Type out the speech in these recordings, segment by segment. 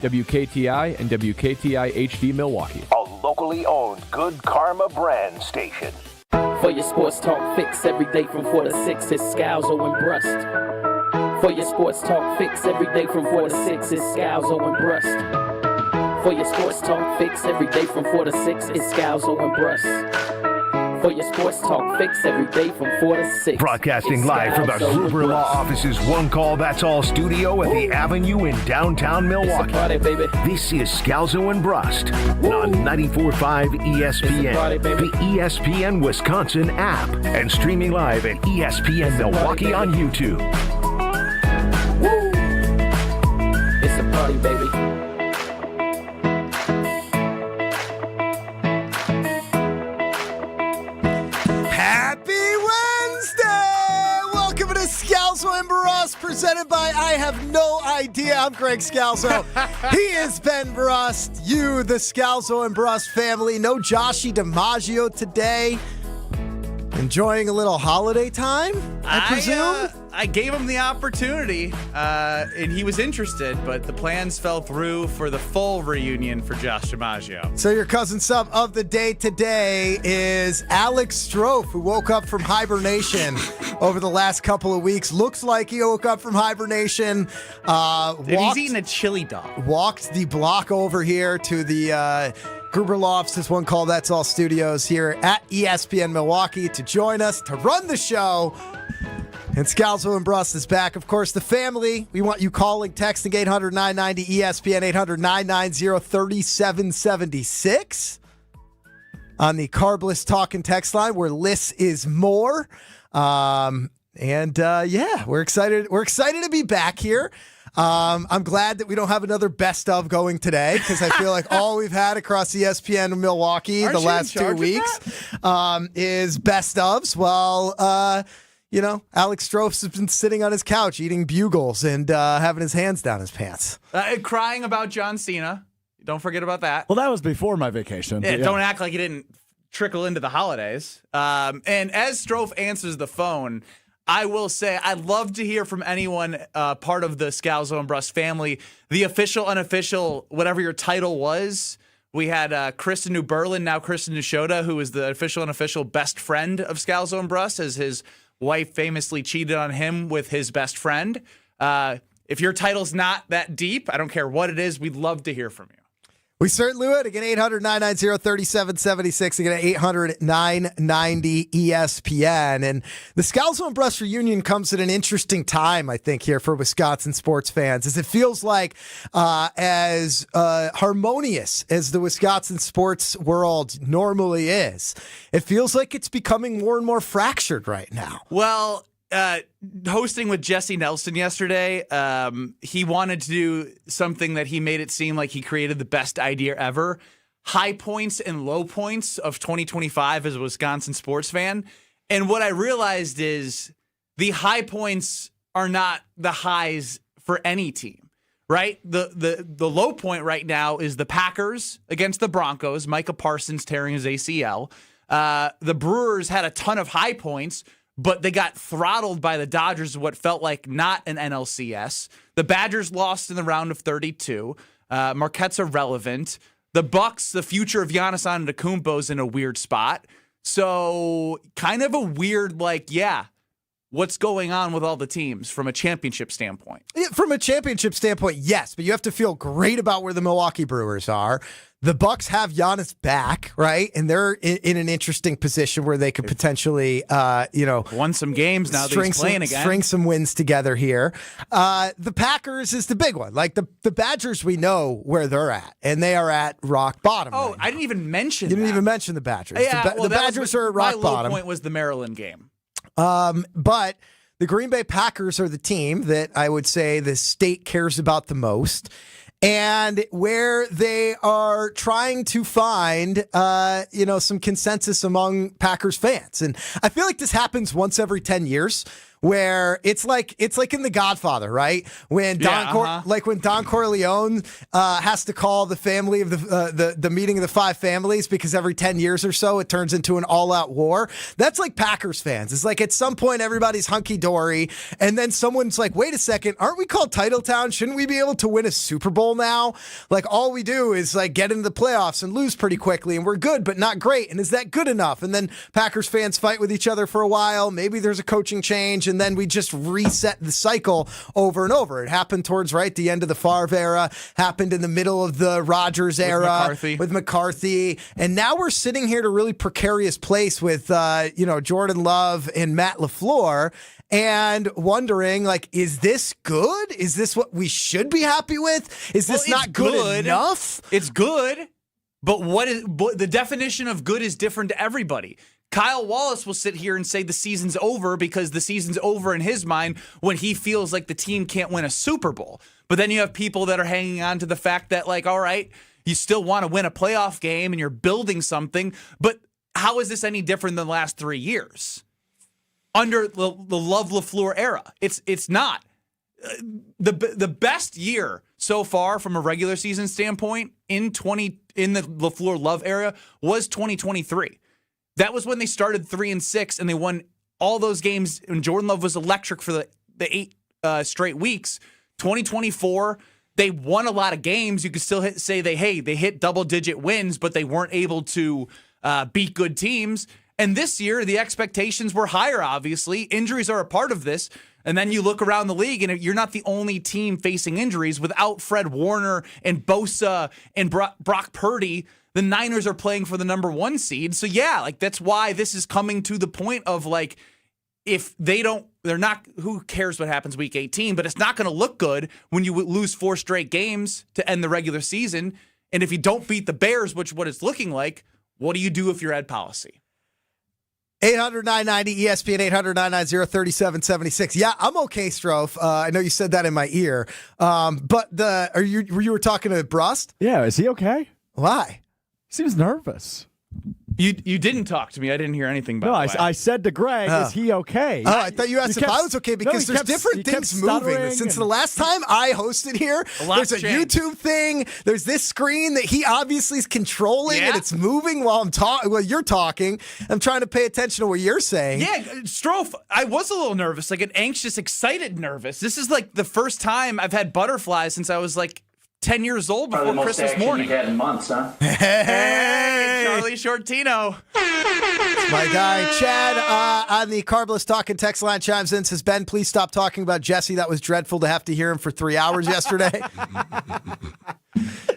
WKTI and WKTI HD Milwaukee. A locally owned Good Karma brand station. For your sports talk fix every day from 4 to 6, it's Scalzo and Brust. For your sports talk fix every day from 4 to 6, it's Scalzo and Brust. For your sports talk fix every day from 4 to 6, it's Scalzo and Brust. For your sports talk fix every day from 4 to 6. Broadcasting live from the Gruber Law Office's One Call That's All studio at the Avenue in downtown Milwaukee. Party, baby. This is Scalzo and Brust on 94.5 ESPN, party, baby. the ESPN Wisconsin app, and streaming live at ESPN Milwaukee on YouTube. Woo! It's a party, baby. Scalzo and Brust, presented by I Have No Idea. I'm Greg Scalzo. He is Ben Brust. You, the Scalzo and Brust family. No Joshy DiMaggio today. Enjoying a little holiday time, I presume? I gave him the opportunity, and he was interested, but the plans fell through for the full reunion for Josh DiMaggio. So your cousin sub of the day today is Alex Strofe, who woke up from hibernation over the last couple of weeks. Looks like he woke up from hibernation. He's eating a chili dog. Walked the block over here to the Gruber Law Office's One Call That's All studios here at ESPN Milwaukee to join us, to run the show. And Scalzo and Brust is back. Of course, the family, we want you calling, texting 800-990-ESPN, 800-990-3776 on the Carbless Talk and Text line where less is more. We're excited. We're excited to be back here. I'm glad that we don't have another best of going today because I feel like all we've had across ESPN Milwaukee the last 2 weeks is best ofs. Well, Alex Strofe has been sitting on his couch eating bugles and having his hands down his pants. Crying about John Cena. Don't forget about that. Well, that was before my vacation. Yeah, don't act like it didn't trickle into the holidays. And as Strofe answers the phone, I will say I'd love to hear from anyone part of the Scalzo and Brust family, the official, unofficial, whatever your title was. We had Kristen New Berlin, now Kristen Nishota, who is the official, unofficial best friend of Scalzo and Brust, as his wife famously cheated on him with his best friend. If your title's not that deep, I don't care what it is, we'd love to hear from you. We certainly would. Again, 800-990-3776. Again, 800-990-ESPN. And the Scalzo and Brust reunion comes at an interesting time, I think, here for Wisconsin sports fans, as it feels like as harmonious as the Wisconsin sports world normally is, it feels like it's becoming more and more fractured right now. Well, hosting with Jesse Nelson yesterday, he wanted to do something that he made it seem like he created the best idea ever. High points and low points of 2025 as a Wisconsin sports fan. And what I realized is the high points are not the highs for any team, right? The low point right now is the Packers against the Broncos, Micah Parsons tearing his ACL. The Brewers had a ton of high points, but they got throttled by the Dodgers, what felt like not an NLCS. The Badgers lost in the round of 32. Marquette's irrelevant. The Bucks, the future of Giannis Antetokounmpo's in a weird spot. So kind of a weird, what's going on with all the teams from a championship standpoint? From a championship standpoint, yes, but you have to feel great about where the Milwaukee Brewers are. The Bucks have Giannis back, right? And they're in an interesting position where they could potentially, won some games now. They're playing again. String some wins together here. The Packers is the big one. Like the Badgers, we know where they're at, and they are at rock bottom. Oh, right I didn't even mention. You didn't even mention the Badgers. Yeah, the Badgers are at rock bottom. My low point was the Maryland game. But the Green Bay Packers are the team that I would say the state cares about the most, and where they are trying to find, some consensus among Packers fans. And I feel like this happens once every 10 years where it's like in The Godfather, right? When when Don Corleone has to call the family of the meeting of the five families because every 10 years or so it turns into an all-out war. That's like Packers fans. It's like at some point everybody's hunky-dory, and then someone's like, wait a second, aren't we called Titletown? Shouldn't we be able to win a Super Bowl now? Like all we do is like get into the playoffs and lose pretty quickly, and we're good but not great. And is that good enough? And then Packers fans fight with each other for a while. Maybe there's a coaching change, and then we just reset the cycle over and over. It happened towards the end of the Favre era, happened in the middle of the Rodgers era with McCarthy, and now we're sitting here at a really precarious place with Jordan Love and Matt LaFleur, and wondering, like, is this good? Is this what we should be happy with? Is this not good enough? It's good, but the definition of good is different to everybody. Kyle Wallace will sit here and say the season's over because the season's over in his mind when he feels like the team can't win a Super Bowl. But then you have people that are hanging on to the fact that, like, all right, you still want to win a playoff game and you're building something, but how is this any different than the last 3 years? Under the Love LaFleur era. It's not. The best year so far from a regular season standpoint in the LaFleur Love era was 2023. That was when they started 3-6 and they won all those games, and Jordan Love was electric for the 8 straight weeks. 2024, they won a lot of games. You could still say they hit double-digit wins, but they weren't able to beat good teams. And this year, the expectations were higher, obviously. Injuries are a part of this. And then you look around the league, and you're not the only team facing injuries. Without Fred Warner and Bosa and Brock Purdy, the Niners are playing for the number 1 seed. So, yeah, like that's why this is coming to the point of, like, if they're not, who cares what happens week 18? But it's not going to look good when you lose 4 straight games to end the regular season. And if you don't beat the Bears, which what it's looking like, what do you do if you're Ed Policy? 800-990 ESPN 800-990-3776. Yeah, I'm okay, Strofe. I know you said that in my ear. But you were talking to Brust? Yeah, is he okay? Why? He seems nervous. You didn't talk to me. I didn't hear anything about it. No, I said to Greg, is he okay? Oh, I thought you asked if I was okay because there's different things moving. Since the last time I hosted here, there's a YouTube thing. There's this screen that he obviously is controlling, and it's moving while you're talking. I'm trying to pay attention to what you're saying. Yeah, Strofe, I was a little nervous, like an anxious, excited nervous. This is like the first time I've had butterflies since I was like 10 years old before Christmas morning. You've had in months, huh? Hey, Charlie Shortino. My guy Chad on the Carbless Talking text line chimes in, says, Ben, please stop talking about Jesse. That was dreadful to have to hear him for 3 hours yesterday.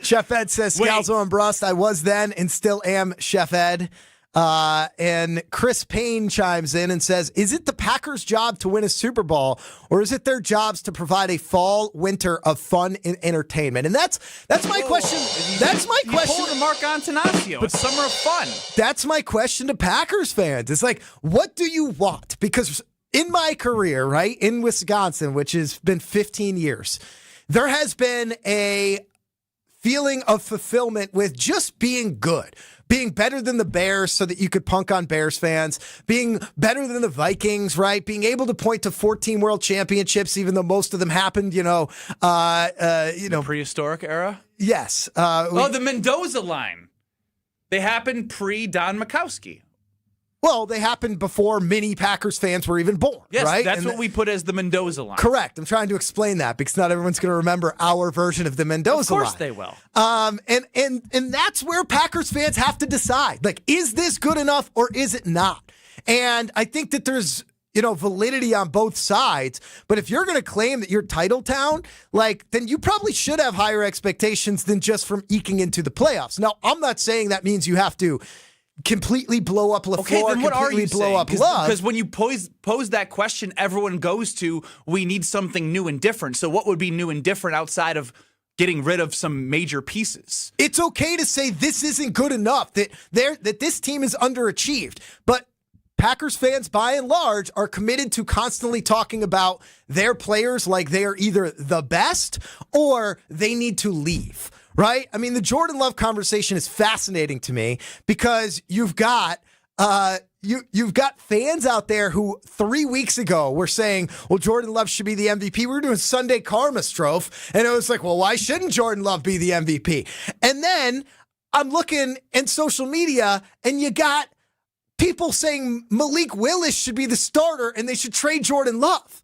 Chef Ed says, Scalzo and Brust, I was then and still am Chef Ed. And Chris Payne chimes in and says, is it the Packers' job to win a Super Bowl, or is it their jobs to provide a fall winter of fun and entertainment? And that's my question. That's my question. To Mark Antonaccio. It's summer of fun. That's my question to Packers fans. It's like, what do you want? Because in my career, right, in Wisconsin, which has been 15 years, there has been a feeling of fulfillment with just being good. Being better than the Bears so that you could punk on Bears fans. Being better than the Vikings, right? Being able to point to 14 world championships, even though most of them happened, prehistoric era? Yes. The Mendoza line. They happened pre-Don Majkowski. Well, they happened before many Packers fans were even born, yes, right? That's what we put as the Mendoza line. Correct. I'm trying to explain that because not everyone's going to remember our version of the Mendoza line. Of course they will. And that's where Packers fans have to decide. Like, is this good enough or is it not? And I think that there's, validity on both sides. But if you're going to claim that you're Titletown, then you probably should have higher expectations than just from eking into the playoffs. Now, I'm not saying that means you have to completely blow up LaFleur, okay, then what completely blow up Love. Because when you pose that question, everyone goes to, we need something new and different. So what would be new and different outside of getting rid of some major pieces? It's okay to say this isn't good enough, that this team is underachieved. But Packers fans, by and large, are committed to constantly talking about their players like they are either the best or they need to leave. Right? I mean, the Jordan Love conversation is fascinating to me because you've got, you've got fans out there who 3 weeks ago were saying, well, Jordan Love should be the MVP. We were doing Sunday Karma, Strofe. And it was like, well, why shouldn't Jordan Love be the MVP? And then I'm looking in social media, and you got people saying Malik Willis should be the starter and they should trade Jordan Love.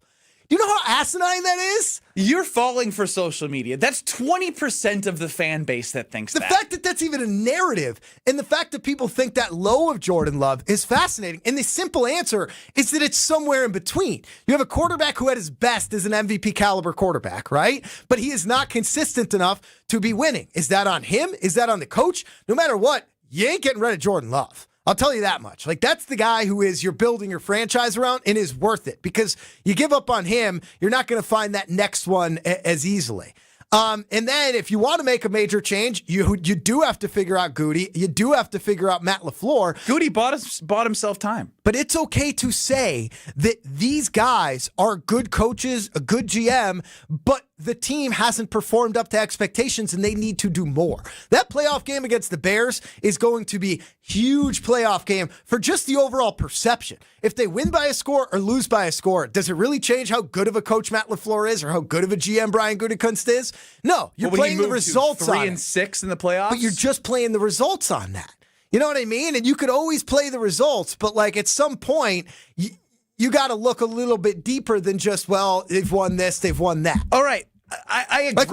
Do you know how asinine that is? You're falling for social media. That's 20% of the fan base that thinks The that. fact that that's even a narrative, and the fact that people think that low of Jordan Love is fascinating. And the simple answer is that it's somewhere in between. You have a quarterback who at his best is an MVP caliber quarterback, right? But he is not consistent enough to be winning. Is that on him? Is that on the coach? No matter what, you ain't getting rid of Jordan Love. I'll tell you that much. Like, that's the guy who is you're building your franchise around and is worth it, because you give up on him, you're not going to find that next one as easily. And then if you want to make a major change, you do have to figure out Goody. You do have to figure out Matt LaFleur. Goody bought himself time. But it's okay to say that these guys are good coaches, a good GM, but the team hasn't performed up to expectations and they need to do more. That playoff game against the Bears is going to be a huge playoff game for just the overall perception. If they win by a score or lose by a score, does it really change how good of a coach Matt LaFleur is or how good of a GM Brian Gutekunst is? No, you're playing the results on it. 3 and 6 in the playoffs? But you're just playing the results on that. You know what I mean? And you could always play the results, but like at some point, you got to look a little bit deeper than just, well, they've won this, they've won that. All right. I agree. Like,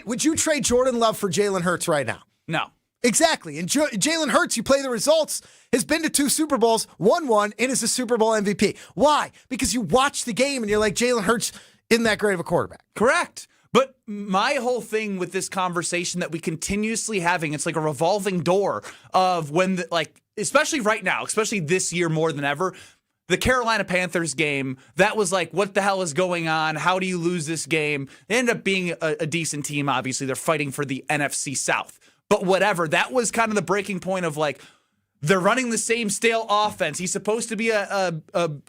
would you trade Jordan Love for Jalen Hurts right now? No. Exactly. And Jalen Hurts, you play the results, has been to 2 Super Bowls, won one, and is a Super Bowl MVP. Why? Because you watch the game and you're like, Jalen Hurts isn't that great of a quarterback. Correct. But my whole thing with this conversation that we continuously having, it's like a revolving door of when, especially right now, especially this year more than ever, the Carolina Panthers game, that was like, what the hell is going on? How do you lose this game? They ended up being a decent team, obviously. They're fighting for the NFC South. But whatever, that was kind of the breaking point of like, they're running the same stale offense. He's supposed to be a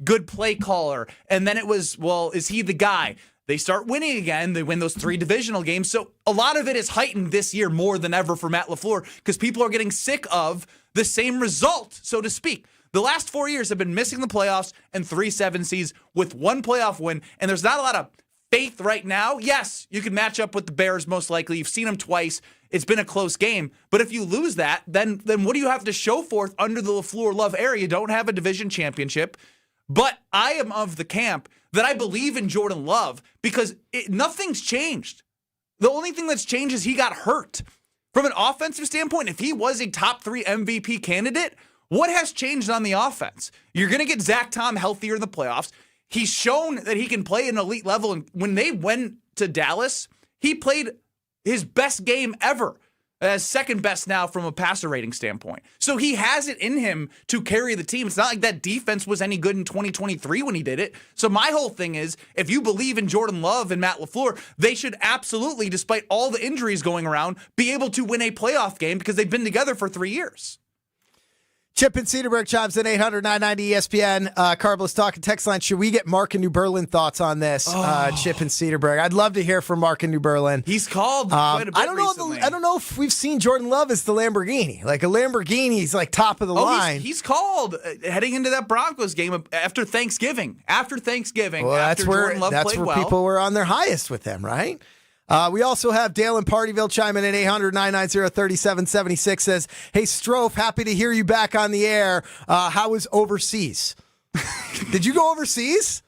good play caller. And then it was, well, is he the guy? They start winning again. They win those 3 divisional games. So a lot of it is heightened this year more than ever for Matt LaFleur because people are getting sick of the same result, so to speak. The last 4 years have been missing the playoffs and 3 7 seeds with 1 playoff win, and there's not a lot of faith right now. Yes, you can match up with the Bears most likely. You've seen them twice. It's been a close game. But if you lose that, then what do you have to show for it under the LaFleur Love era? You don't have a division championship. But I am of the camp that I believe in Jordan Love because nothing's changed. The only thing that's changed is he got hurt. From an offensive standpoint, if he was a top 3 MVP candidate, what has changed on the offense? You're going to get Zach Tom healthier in the playoffs. He's shown that he can play at an elite level. And when they went to Dallas, he played his best game ever. As second best now from a passer rating standpoint. So he has it in him to carry the team. It's not like that defense was any good in 2023 when he did it. So my whole thing is, if you believe in Jordan Love and Matt LaFleur, they should absolutely, despite all the injuries going around, be able to win a playoff game because they've been together for 3 years. Chip in Cedarburg chimes in 800-990-ESPN. Carbless talking text line. Should we get Mark in New Berlin thoughts on this? Chip in Cedarburg. I'd love to hear from Mark in New Berlin. He's called quite a bit I don't know if we've seen Jordan Love as the Lamborghini. Like a Lamborghini's like top of the line. He's called heading into that Broncos game after Thanksgiving. Well, that's where people were on their highest with him, right? We also have Dale in Partyville chiming in 800-990-3776 says, hey, Strofe, happy to hear you back on the air. How was overseas? Did you go overseas?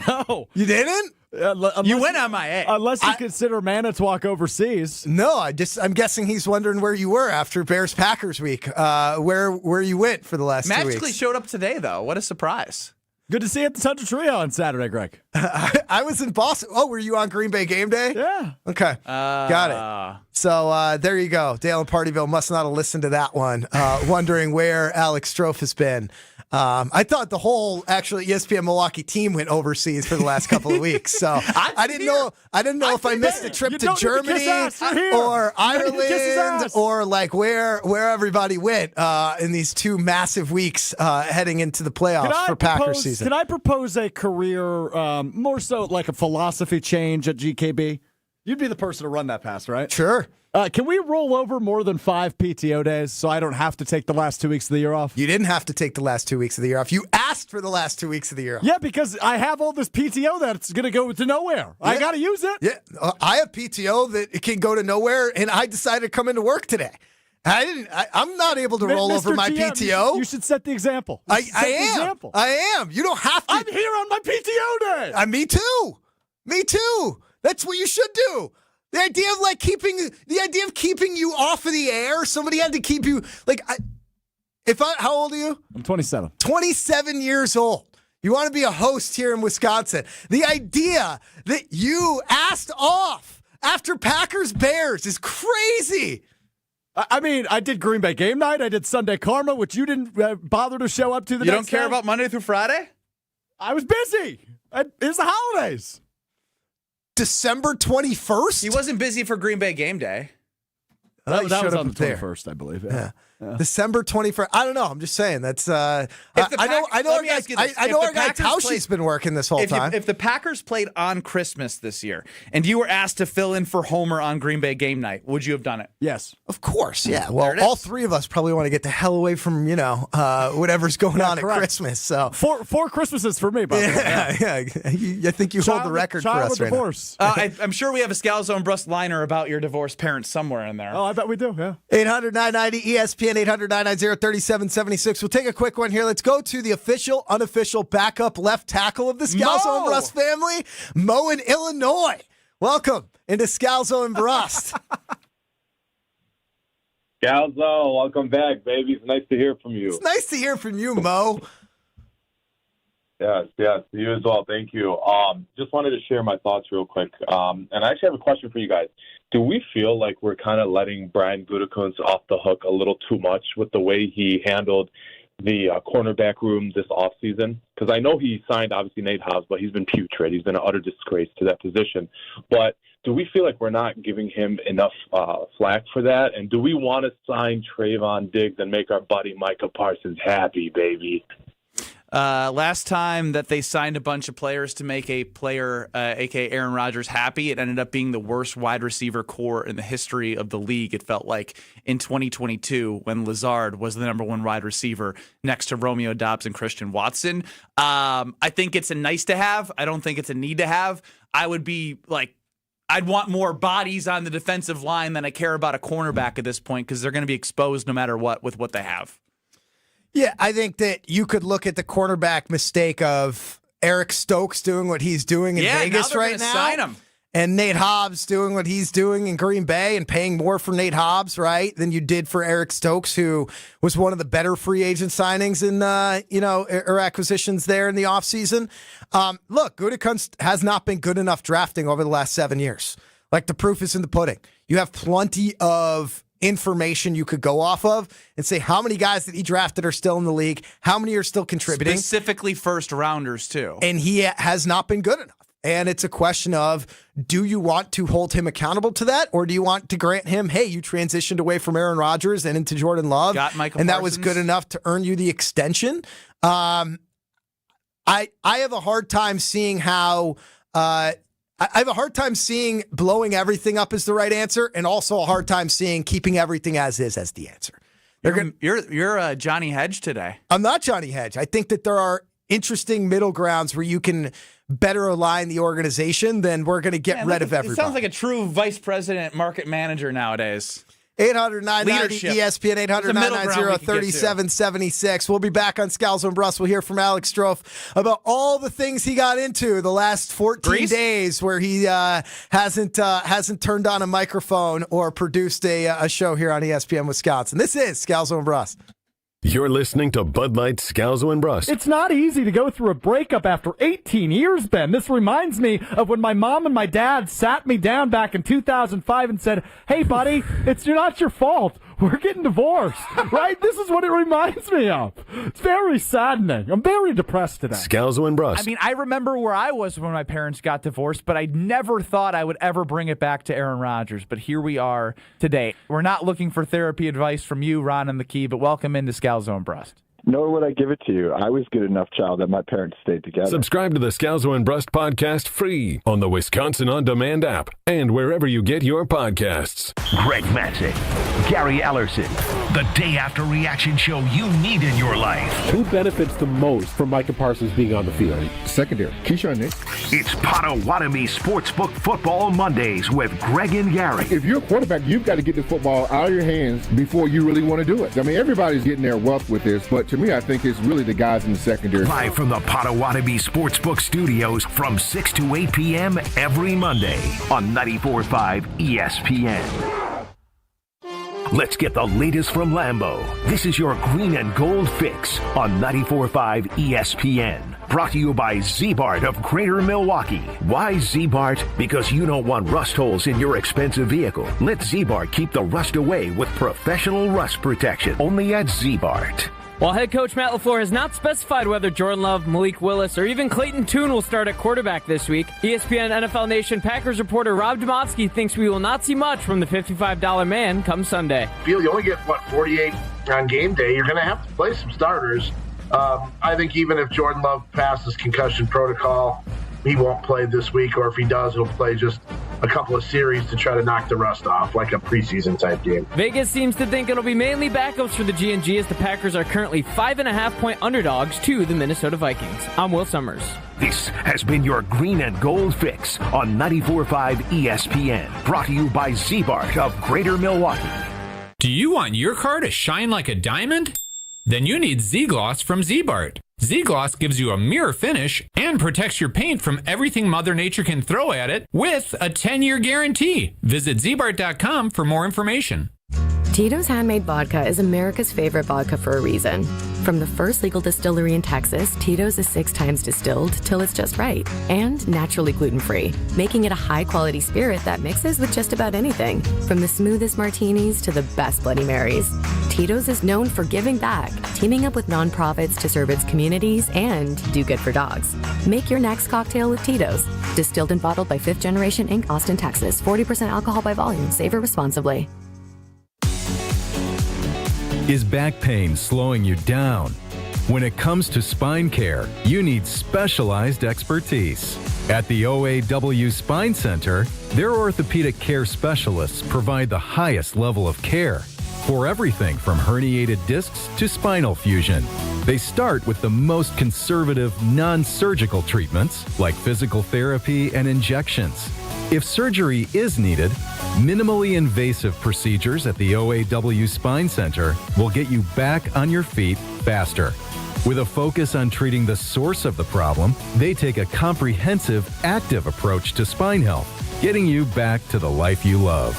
No. You didn't? You went MIA. Unless you consider Manitowoc overseas. No, I'm guessing he's wondering where you were after Bears-Packers week, where you went for the last 2 weeks. Magically showed up today, though. What a surprise. Good to see you at the Central Trio on Saturday, Greg. I was in Boston. Oh, were you on Green Bay game day? Yeah. Okay. Got it. So there you go. Dale in Partyville must not have listened to that one, wondering where Alex Strofe has been. I thought the whole ESPN Milwaukee team went overseas for the last couple of weeks. So I didn't know if I missed a trip to Germany or Ireland or like where everybody went in these 2 massive weeks heading into the playoffs for Packers season. Can I propose a career, more so like a philosophy change at GKB? You'd be the person to run that pass, right? Sure. Can we roll over more than 5 PTO days so I don't have to take the last 2 weeks of the year off? You didn't have to take the last 2 weeks of the year off. You asked for the last 2 weeks of the year off. Yeah, because I have all this PTO that's going to go to nowhere. Yeah. I got to use it. Yeah, I have PTO that it can go to nowhere, and I decided to come into work today. I'm not able to roll over my GM, PTO. You should set the example. I am. You don't have to. I'm here on my PTO day. Me too. Me too. That's what you should do. The idea of keeping you off of the air. Somebody had to keep you how old are you? I'm 27. 27 years old. You want to be a host here in Wisconsin. The idea that you asked off after Packers Bears is crazy. I mean, I did Green Bay game night. I did Sunday Karma, which you didn't bother to show up to the You next don't care day. about Monday through Friday? I was busy. It was the holidays. December 21st? He wasn't busy for Green Bay game day. That was on the 21st, I believe. Yeah. December 21st. I don't know. I'm just saying that's. I know our guy Tauschi's been working this whole time. If the Packers played on Christmas this year, and you were asked to fill in for Homer on Green Bay game night, would you have done it? Yes, of course. Yeah. Well, all three of us probably want to get the hell away from whatever's going on correct. at Christmas. So four Christmases for me. By the way. Yeah. I think you hold the record for us right divorce. now. I'm sure we have a Scalzo and Brust liner about your divorced parents somewhere in there. Oh, I bet we do. Yeah. 800-990 ESPN 800-990-3776. We'll take a quick one here. Let's go to the official, unofficial backup left tackle of the Scalzo and Brust family, Mo in Illinois. Welcome into Scalzo and Brust. Scalzo, welcome back, baby. It's nice to hear from you. It's nice to hear from you, Mo. Yes, you as well. Thank you. Just wanted to share my thoughts real quick. And I actually have a question for you guys. Do we feel like we're kind of letting Brian Gutekunst off the hook a little too much with the way he handled the cornerback room this offseason? Because I know he signed, obviously, Nate Hobbs, but he's been putrid. He's been an utter disgrace to that position. But do we feel like we're not giving him enough flack for that? And do we want to sign Trayvon Diggs and make our buddy Micah Parsons happy, baby? Last time that they signed a bunch of players to make a player, a.k.a. Aaron Rodgers, happy, it ended up being the worst wide receiver core in the history of the league. It felt like in 2022 when Lazard was the number one wide receiver next to Romeo Doubs and Christian Watson. I think it's a nice to have. I don't think it's a need to have. I would be like, I'd want more bodies on the defensive line than I care about a cornerback at this point because they're going to be exposed no matter what with what they have. Yeah, I think that you could look at the cornerback mistake of Eric Stokes doing what he's doing in Vegas right now. Sign him. And Nate Hobbs doing what he's doing in Green Bay and paying more for Nate Hobbs, right, than you did for Eric Stokes, who was one of the better free agent signings in, or acquisitions there in the offseason. Look, Gutekunst has not been good enough drafting over the last 7 years. Like, the proof is in the pudding. You have plenty of information you could go off of and say how many guys that he drafted are still in the league, how many are still contributing. Specifically first rounders, too. And he has not been good enough. And it's a question of, do you want to hold him accountable to that, or do you want to grant him, hey, you transitioned away from Aaron Rodgers and into Jordan Love, got Michael and Parsons. That was good enough to earn you the extension? I have a hard time seeing how I have a hard time seeing blowing everything up as the right answer, and also a hard time seeing keeping everything as is as the answer. You're Johnny Hedge today. I'm not Johnny Hedge. I think that there are interesting middle grounds where you can better align the organization than we're going to get rid of everybody. It sounds like a true vice president, market manager nowadays. 800-990 ESPN, 800-990-3776. We'll be back on Scalzo and Brust. We'll hear from Alex Strofe about all the things he got into the last 14 days where he hasn't turned on a microphone or produced a show here on ESPN Wisconsin. This is Scalzo and Brust. You're listening to Bud Light, Scalzo and Brust. It's not easy to go through a breakup after 18 years, Ben. This reminds me of when my mom and my dad sat me down back in 2005 and said, hey, buddy, it's not your fault. We're getting divorced, right? This is what it reminds me of. It's very saddening. I'm very depressed today. Scalzo and Brust. I mean, I remember where I was when my parents got divorced, but I never thought I would ever bring it back to Aaron Rodgers. But here we are today. We're not looking for therapy advice from you, Ron and the Key, but welcome into Scalzo and Brust. Nor would I give it to you. I was good enough child that my parents stayed together. Subscribe to the Scalzo and Brust podcast free on the Wisconsin On Demand app and wherever you get your podcasts. Greg Matzek, Gary Ellerson, the day after reaction show you need in your life. Who benefits the most from Micah Parsons being on the field? Secondary. Keyshawn Nick. It's Potawatomi Sportsbook Football Mondays with Greg and Gary. If you're a quarterback, you've got to get the football out of your hands before you really want to do it. I mean, everybody's getting their wealth with this, but to me, I think it's really the guys in the secondary. Live from the Potawatomi Sportsbook Studios from 6 to 8 p.m. every Monday on 94.5 ESPN. Let's get the latest from Lambeau. This is your green and gold fix on 94.5 ESPN. Brought to you by Z-Bart of Greater Milwaukee. Why Z-Bart? Because you don't want rust holes in your expensive vehicle. Let Z-Bart keep the rust away with professional rust protection. Only at Z-Bart. While head coach Matt LaFleur has not specified whether Jordan Love, Malik Willis, or even Clayton Tune will start at quarterback this week, ESPN NFL Nation Packers reporter Rob Demotsky thinks we will not see much from the $55 man come Sunday. You only get, 48 on game day. You're going to have to play some starters. I think even if Jordan Love passes concussion protocol, he won't play this week, or if he does, he'll play just a couple of series to try to knock the rust off, like a preseason type game. Vegas seems to think it'll be mainly backups for the G&G, as the Packers are currently 5.5-point underdogs to the Minnesota Vikings. I'm Will Summers. This has been your green and gold fix on 94.5 ESPN. Brought to you by Z-Bart of Greater Milwaukee. Do you want your car to shine like a diamond? Then you need Z-Gloss from Z-Bart. Z-Gloss gives you a mirror finish and protects your paint from everything Mother Nature can throw at it with a 10-year guarantee. Visit zbart.com for more information. Tito's Handmade Vodka is America's favorite vodka for a reason. From the first legal distillery in Texas, Tito's is 6 times distilled till it's just right and naturally gluten-free, making it a high-quality spirit that mixes with just about anything, from the smoothest martinis to the best Bloody Marys. Tito's is known for giving back, teaming up with nonprofits to serve its communities and do good for dogs. Make your next cocktail with Tito's. Distilled and bottled by 5th Generation Inc., Austin, Texas. 40% alcohol by volume. Savor responsibly. Is back pain slowing you down? When it comes to spine care, you need specialized expertise. At the OAW Spine Center, their orthopedic care specialists provide the highest level of care for everything from herniated discs to spinal fusion. They start with the most conservative, non-surgical treatments like physical therapy and injections. If surgery is needed, minimally invasive procedures at the OAW Spine Center will get you back on your feet faster. With a focus on treating the source of the problem, they take a comprehensive, active approach to spine health, getting you back to the life you love.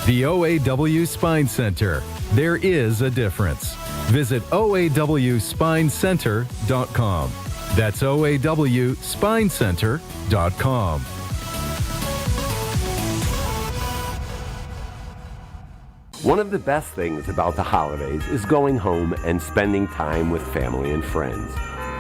The OAW Spine Center. There is a difference. Visit OAWSpineCenter.com. That's OAWSpineCenter.com. One of the best things about the holidays is going home and spending time with family and friends.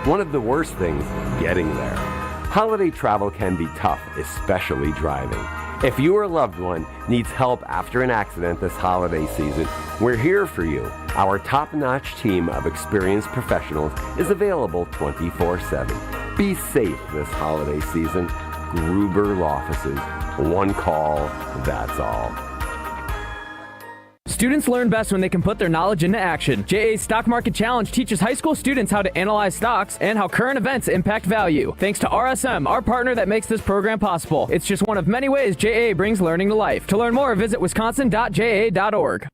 One of the worst things, getting there. Holiday travel can be tough, especially driving. If you or a loved one needs help after an accident this holiday season, we're here for you. Our top-notch team of experienced professionals is available 24/7. Be safe this holiday season. Gruber Law Offices. One call, that's all. Students learn best when they can put their knowledge into action. JA's Stock Market Challenge teaches high school students how to analyze stocks and how current events impact value. Thanks to RSM, our partner that makes this program possible. It's just one of many ways JA brings learning to life. To learn more, visit wisconsin.jaa.org.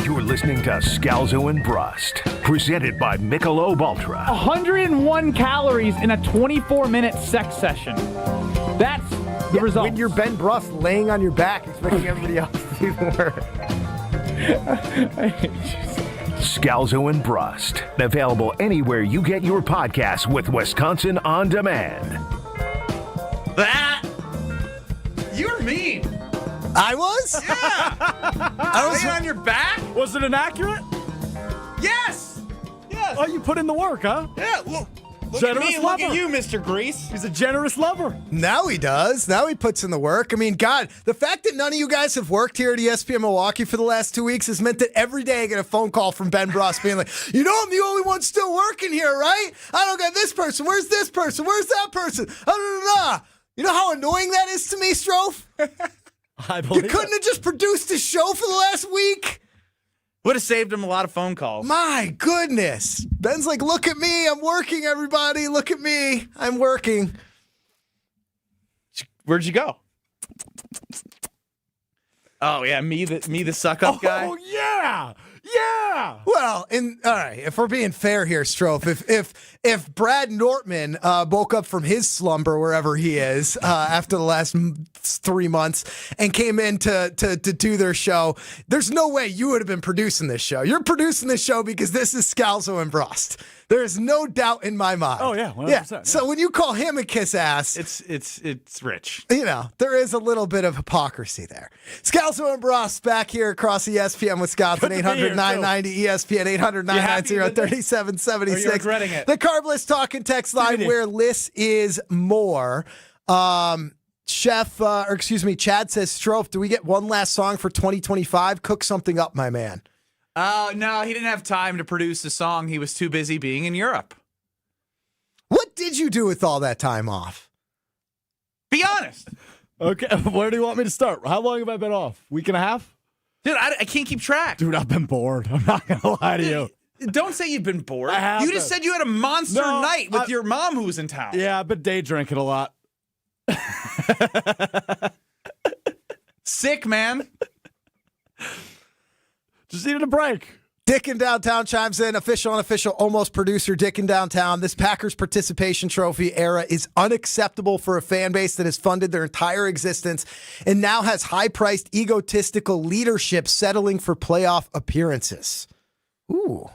You're listening to Scalzo and Brust, presented by Michelob Ultra. 101 calories in a 24-minute sex session. That's the result. When you're Ben Brust laying on your back, expecting everybody else to do the work. Scalzo and Brust, available anywhere you get your podcasts with Wisconsin On Demand. That? You're mean. I was? Yeah. I was on your back? Was it inaccurate? Yes. Yes. Oh, you put in the work, huh? Yeah. Well, Look at me and look at you, Mr. Grease. He's a generous lover. Now he does. Now he puts in the work. I mean, God, the fact that none of you guys have worked here at ESPN Milwaukee for the last 2 weeks has meant that every day I get a phone call from Ben Brust being like, I'm the only one still working here, right? I don't got this person. Where's this person? Where's that person? You know how annoying that is to me, Strofe? You couldn't have just produced a show for the last week? Would have saved him a lot of phone calls. My goodness. Ben's like, look at me. I'm working, everybody. Look at me. I'm working. Where'd you go? Oh, yeah, me the suck-up guy? Oh, yeah. Yeah. Well, all right, if we're being fair here, Strofe, if Brad Nortman woke up from his slumber wherever he is after the last 3 months and came in to do their show, there's no way you would have been producing this show. You're producing this show because this is Scalzo and Brust. There is no doubt in my mind. Oh, yeah, 100%. Yeah. So when you call him a kiss ass, it's rich. There is a little bit of hypocrisy there. Scalzo and Brust back here across ESPN Wisconsin, 800-990 ESPN, 800-990-3776. Are you regretting it? The Carbless talking text line where less is more. Chad says, Strofe, do we get one last song for 2025? Cook something up, my man. No, he didn't have time to produce the song. He was too busy being in Europe. What did you do with all that time off? Be honest. Okay, where do you want me to start? How long have I been off? Week and a half? Dude, I can't keep track. Dude, I've been bored. I'm not going to lie to you. Don't say you've been bored. I have You just said you had a monster night with your mom who was in town. Yeah, I've been day drinking a lot. Sick, man. Just needed a break. Dick in Downtown chimes in. Official, unofficial, almost producer Dick in Downtown. This Packers participation trophy era is unacceptable for a fan base that has funded their entire existence and now has high-priced, egotistical leadership settling for playoff appearances. Ooh.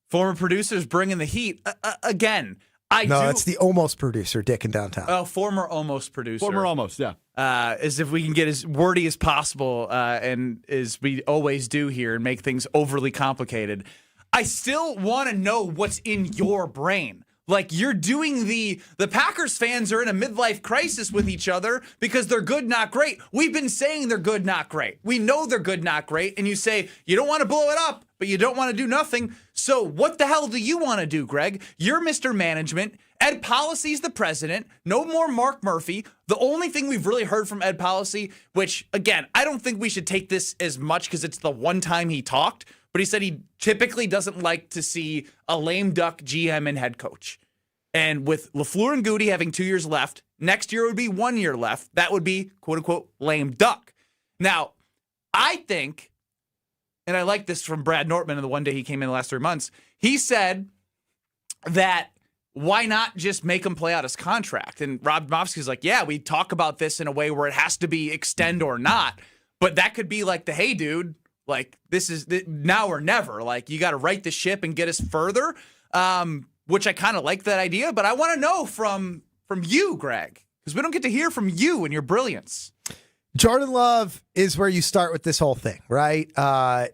Former producers bringing the heat. Again, it's the almost producer, Dick in Downtown. Oh, former almost producer. Former almost, yeah. As if we can get as wordy as possible and as we always do here and make things overly complicated. I still want to know what's in your brain. Like, you're doing the Packers fans are in a midlife crisis with each other because they're good, not great. We've been saying they're good, not great. We know they're good, not great. And you say, you don't want to blow it up, but you don't want to do nothing. So what the hell do you want to do, Greg? You're Mr. Management. Ed Policy's the president. No more Mark Murphy. The only thing we've really heard from Ed Policy, which, again, I don't think we should take this as much because it's the one time he talked, but he said he typically doesn't like to see a lame duck GM and head coach. And with LaFleur and Goody having 2 years left, next year would be 1 year left. That would be, quote unquote, lame duck. Now, I think, and I like this from Brad Nortman in the one day he came in the last 3 months, he said that why not just make him play out his contract? And Rob Domofsky's like, yeah, we talk about this in a way where it has to be extend or not. But that could be like hey, dude, like this is now or never. Like you got to right the ship and get us further. Which I kind of like that idea, but I want to know from you, Greg, because we don't get to hear from you and your brilliance. Jordan Love is where you start with this whole thing, right?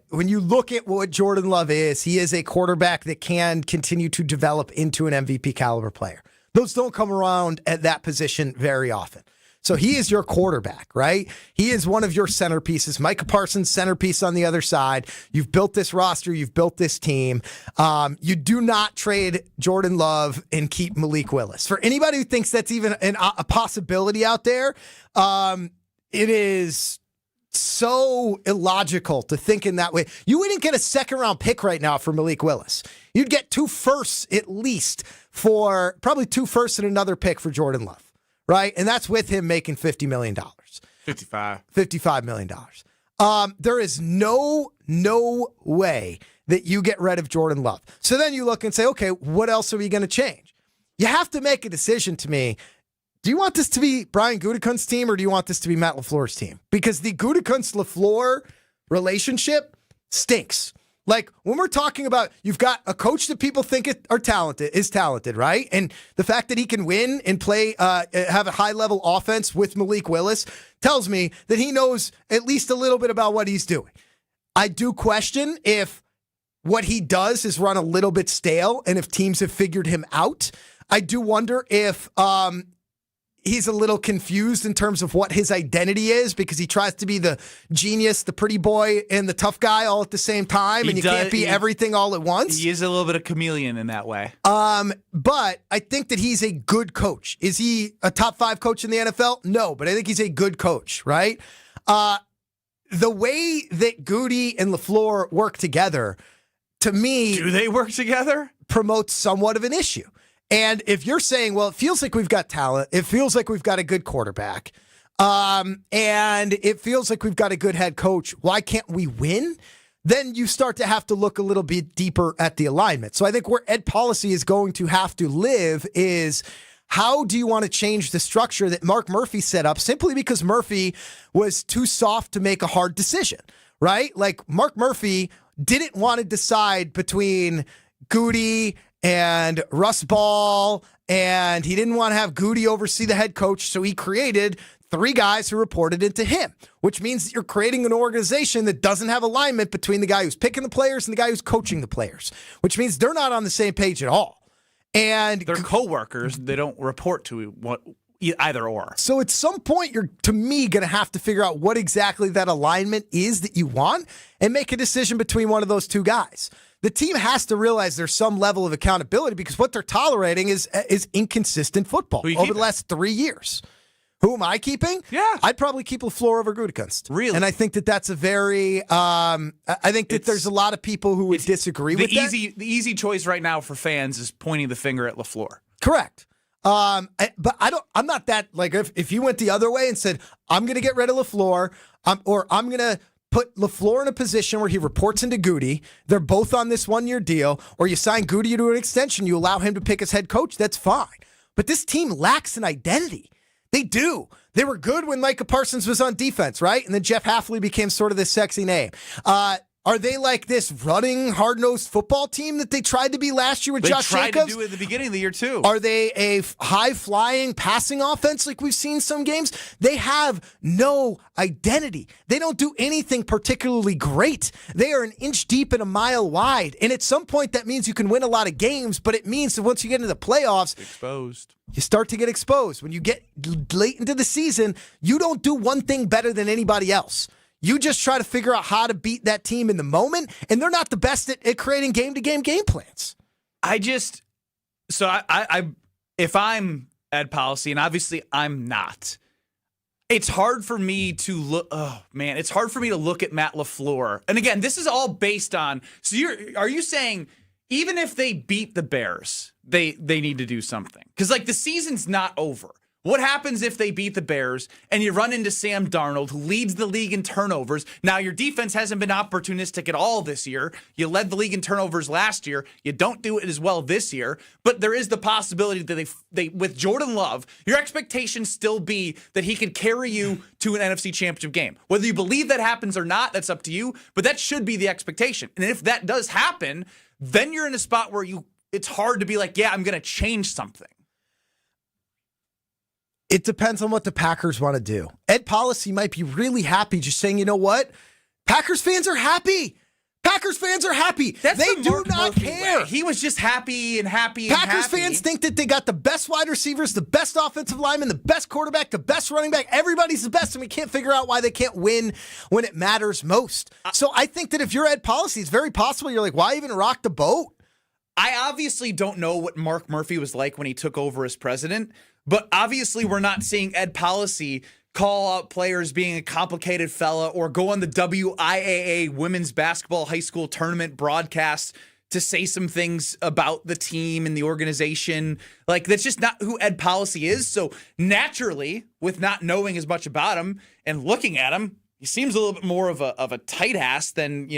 When you look at what Jordan Love is, he is a quarterback that can continue to develop into an MVP caliber player. Those don't come around at that position very often. So he is your quarterback, right? He is one of your centerpieces. Micah Parsons, centerpiece on the other side. You've built this roster. You've built this team. You do not trade Jordan Love and keep Malik Willis. For anybody who thinks that's even a possibility out there, it is so illogical to think in that way. You wouldn't get a second-round pick right now for Malik Willis. You'd get 2 firsts at least for probably 2 firsts and another pick for Jordan Love. Right? And that's with him making $50 million. $55 million. There is no way that you get rid of Jordan Love. So then you look and say, okay, what else are we going to change? You have to make a decision to me. Do you want this to be Brian Gutekunst's team or do you want this to be Matt LaFleur's team? Because the Gutekunst-LaFleur relationship stinks. Like when we're talking about you've got a coach that people think is talented, right? And the fact that he can win and play, have a high level offense with Malik Willis tells me that he knows at least a little bit about what he's doing. I do question if what he does is run a little bit stale, and if teams have figured him out, I do wonder if he's a little confused in terms of what his identity is, because he tries to be the genius, the pretty boy, and the tough guy all at the same time, and you can't be everything all at once. He is a little bit of chameleon in that way. But I think that he's a good coach. Is he a top 5 coach in the NFL? No, but I think he's a good coach, right? The way that Goody and LaFleur work together, to me... Do they work together? ...promotes somewhat of an issue. And if you're saying, well, it feels like we've got talent, it feels like we've got a good quarterback, and it feels like we've got a good head coach, why can't we win? Then you start to have to look a little bit deeper at the alignment. So I think where Ed Policy is going to have to live is, how do you want to change the structure that Mark Murphy set up simply because Murphy was too soft to make a hard decision, right? Like, Mark Murphy didn't want to decide between Goody and Russ Ball, and he didn't want to have Goody oversee the head coach, so he created 3 guys who reported into him, which means that you're creating an organization that doesn't have alignment between the guy who's picking the players and the guy who's coaching the players, which means they're not on the same page at all. And they're co-workers. They don't report to either or. So at some point, you're, to me, going to have to figure out what exactly that alignment is that you want and make a decision between one of those 2 guys. The team has to realize there's some level of accountability, because what they're tolerating is inconsistent football over the last 3 years. Who am I keeping? Yeah. I'd probably keep LaFleur over Gutekunst. Really? And I think that that's a very, I think that there's a lot of people who would disagree with that. The easy choice right now for fans is pointing the finger at LaFleur. Correct. But I'm not that, like, if you went the other way and said, I'm going to get rid of LaFleur, or I'm going to put LaFleur in a position where he reports into Goody, they're both on this 1-year deal, or you sign Goody to an extension, you allow him to pick his head coach, that's fine. But this team lacks an identity. They do. They were good when Micah Parsons was on defense, right? And then Jeff Hafley became sort of this sexy name. Are they like this running, hard-nosed football team that they tried to be last year with Josh Jacobs? They tried to do it at the beginning of the year, too. Are they a high-flying passing offense like we've seen some games? They have no identity. They don't do anything particularly great. They are an inch deep and a mile wide. And at some point, that means you can win a lot of games, but it means that once you get into the playoffs, exposed. You start to get exposed. When you get late into the season, you don't do one thing better than anybody else. You just try to figure out how to beat that team in the moment, and they're not the best at creating game-to-game game plans. If I'm Ed Policy, and obviously I'm not, it's hard for me to look. Oh man, it's hard for me to look at Matt LaFleur. And again, this is all based on. So are you saying even if they beat the Bears, they need to do something? Because like the season's not over. What happens if they beat the Bears and you run into Sam Darnold, who leads the league in turnovers? Now, your defense hasn't been opportunistic at all this year. You led the league in turnovers last year. You don't do it as well this year. But there is the possibility that they with Jordan Love, your expectations still be that he could carry you to an NFC Championship game. Whether you believe that happens or not, that's up to you. But that should be the expectation. And if that does happen, then you're in a spot where it's hard to be like, yeah, I'm going to change something. It depends on what the Packers want to do. Ed Policy might be really happy just saying, you know what? Packers fans are happy. Packers fans are happy. They do not care. He was just happy and happy. Packers fans think that they got the best wide receivers, the best offensive lineman, the best quarterback, the best running back. Everybody's the best, and we can't figure out why they can't win when it matters most. So I think that if you're Ed Policy, it's very possible you're like, why even rock the boat? I obviously don't know what Mark Murphy was like when he took over as president, but obviously we're not seeing Ed Policy call out players being a complicated fella or go on the WIAA women's basketball high school tournament broadcast to say some things about the team and the organization. Like, that's just not who Ed Policy is. So naturally, with not knowing as much about him and looking at him, he seems a little bit more of a tight ass than,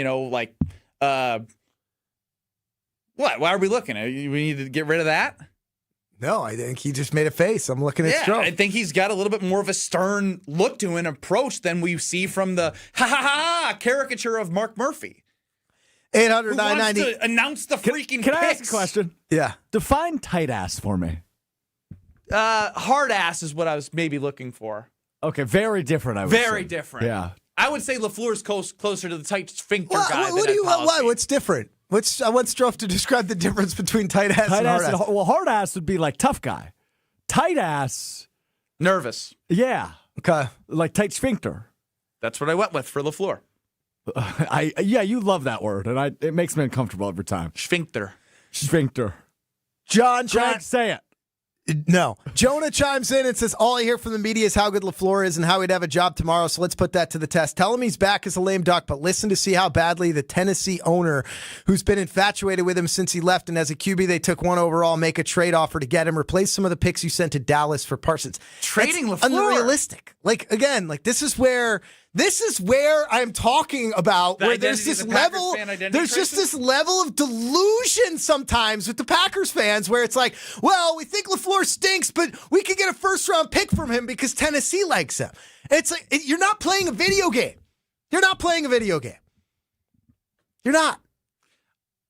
what? Why are we looking? We need to get rid of that? No, I think he just made a face. I'm looking at Stroh. I think he's got a little bit more of a stern look to an approach than we see from the caricature of Mark Murphy. 800 Who wants to announce the freaking Can I picks? ask a question? Yeah. Define tight ass for me. Hard ass is what I was maybe looking for. Okay, very different, I would Very say. different. Yeah. I would say LaFleur's closer to the tight sphincter guy What's different? I want Stroff to describe the difference between tight ass and hard ass. Well, hard ass would be like tough guy. Tight ass. Nervous. Yeah. Okay. Like tight sphincter. That's what I went with for LaFleur. You love that word, and it makes me uncomfortable every time. Sphincter. John, say it. No. Jonah chimes in and says, all I hear from the media is how good LaFleur is and how he'd have a job tomorrow, so let's put that to the test. Tell him he's back as a lame duck, but listen to see how badly the Tennessee owner, who's been infatuated with him since he left, and as a QB they took 1 overall, make a trade offer to get him, replace some of the picks you sent to Dallas for Parsons. Trading That's LaFleur. unrealistic. This is where I'm talking about where there's this level, there's just this level of delusion sometimes with the Packers fans where it's like, well, we think LaFleur stinks, but we could get a first-round pick from him because Tennessee likes him. It's like, you're not playing a video game. You're not.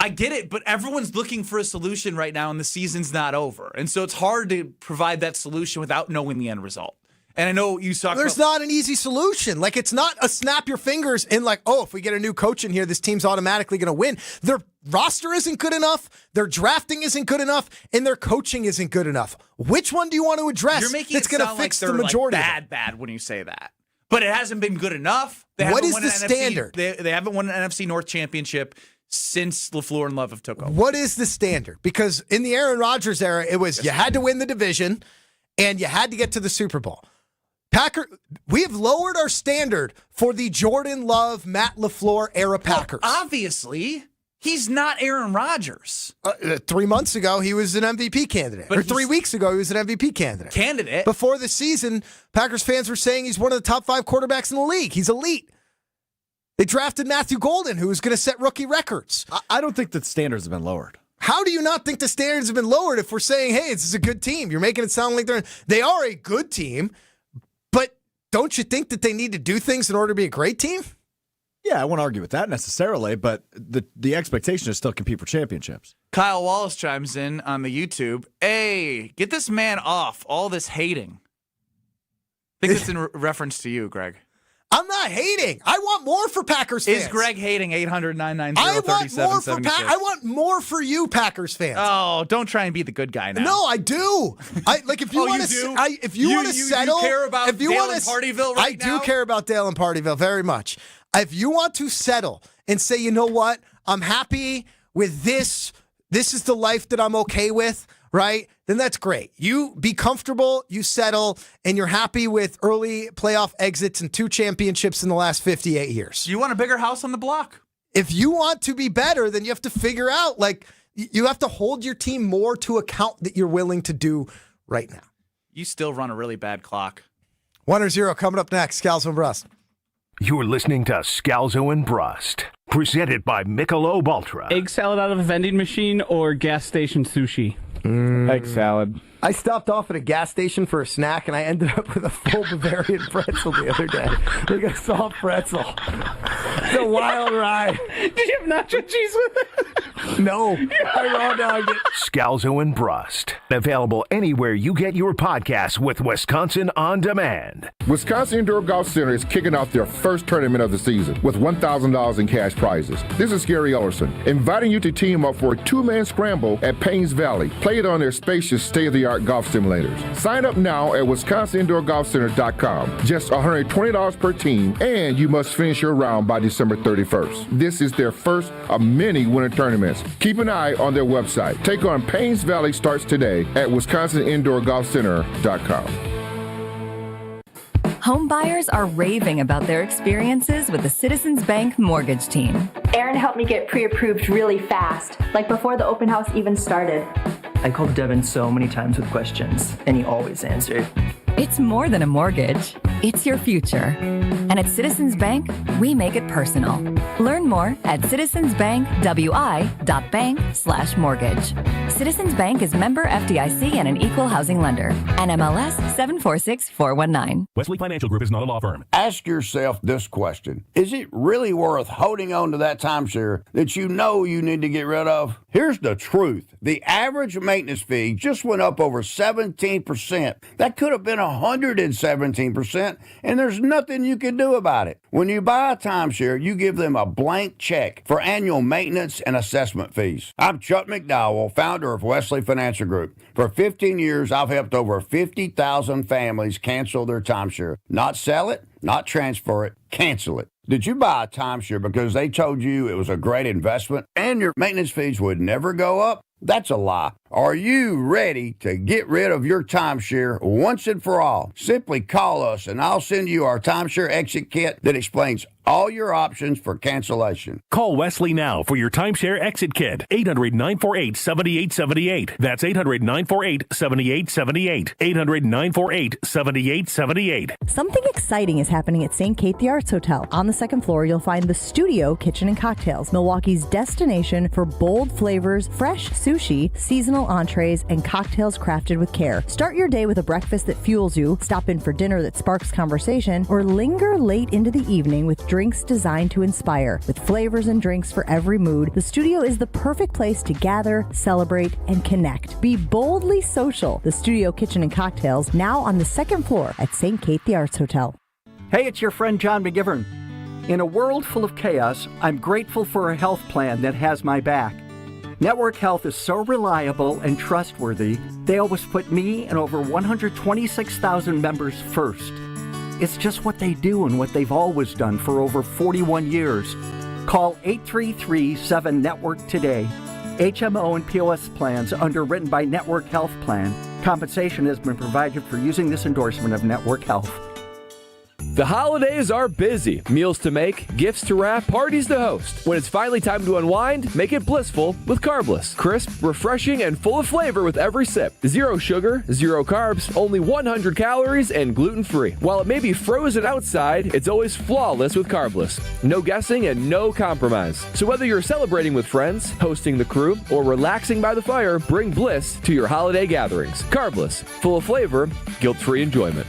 I get it, but everyone's looking for a solution right now, and the season's not over. And so it's hard to provide that solution without knowing the end result. And I know you talk There's not an easy solution. Like, it's not a snap your fingers and like, oh, if we get a new coach in here, this team's automatically going to win. Their roster isn't good enough, their drafting isn't good enough, and their coaching isn't good enough. Which one do you want to address? You're making that's it going to sound fix like the they're majority like bad when you say that. But it hasn't been good enough. What is the standard? They haven't won an NFC North championship since LaFleur and Love have took over. What is the standard? Because in the Aaron Rodgers era, it was you had to win the division and you had to get to the Super Bowl. We have lowered our standard for the Jordan Love, Matt LaFleur era Packers. Obviously, he's not Aaron Rodgers. 3 months ago, he was an MVP candidate. Or 3 weeks ago, he was an MVP candidate. Before the season, Packers fans were saying he's one of the top 5 quarterbacks in the league. He's elite. They drafted Matthew Golden, who was going to set rookie records. I don't think the standards have been lowered. How do you not think the standards have been lowered if we're saying, hey, this is a good team? You're making it sound like they are a good team. Don't you think that they need to do things in order to be a great team? Yeah, I won't argue with that necessarily, but the expectation is still compete for championships. Kyle Wallace chimes in on the YouTube. Hey, get this man off all this hating. I think it's in reference to you, Greg. I'm not hating. I want more for Packers fans. Is Greg hating 800-990-3776? I want more for you, Packers fans. Oh, don't try and be the good guy now. No, I do. If you want to settle, you care about Dale and Partyville right now? I do care about Dale and Partyville very much. If you want to settle and say, you know what, I'm happy with this. This is the life that I'm okay with. Right? Then that's great. You be comfortable, you settle, and you're happy with early playoff exits and 2 championships in the last 58 years. You want a bigger house on the block? If you want to be better, then you have to figure out, you have to hold your team more to account that you're willing to do right now. You still run a really bad clock. 1 or 0 coming up next. Scalzo and Brust. You're listening to Scalzo and Brust, presented by Michelob Ultra. Egg salad out of a vending machine or gas station sushi? Egg salad. I stopped off at a gas station for a snack, and I ended up with a full Bavarian pretzel the other day. Like a soft pretzel. It's a wild ride. Did you have nacho cheese with it? No. I raw dogged it. Scalzo and Brust. Available anywhere you get your podcasts with Wisconsin On Demand. Wisconsin Indoor Golf Center is kicking off their first tournament of the season with $1,000 in cash prizes. This is Gary Ellerson, inviting you to team up for a 2-man scramble at Paynes Valley. Play it on their spacious, state-of-the-art golf simulators. Sign up now at WisconsinIndoorGolfCenter.com. Just $120 per team, and you must finish your round by December 31st. This is their first of many winter tournaments. Keep an eye on their website. Take on Paynes Valley starts today at WisconsinIndoorGolfCenter.com. Home buyers are raving about their experiences with the Citizens Bank mortgage team. Aaron helped me get pre-approved really fast, like before the open house even started. I called Devin so many times with questions, and he always answered. It's more than a mortgage. It's your future. And at Citizens Bank, we make it personal. Learn more at citizensbankwi.bank/mortgage. Citizens Bank is member FDIC and an equal housing lender. NMLS 746419. Wesley Financial Group is not a law firm. Ask yourself this question. Is it really worth holding on to that timeshare that you know you need to get rid of? Here's the truth. The average maintenance fee just went up over 17%. That could have been 117%, and there's nothing you can do do about it? When you buy a timeshare, you give them a blank check for annual maintenance and assessment fees. I'm Chuck McDowell, founder of Wesley Financial Group. For 15 years, I've helped over 50,000 families cancel their timeshare. Not sell it, not transfer it, cancel it. Did you buy a timeshare because they told you it was a great investment and your maintenance fees would never go up? That's a lie. Are you ready to get rid of your timeshare once and for all? Simply call us and I'll send you our timeshare exit kit that explains all your options for cancellation. Call Wesley now for your timeshare exit kit. 800-948-7878. That's 800-948-7878. 800-948-7878. Something exciting is happening at St. Kate the Arts Hotel. On the second floor, you'll find the Studio Kitchen and Cocktails, Milwaukee's destination for bold flavors, fresh sushi, seasonal entrees, and cocktails crafted with care. Start your day with a breakfast that fuels you, stop in for dinner that sparks conversation, or linger late into the evening with drinks designed to inspire. With flavors and drinks for every mood, the Studio is the perfect place to gather, celebrate, and connect. Be boldly social. The Studio Kitchen and Cocktails, now on the second floor at St. Kate the Arts Hotel. Hey, it's your friend John McGivern. In a world full of chaos, I'm grateful for a health plan that has my back. Network Health is so reliable and trustworthy, they always put me and over 126,000 members first. It's just what they do and what they've always done for over 41 years. Call 833-7-NETWORK today. HMO and POS plans underwritten by Network Health Plan. Compensation has been provided for using this endorsement of Network Health. The holidays are busy. Meals to make, gifts to wrap, parties to host. When it's finally time to unwind, make it blissful with Carbless. Crisp, refreshing, and full of flavor with every sip. 0 sugar, 0 carbs, only 100 calories, and gluten-free. While it may be frozen outside, it's always flawless with Carbless. No guessing and no compromise. So whether you're celebrating with friends, hosting the crew, or relaxing by the fire, bring bliss to your holiday gatherings. Carbless, full of flavor, guilt-free enjoyment.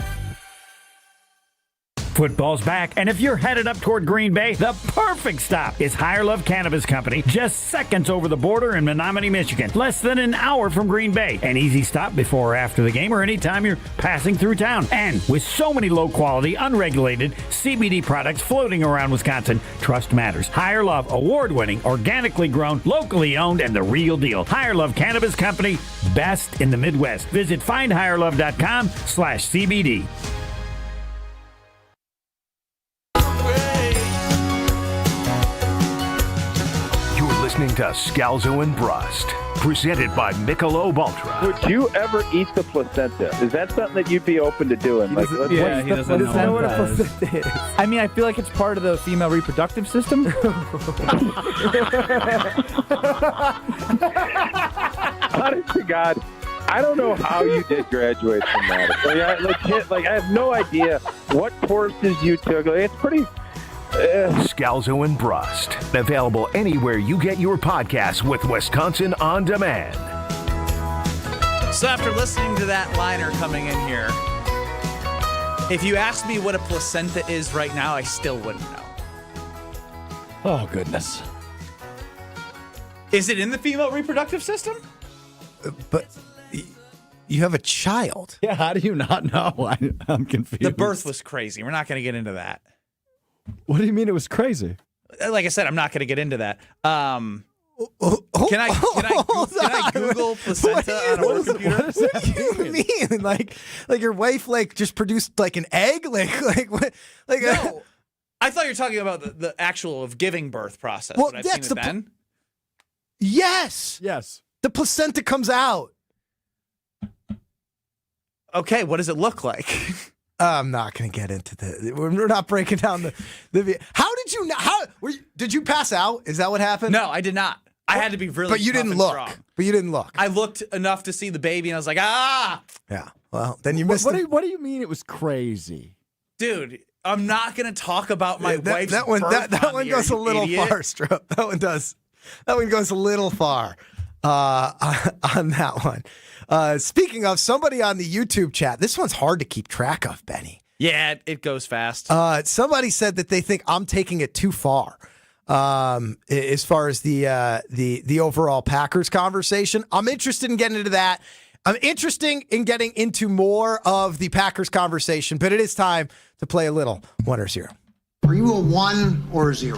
Football's back, and if you're headed up toward Green Bay, the perfect stop is Higher Love Cannabis Company, just seconds over the border in Menominee, Michigan, less than an hour from Green Bay. An easy stop before or after the game or anytime you're passing through town. And with so many low-quality, unregulated CBD products floating around Wisconsin, trust matters. Higher Love, award-winning, organically grown, locally owned, and the real deal. Higher Love Cannabis Company, best in the Midwest. Visit findhigherlove.com/CBD. Listening to Scalzo and Brust, presented by Michelob Ultra. Would you ever eat the placenta? Is that something that you'd be open to doing? He doesn't know what a placenta is. I mean, I feel like it's part of the female reproductive system. Honest to God, I don't know how you did graduate from that. I have no idea what courses you took. It's pretty... Scalzo and Brust. Available anywhere you get your podcasts with Wisconsin On Demand. So after listening to that liner coming in here, if you asked me what a placenta is right now, I still wouldn't know. Oh, goodness. Is it in the female reproductive system? But you have a child. Yeah, how do you not know? I'm confused. The birth was crazy. We're not going to get into that. What do you mean it was crazy? Like I said, I'm not going to get into that. Can I Google placenta on a work computer? What do you mean? Like your wife just produced like an egg? No. I thought you were talking about the actual of giving birth process. Well, I've seen it then. Yes. The placenta comes out. Okay, what does it look like? I'm not going to get into the. We're not breaking down the. How did you? Did you pass out? Is that what happened? No, I did not. I had to be really. But you didn't look. I looked enough to see the baby, and I was like, ah. Yeah. Well, then you missed. What do you mean it was crazy, dude? I'm not going to talk about my wife's that one. birth That one goes a little idiot. far, Strop. That one does. That one goes a little far. On that one. Speaking of, somebody on the YouTube chat, this one's hard to keep track of, Benny. Yeah, it goes fast. Somebody said that they think I'm taking it too far as far as the overall Packers conversation. I'm interested in getting into that. I'm interested in getting into more of the Packers conversation, but it is time to play a little 1 or 0. Are you a 1 or a 0?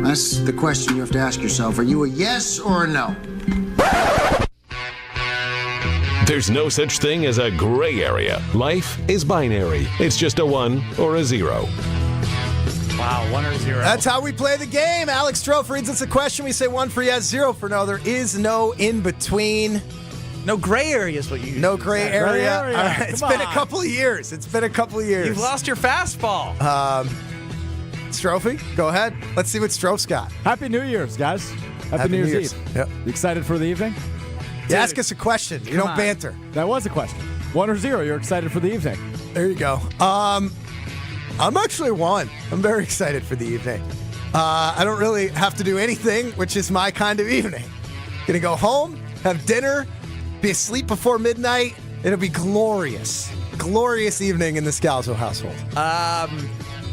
That's the question you have to ask yourself. Are you a yes or a no? There's no such thing as a gray area. Life is binary. It's just a 1 or a 0. Wow, 1 or 0. That's how we play the game. Alex Strofe reads us a question. We say 1 for yes, 0 for no. There is no in between. No gray area is what you No gray area. Gray area. All right, it's been a couple of years. You've lost your fastball. Strofe, go ahead. Let's see what Strofe's got. Happy New Year's, guys. Happy New Year's Eve. Yep. You excited for the evening? You ask us a question. You don't banter. That was a question. 1 or 0, you're excited for the evening. There you go. I'm actually 1. I'm very excited for the evening. I don't really have to do anything, which is my kind of evening. Gonna go home, have dinner, be asleep before midnight. It'll be glorious. Glorious evening in the Scalzo household.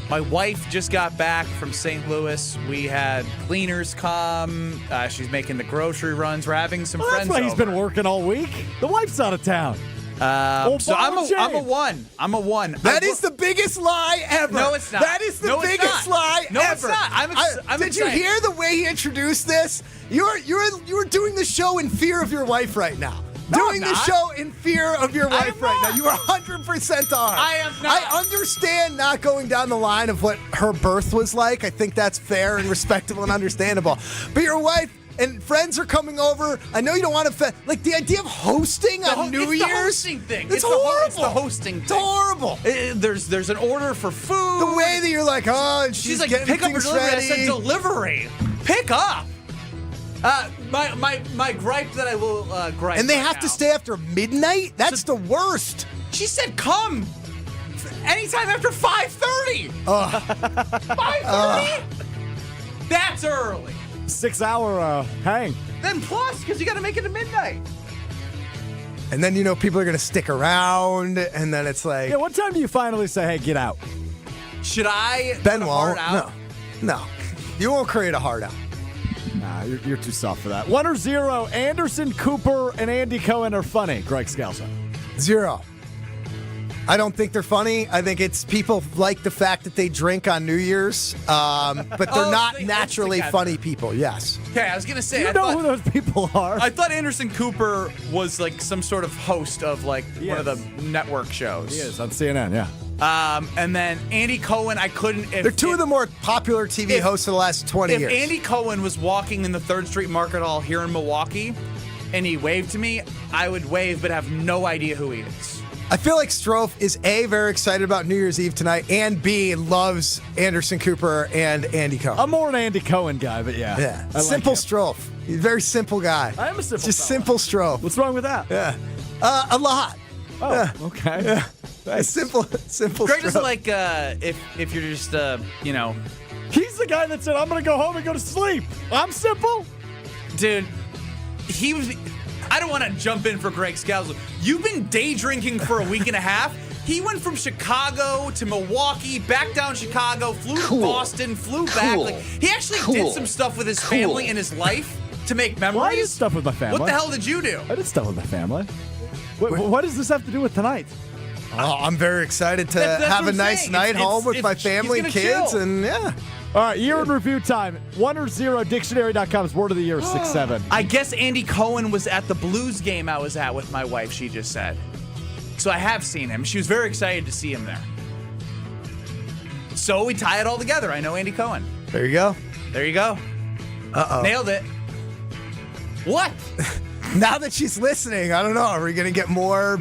My wife just got back from St. Louis. We had cleaners come. She's making the grocery runs. We're having some friends That's why he's over. been working all week. The wife's out of town. So I'm a 1. I'm a 1. That is the biggest lie ever. No, it's not. That is the biggest lie no, ever. It's not. I'm did you hear the way he introduced this? You're doing the show in fear of your wife right now. Doing the show in fear of your wife right now. You are 100% on. I am not. I understand not going down the line of what her birth was like. I think that's fair and respectable and understandable. But your wife and friends are coming over. I know you don't want to like the idea of hosting on New Year's. It's the hosting thing. It's horrible. It's the hosting thing. It's horrible. There's an order for food. The way that you're like, oh, and she's like, getting pick up or things delivery. ready. I said delivery. Pick up. My gripe that I will gripe. And they right have now. to stay after midnight? That's the worst. She said come anytime after 5:30. 5:30? That's early. 6-hour hang. Then plus, because you got to make it to midnight. And then, people are going to stick around, and then it's like... Yeah, what time do you finally say, hey, get out? Should I Ben put a won't. heart out? No. You won't create a heart out. Nah, you're too soft for that. 1 or 0, Anderson Cooper and Andy Cohen are funny. Greg Scalzo. 0. I don't think they're funny. I think it's people like the fact that they drink on New Year's, but they're not naturally funny people. Yes. Okay, I was gonna say. You know who those people are. I thought Anderson Cooper was like some sort of host of like one of the network shows. He is on CNN. Yeah. And then Andy Cohen, I couldn't. They're two of the more popular TV hosts of the last 20 years. If Andy Cohen was walking in the 3rd Street Market Hall here in Milwaukee, and he waved to me, I would wave, but have no idea who he is. I feel like Strofe is A, very excited about New Year's Eve tonight, and B, loves Anderson Cooper and Andy Cohen. I'm more an Andy Cohen guy, but yeah. Yeah. I like Simple him. Strofe. He's a very simple guy. I am a simple Just fella. simple Strofe. What's wrong with that? Yeah. A lot. Oh, okay. Yeah. Thanks. Simple Greg Strofe. doesn't like if you're just He's the guy that said, I'm going to go home and go to sleep. I'm simple. dude. He was. I don't want to jump in for Greg Scalzo. You've been day drinking for a week and a half. He went from Chicago to Milwaukee, back down Chicago, flew to Boston, flew back. Like, he actually did some stuff with his family and his life to make memories. Well, I did stuff with my family. What the hell did you do? I did stuff with my family. What does this have to do with tonight? Oh, I'm very excited to That's have what a I'm nice saying. night home with my he's family and gonna kids, chill. and yeah. All right, year in review time. 1 or 0, dictionary.com's word of the year, 6-7. I guess Andy Cohen was at the Blues game I was at with my wife, she just said. So I have seen him. She was very excited to see him there. So we tie it all together. I know Andy Cohen. There you go. There you go. Uh-oh. Nailed it. What? Now that she's listening, I don't know. Are we going to get more...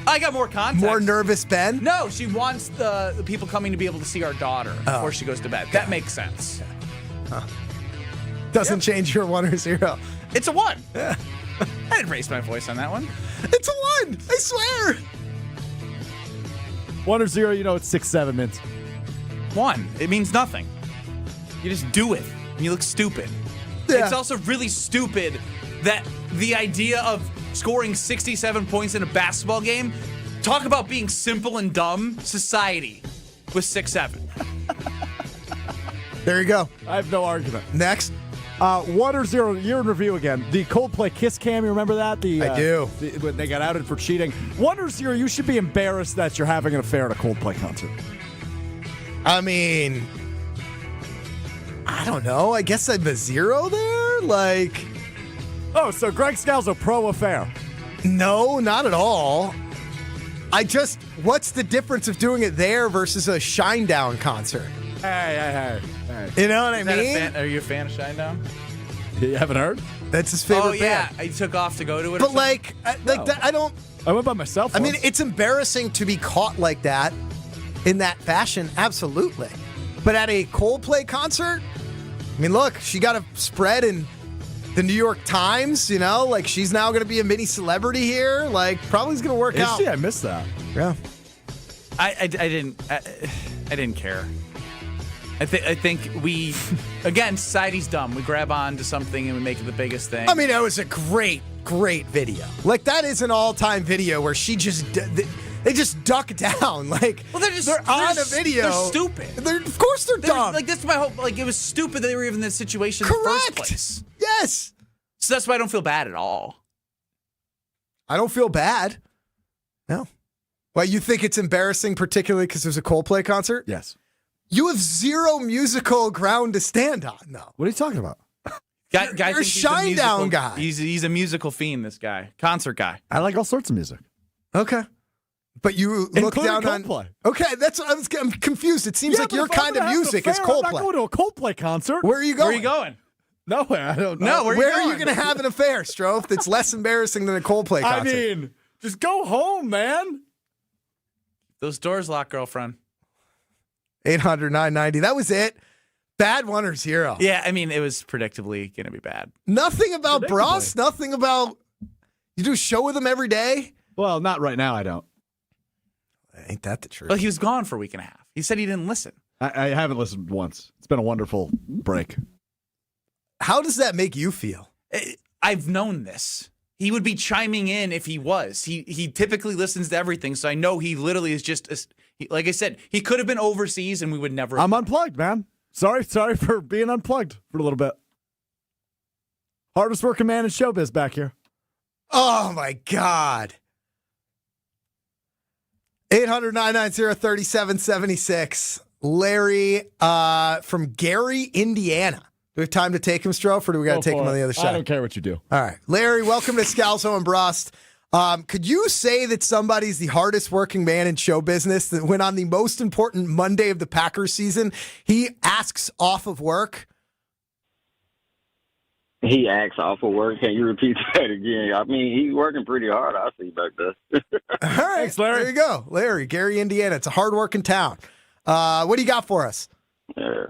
I got more context. More nervous Ben? No, she wants the people coming to be able to see our daughter before she goes to bed. That makes sense. Doesn't change your 1 or 0. It's a 1. I didn't raise my voice on that one. It's a 1. I swear. 1 or 0, it's 6-7 minutes. 1. It means nothing. You just do it. And you look stupid. Yeah. It's also really stupid that the idea of scoring 67 points in a basketball game, talk about being simple and dumb, society with 6-7. There you go. I have no argument. Next. 1 or 0, year in review again. The Coldplay Kiss Cam, you remember that? I do. When they got outed for cheating. 1 or 0, you should be embarrassed that you're having an affair at a Coldplay concert. I mean, I don't know. I guess I'm a 0 there. Like, oh, so Greg Scalzo pro affair? No, not at all. What's the difference of doing it there versus a Shinedown concert? Hey. You know what I mean? Are you a fan of Shinedown? You haven't heard? That's his favorite band. I took off to go to it. But I don't. I went by myself. I mean, it's embarrassing to be caught like that in that fashion. Absolutely. But at a Coldplay concert, I mean, look, she got a spread in the New York Times. You know, like she's now going to be a mini celebrity here. Like, probably is going to work out. I missed that. Yeah. I didn't care. I think we, again, society's dumb. We grab on to something and we make it the biggest thing. I mean, it was a great video. Like, that is an all-time video where they just duck down. Like, well, they're on a video. They're stupid. Of course they're dumb. Like, that's my hope. Like, it was stupid that they were even in this situation in the first place. Yes. So that's why I don't feel bad at all. I don't feel bad. No. Well, you think it's embarrassing, particularly because there's a Coldplay concert? Yes. You have zero musical ground to stand on, though. What are you talking about? Guy You're a thinks he's a Shinedown guy. He's a musical fiend, this guy. Concert guy. I like all sorts of music. Okay. But you look Including down Coldplay. on... Okay, that's what I'm confused. It seems like your kind of music is Coldplay. I'm not going to a Coldplay concert. Where are you going? Where are you going? Nowhere. I don't know. No, where are you going to have an affair, Strofe, that's less embarrassing than a Coldplay concert? I mean, just go home, man. Those doors locked, girlfriend. 800-990. That was it. Bad one or 0? Yeah, I mean, it was predictably going to be bad. Nothing about Brust. Nothing about... You do a show with him every day? Well, not right now, I don't. Ain't that the truth? Well, he was gone for a week and a half. He said he didn't listen. I haven't listened once. It's been a wonderful break. How does that make you feel? I've known this. He would be chiming in if he was. He typically listens to everything, so I know he literally is just... like I said, he could have been overseas and we would never... I'm unplugged, man. Sorry for being unplugged for a little bit. Hardest working man in showbiz back here. Oh, my God. 800-990-3776. Larry from Gary, Indiana. Do we have time to take him, Strofe, or do we got to take him on the other side? I don't care what you do. All right. Larry, welcome to Scalzo and Brust. Could you say that somebody's the hardest working man in show business, that when on the most important Monday of the Packers season, he asks off of work? He acts off of work. Can you repeat that again? I mean, he's working pretty hard, I see back there. All right. Thanks, Larry. There you go. Larry, Gary, Indiana. It's a hard-working town. What do you got for us? Yeah.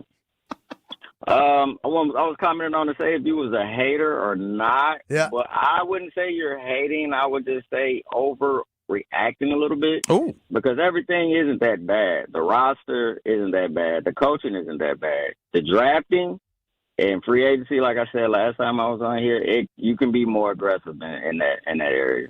I was commenting on to say if you was a hater or not. Yeah. But I wouldn't say you're hating. I would just say overreacting a little bit. Oh. Because everything isn't that bad. The roster isn't that bad. The coaching isn't that bad. The drafting and free agency, like I said last time I was on here, you can be more aggressive in that area.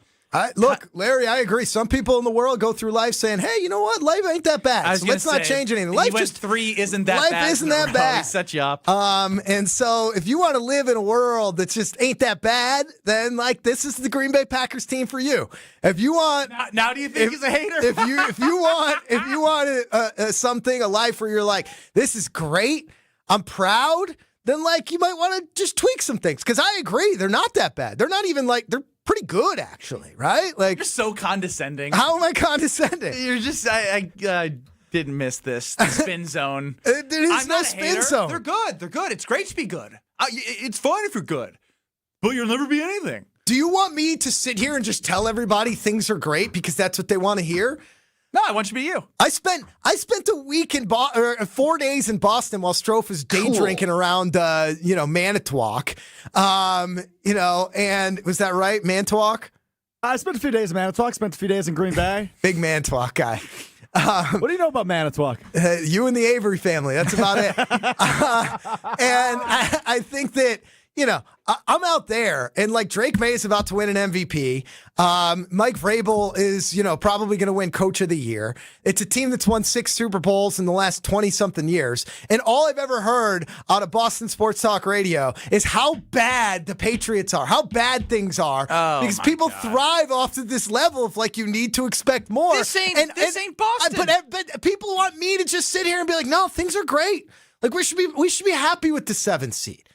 Look, Larry, I agree. Some people in the world go through life saying, hey, you know what? Life ain't that bad. So let's not change anything. Life just 3 isn't that life bad. Life isn't that bad. He set you up. And so if you want to live in a world that just ain't that bad, then this is the Green Bay Packers team for you. If you want, now do you think he's a hater? if you want something, a life where you're like, this is great, I'm proud, then you might want to just tweak some things. Because I agree, they're not that bad. They're not even they're pretty good, actually, right? You're so condescending. How am I condescending? You're just, I didn't miss this. The spin zone. There's no spin zone. They're good. It's great to be good. It's fine if you're good, but you'll never be anything. Do you want me to sit here and just tell everybody things are great because that's what they want to hear? No, I want you to be you. I spent a week in 4 days in Boston while Strofe was day drinking around, Manitowoc. And was that right, Manitowoc? I spent a few days in Manitowoc. Spent a few days in Green Bay. Big Manitowoc guy. What do you know about Manitowoc? You and the Avery family. That's about it. And I think that. I'm out there, and Drake May is about to win an MVP. Mike Vrabel is, probably going to win Coach of the Year. It's a team that's won 6 Super Bowls in the last 20-something years. And all I've ever heard out of Boston Sports Talk Radio is how bad the Patriots are, how bad things are. Because people thrive off to this level of you need to expect more. This ain't Boston. But people want me to just sit here and be like, no, things are great. Like we should be happy with the 7th seed.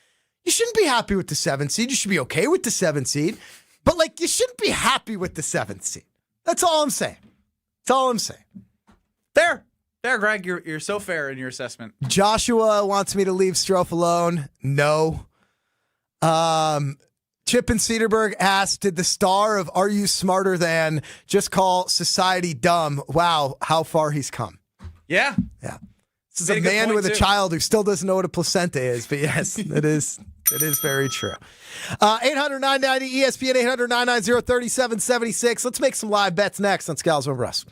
You shouldn't be happy with the 7th seed. You should be okay with the 7th seed. But like you shouldn't be happy with the 7th seed. That's all I'm saying. That's all I'm saying. Fair, Greg. You're so fair in your assessment. Joshua wants me to leave Strofe alone. No. Chip in Cedarburg asked, did the star of Are You Smarter Than just call society dumb? Wow, how far he's come. Yeah. This is a man with a child who still doesn't know what a placenta is, but yes, it is very true. 800-990-ESPN, 800-990-3776. Let's make some live bets next on Scalzo and Brust.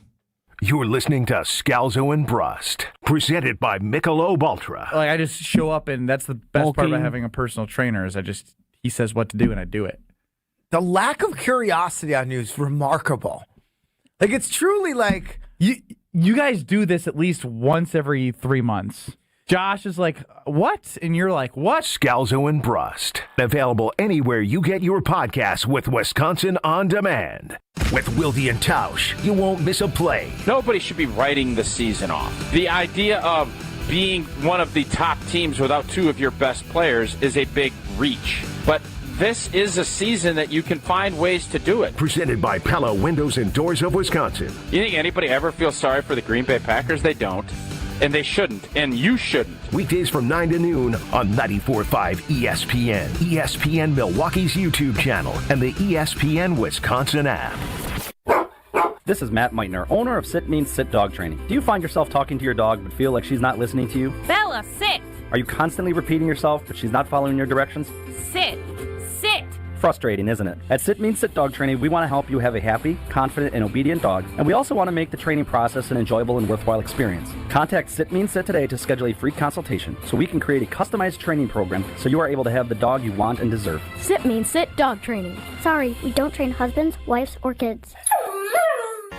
You're listening to Scalzo and Brust, presented by Michelob Ultra. Like I just show up, and that's the best part about having a personal trainer is he says what to do, and I do it. The lack of curiosity on you is remarkable. Like it's truly like you guys do this at least once every 3 months. Josh is like, what? And you're like, what? Scalzo and Brust. Available anywhere you get your podcasts with Wisconsin On Demand. With Wilde and Tausch, you won't miss a play. Nobody should be writing the season off. The idea of being one of the top teams without 2 of your best players is a big reach. But this is a season that you can find ways to do it. Presented by Pella Windows and Doors of Wisconsin. You think anybody ever feels sorry for the Green Bay Packers? They don't. And they shouldn't. And you shouldn't. Weekdays from 9 to noon on 94.5 ESPN. ESPN Milwaukee's YouTube channel and the ESPN Wisconsin app. This is Matt Meitner, owner of Sit Means Sit Dog Training. Do you find yourself talking to your dog but feel like she's not listening to you? Bella, sit! Are you constantly repeating yourself but she's not following your directions? Sit! Sit! Frustrating, isn't it? At Sit Means Sit Dog Training, we want to help you have a happy, confident, and obedient dog, and we also want to make the training process an enjoyable and worthwhile experience. Contact Sit Means Sit today to schedule a free consultation so we can create a customized training program so you are able to have the dog you want and deserve. Sit Means Sit Dog Training. Sorry, we don't train husbands, wives, or kids.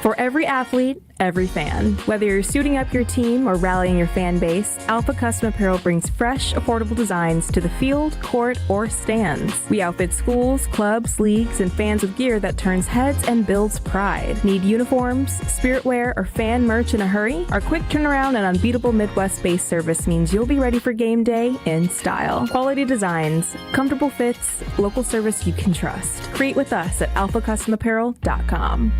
For every athlete, every fan. Whether you're suiting up your team or rallying your fan base, Alpha Custom Apparel brings fresh, affordable designs to the field, court, or stands. We outfit schools, clubs, leagues, and fans with gear that turns heads and builds pride. Need uniforms, spirit wear, or fan merch in a hurry? Our quick turnaround and unbeatable Midwest-based service means you'll be ready for game day in style. Quality designs, comfortable fits, local service you can trust. Create with us at alphacustomapparel.com.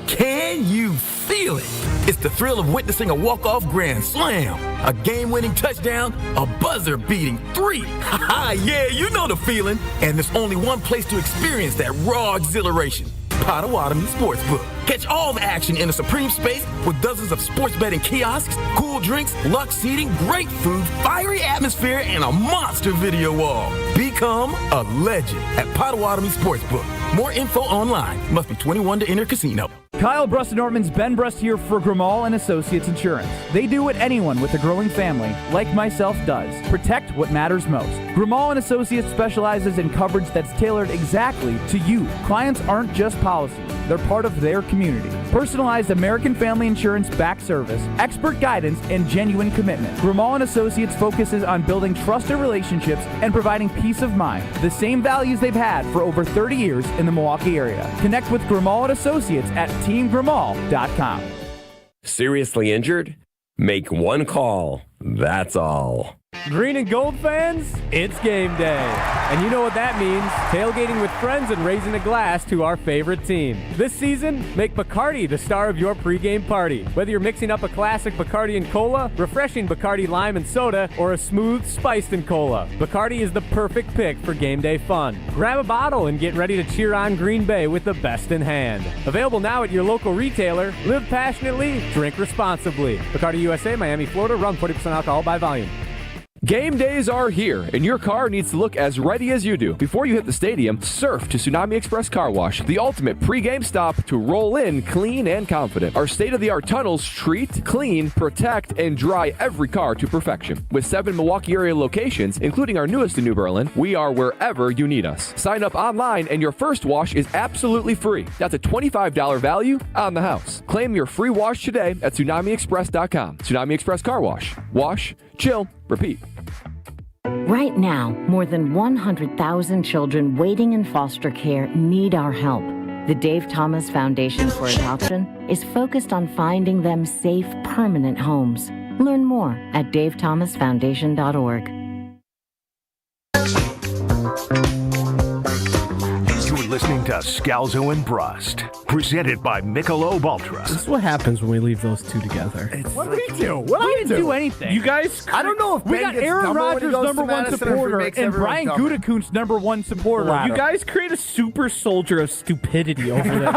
Can you feel it? It's the thrill of witnessing a walk-off grand slam, a game-winning touchdown, a buzzer-beating 3. Yeah, you know the feeling. And there's only one place to experience that raw exhilaration. Potawatomi Sportsbook. Catch all the action in a supreme space with dozens of sports betting kiosks, cool drinks, luxe seating, great food, fiery atmosphere, and a monster video wall. Become a legend at Potawatomi Sportsbook. More info online. Must be 21 to enter casino. Kyle Brust Nortman's Ben Brust here for Grimal and Associates Insurance. They do what anyone with a growing family, like myself, does. Protect what matters most. Grimal and Associates specializes in coverage that's tailored exactly to you. Clients aren't just policies. They're part of their community. Personalized American Family Insurance back service, expert guidance, and genuine commitment. Grimal and Associates focuses on building trusted relationships and providing peace of mind. The same values they've had for over 30 years in the Milwaukee area. Connect with Grimal and Associates at teamgrimal.com. Seriously injured? Make one call. That's all. Green and gold fans, it's game day. And you know what that means. Tailgating with friends and raising a glass to our favorite team. This season, make Bacardi the star of your pregame party. Whether you're mixing up a classic Bacardi and cola, refreshing Bacardi lime and soda, or a smooth spiced and cola, Bacardi is the perfect pick for game day fun. Grab a bottle and get ready to cheer on Green Bay with the best in hand. Available now at your local retailer. Live passionately, drink responsibly. Bacardi USA, Miami, Florida. Run 40% alcohol by volume. Game days are here, and your car needs to look as ready as you do. Before you hit the stadium, surf to Tsunami Express Car Wash, the ultimate pregame stop to roll in clean and confident. Our state-of-the-art tunnels treat, clean, protect, and dry every car to perfection. With 7 Milwaukee area locations, including our newest in New Berlin, we are wherever you need us. Sign up online, and your first wash is absolutely free. That's a $25 value on the house. Claim your free wash today at TsunamiExpress.com. Tsunami Express Car Wash. Wash, chill, repeat. Right now, more than 100,000 children waiting in foster care need our help. The Dave Thomas Foundation for Adoption is focused on finding them safe, permanent homes. Learn more at davethomasfoundation.org. You're listening to Scalzo and Brust, presented by Michelob Ultra. This is what happens when we leave those two together. What did we do? What We did didn't do anything. You guys, I don't know if We Ben got gets Aaron dumber when he Rodgers' goes to number one Madison or if he supporter makes and everyone Brian dumber. Gutekunst's number one supporter. you guys create a super soldier of stupidity over there.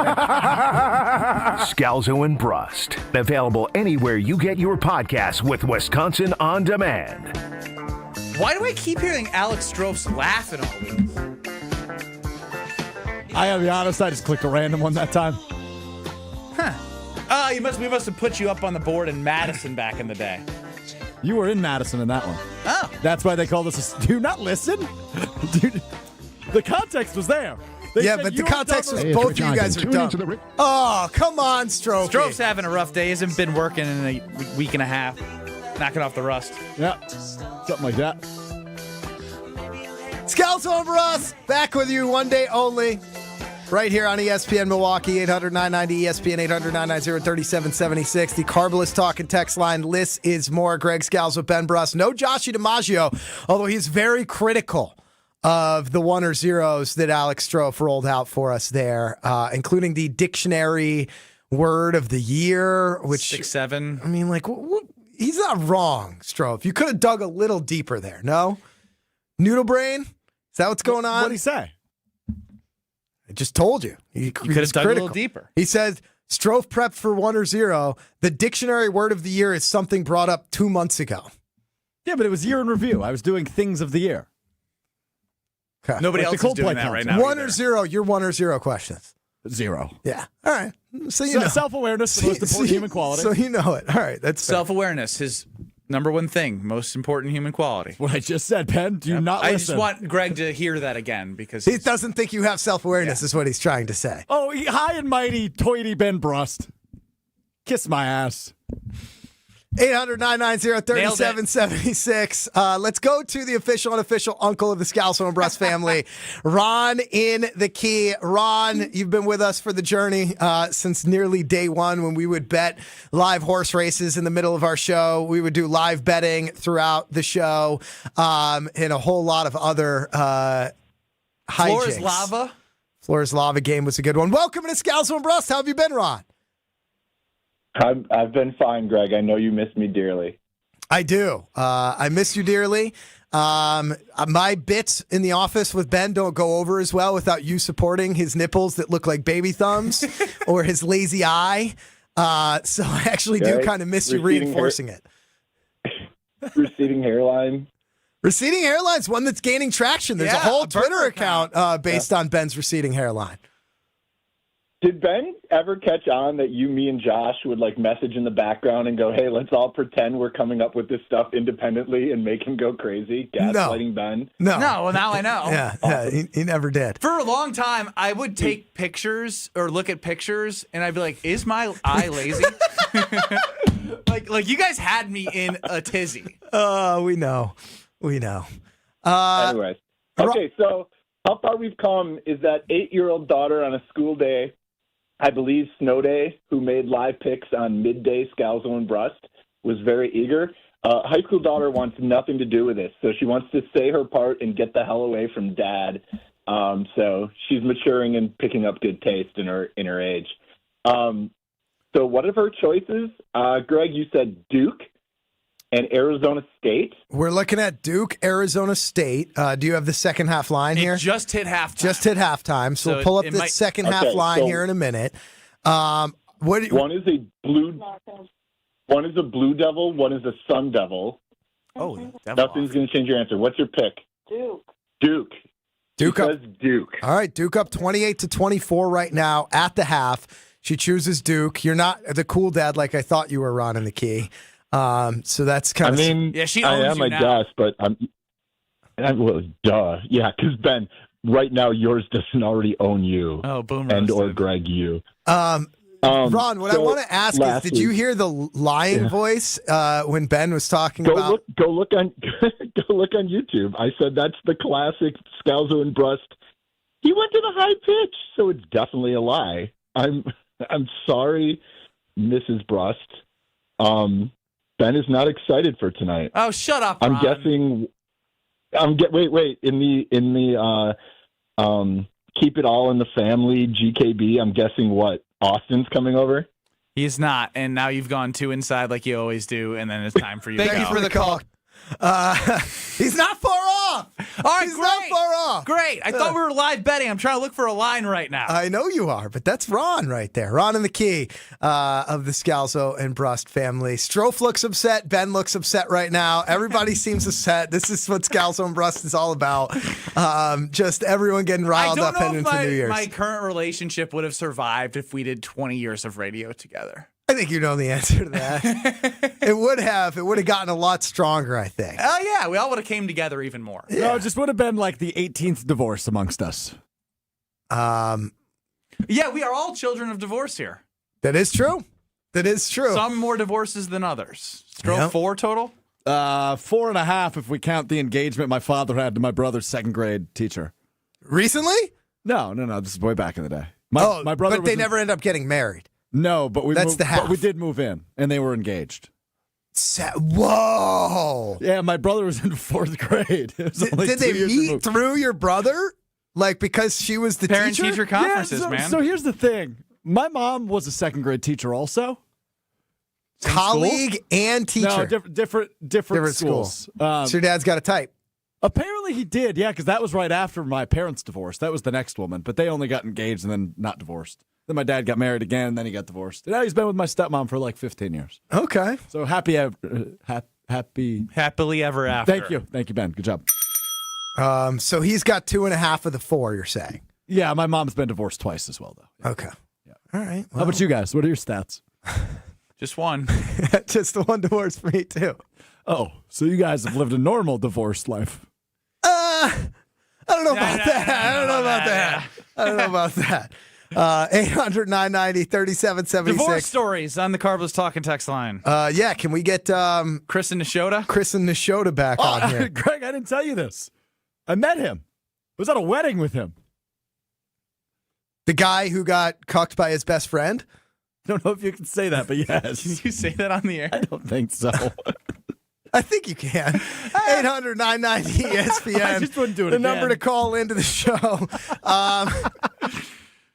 Scalzo and Brust, available anywhere you get your podcasts with Wisconsin On Demand. Why do I keep hearing Alex Strouf's laugh at all this? I gotta be honest, I just clicked a random one that time. Huh. Oh, we must have put you up on the board in Madison back in the day. You were in Madison in that one. Oh. That's why they call this a... Do you not listen? Dude, the context was there. They Yeah, said but the you're context was dumber. both of you guys are dumb. Oh, come on, Strofe. Strouf's having a rough day. He hasn't been working in a week and a half. Knocking off the rust. Yeah, something like that. Scalzo and Brust, back with you one day only. Right here on ESPN Milwaukee, 800-990 ESPN, 800-990-3776. The Carbless talk and text line. Liss is more. Greg Scalzo, Ben Brust. No Joshie DiMaggio, although he's very critical of the one or zeros that Alex Strouf rolled out for us there, including the dictionary word of the year, which 6-7. I mean, like, he's not wrong, Strouf. You could have dug a little deeper there. No, Noodle Brain. Is that what's going on? What'd he say? I just told you. He could have dug a little deeper. He said, Strouf prepped for one or zero. The dictionary word of the year is something brought up 2 months ago. Yeah, but it was year in review. I was doing things of the year. Okay. Nobody Like else the is doing Coldplay that right concert. now. One or zero, your one or zero questions. Zero. Yeah. All right. So you know. Self-awareness, the most important human quality. So you know it. All right. That's fair. Self-awareness, his number one thing, most important human quality. What I just said, Ben. Do you not I listen? just want Greg to hear that again because He doesn't think you have self-awareness is what he's trying to say. Oh, high and mighty, toity Ben Brust. Kiss my ass. 800-990-3776. Let's go to the official and unofficial uncle of the Scalzo and Brust family, Ron in the key. Ron, you've been with us for the journey since nearly day one when we would bet live horse races in the middle of our show. We would do live betting throughout the show and a whole lot of other hijinks. Floor's Lava game was a good one. Welcome to Scalzo and Brust. How have you been, Ron? I've been fine, Greg. I know you miss me dearly. I do. I miss you dearly. My bits in the office with Ben don't go over as well without you supporting his nipples that look like baby thumbs or his lazy eye. So I actually do kind of miss you reinforcing it. Receding hairline. Receding hairline's one that's gaining traction. There's a whole Twitter account based on Ben's receding hairline. Did Ben ever catch on that you, me, and Josh would like message in the background and go, hey, let's all pretend we're coming up with this stuff independently and make him go crazy? Gaslighting Ben? No. Well, now I know. Yeah, he never did. For a long time, I would take pictures or look at pictures, and I'd be like, is my eye lazy? like you guys had me in a tizzy. We know. Anyways. Okay, so how far we've come is that 8-year-old daughter on a school day, I believe snow day, who made live picks on midday Scalzo and Brust, was very eager. High school daughter wants nothing to do with this, so she wants to say her part and get the hell away from dad. So she's maturing and picking up good taste in her age. So what are her choices? Greg, you said Duke and Arizona State. We're looking at Duke, Arizona State. Do you have the second half line here? Just hit halftime. Just hit halftime. So we'll pull up the second half line here in a minute. One is a blue devil. One is a sun devil. Oh, nothing's going to change your answer. What's your pick? Duke. Duke up. Duke. All right, Duke up 28-24 right now at the half. She chooses Duke. You're not the cool dad like I thought you were, Ron in the key. So that's kind of. I mean, she I owns am, I guess, but well, duh. Yeah, because Ben, right now yours doesn't already own you. Oh, boom. And or Greg, you. Ron, what I want to ask is, did you hear the lying voice when Ben was talking about? Go look on YouTube. I said that's the classic Scalzo and Brust He went to the high pitch, so it's definitely a lie. I'm sorry, Mrs. Brust. Ben is not excited for tonight. Oh, shut up, I'm Ron. guessing. Wait. In the Keep It All in the Family GKB, I'm guessing what? Austin's coming over? He's not, and now you've gone too inside like you always do, and then it's time for you to go. Thank you for the call. He's not far off. All right, He's great. not far off. Great. I thought we were live betting. I'm trying to look for a line right now. I know you are, but that's Ron right there. Ron in the key of the Scalzo and Brust family. Strofe looks upset. Ben looks upset right now. Everybody seems upset. This is what Scalzo and Brust is all about. Just everyone getting riled up heading into New Year's. My current relationship would have survived if we did 20 years of radio together. I think you know the answer to that. It would have gotten a lot stronger, I think. Oh, yeah. We all would have came together even more. Yeah. No, it just would have been like the 18th divorce amongst us. Yeah, we are all children of divorce here. That is true. That is true. Some more divorces than others. Stroke 4 total? 4.5 if we count the engagement my father had to my brother's second grade teacher. Recently? No. This is way back in the day. My brother but they never end up getting married. No, but but we did move in, and they were engaged. Whoa! Yeah, my brother was in 4th grade. Did they meet through your brother? Like, because she was the parent-teacher conferences, man. So here's the thing. My mom was a second grade teacher also. Colleague and teacher. No, different schools. So your dad's got a type. Apparently he did, yeah, because that was right after my parents' divorce. That was the next woman, but they only got engaged and then not divorced. Then my dad got married again, and then he got divorced. And now he's been with my stepmom for like 15 years. Okay. So happily ever after. Thank you, Ben. Good job. So he's got 2.5 of the 4, you're saying? Yeah, my mom's been divorced twice as well, though. Yeah. Okay. Yeah. All right. Well. How about you guys? What are your stats? Just one. Just the one divorce for me, too. Oh, so you guys have lived a normal divorced life. I don't know about that. I don't know about that. 800-990-3776. Divorce stories on the Carbless Talking text line. Yeah, can we get Chris and Nishota back on here? Greg, I didn't tell you this. I met him. I was at a wedding with him. The guy who got cucked by his best friend? I don't know if you can say that, but yes. Can you say that on the air? I don't think so. I think you can. 800-990-ESPN. I just wouldn't do it The again. number to call into the show.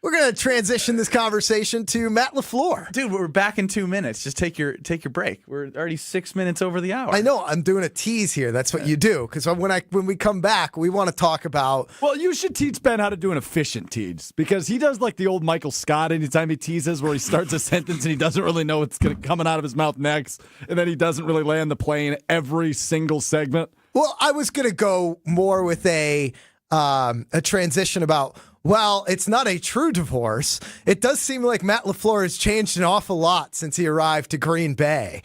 We're going to transition this conversation to Matt LaFleur. Dude, we're back in 2 minutes. Just take your break. We're already 6 minutes over the hour. I know. I'm doing a tease here. That's what you do. Because when we come back, we want to talk about... Well, you should teach Ben how to do an efficient tease. Because he does like the old Michael Scott anytime he teases where he starts a sentence and he doesn't really know what's coming out of his mouth next. And then he doesn't really land the plane every single segment. Well, I was going to go more with a transition about... Well, it's not a true divorce. It does seem like Matt LaFleur has changed an awful lot since he arrived to Green Bay.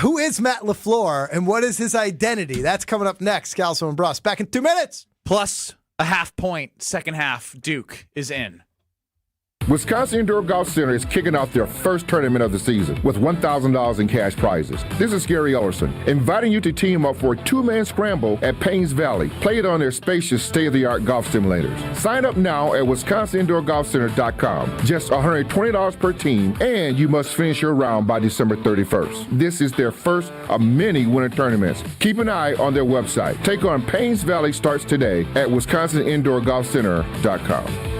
Who is Matt LaFleur and what is his identity? That's coming up next. Scalzo and Brust. Back in 2 minutes. Plus a half point, second half, Duke is in. Wisconsin Indoor Golf Center is kicking off their first tournament of the season with $1,000 in cash prizes. This is Gary Ellerson, inviting you to team up for a 2-man scramble at Paynes Valley. Play it on their spacious state-of-the-art golf simulators. Sign up now at WisconsinIndoorGolfCenter.com. Just $120 per team, and you must finish your round by December 31st. This is their first of many winter tournaments. Keep an eye on their website. Take on Paynes Valley starts today at WisconsinIndoorGolfCenter.com.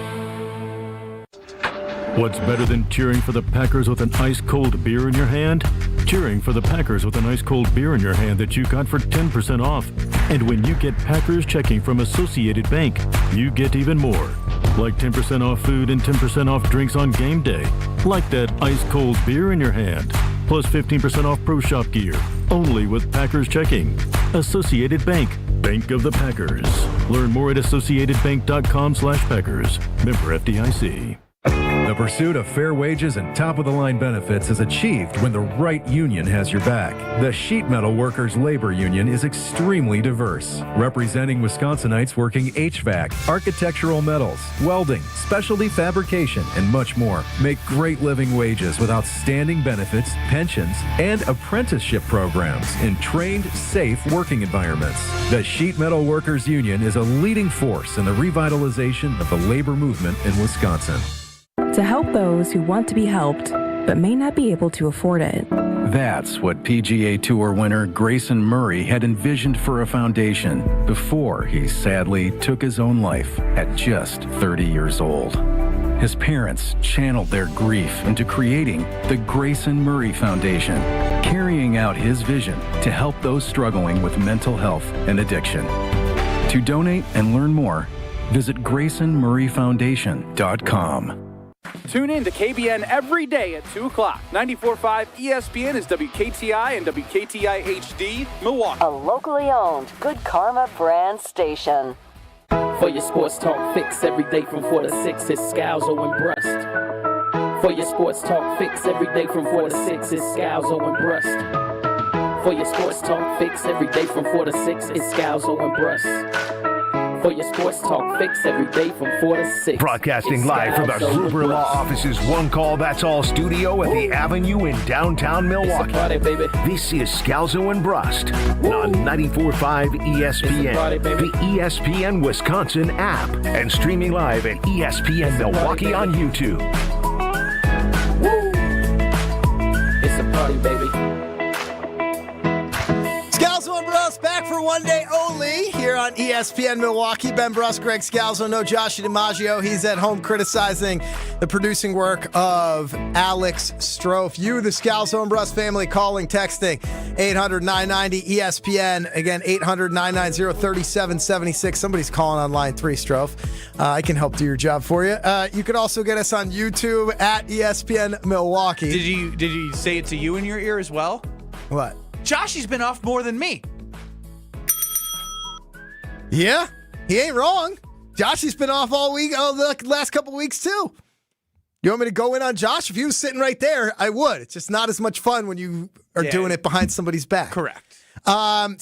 What's better than cheering for the Packers with an ice-cold beer in your hand? Cheering for the Packers with an ice-cold beer in your hand that you got for 10% off. And when you get Packers checking from Associated Bank, you get even more. Like 10% off food and 10% off drinks on game day. Like that ice-cold beer in your hand. Plus 15% off Pro Shop gear. Only with Packers checking. Associated Bank. Bank of the Packers. Learn more at AssociatedBank.com/Packers. Member FDIC. The pursuit of fair wages and top-of-the-line benefits is achieved when the right union has your back. The Sheet Metal Workers Labor Union is extremely diverse, representing Wisconsinites working HVAC, architectural metals, welding, specialty fabrication, and much more. Make great living wages with outstanding benefits, pensions, and apprenticeship programs in trained, safe working environments. The Sheet Metal Workers Union is a leading force in the revitalization of the labor movement in Wisconsin. To help those who want to be helped, but may not be able to afford it. That's what PGA Tour winner Grayson Murray had envisioned for a foundation before he sadly took his own life at just 30 years old. His parents channeled their grief into creating the Grayson Murray Foundation, carrying out his vision to help those struggling with mental health and addiction. To donate and learn more, visit GraysonMurrayFoundation.com. Tune in to KBN every day at 2 o'clock. 94.5 ESPN is WKTI and WKTI HD, Milwaukee. A locally owned Good Karma brand station. For your sports talk fix every day from 4 to 6, it's Scalzo and Brust. For your sports talk fix every day from 4 to 6, it's Scalzo and Brust. For your sports talk fix every day from 4 to 6, it's Scalzo and Brust. For your sports talk fix every day from 4 to 6. Broadcasting live from the Gruber Law Office's One Call That's All studio at the Avenue in downtown Milwaukee. Party, baby. This is Scalzo and Brust on 94.5 ESPN, party, the ESPN Wisconsin app, and streaming live at ESPN Milwaukee on YouTube. Woo. It's a party, baby. Scalzo and Brust back for one day only here on ESPN Milwaukee. Ben Brust, Greg Scalzo, no Josh DiMaggio. He's at home criticizing the producing work of Alex Strofe. You, the Scalzo and Brust family, calling, texting 800-990-ESPN. Again, 800-990-3776. Somebody's calling on line 3, Strofe. I can help do your job for you. You can also get us on YouTube at ESPN Milwaukee. Did you say it to you in your ear as well? What? Joshy's been off more than me. Yeah, he ain't wrong. Joshy's been off all week, the last couple weeks too. You want me to go in on Josh? If he was sitting right there, I would. It's just not as much fun when you are doing it behind somebody's back. Correct.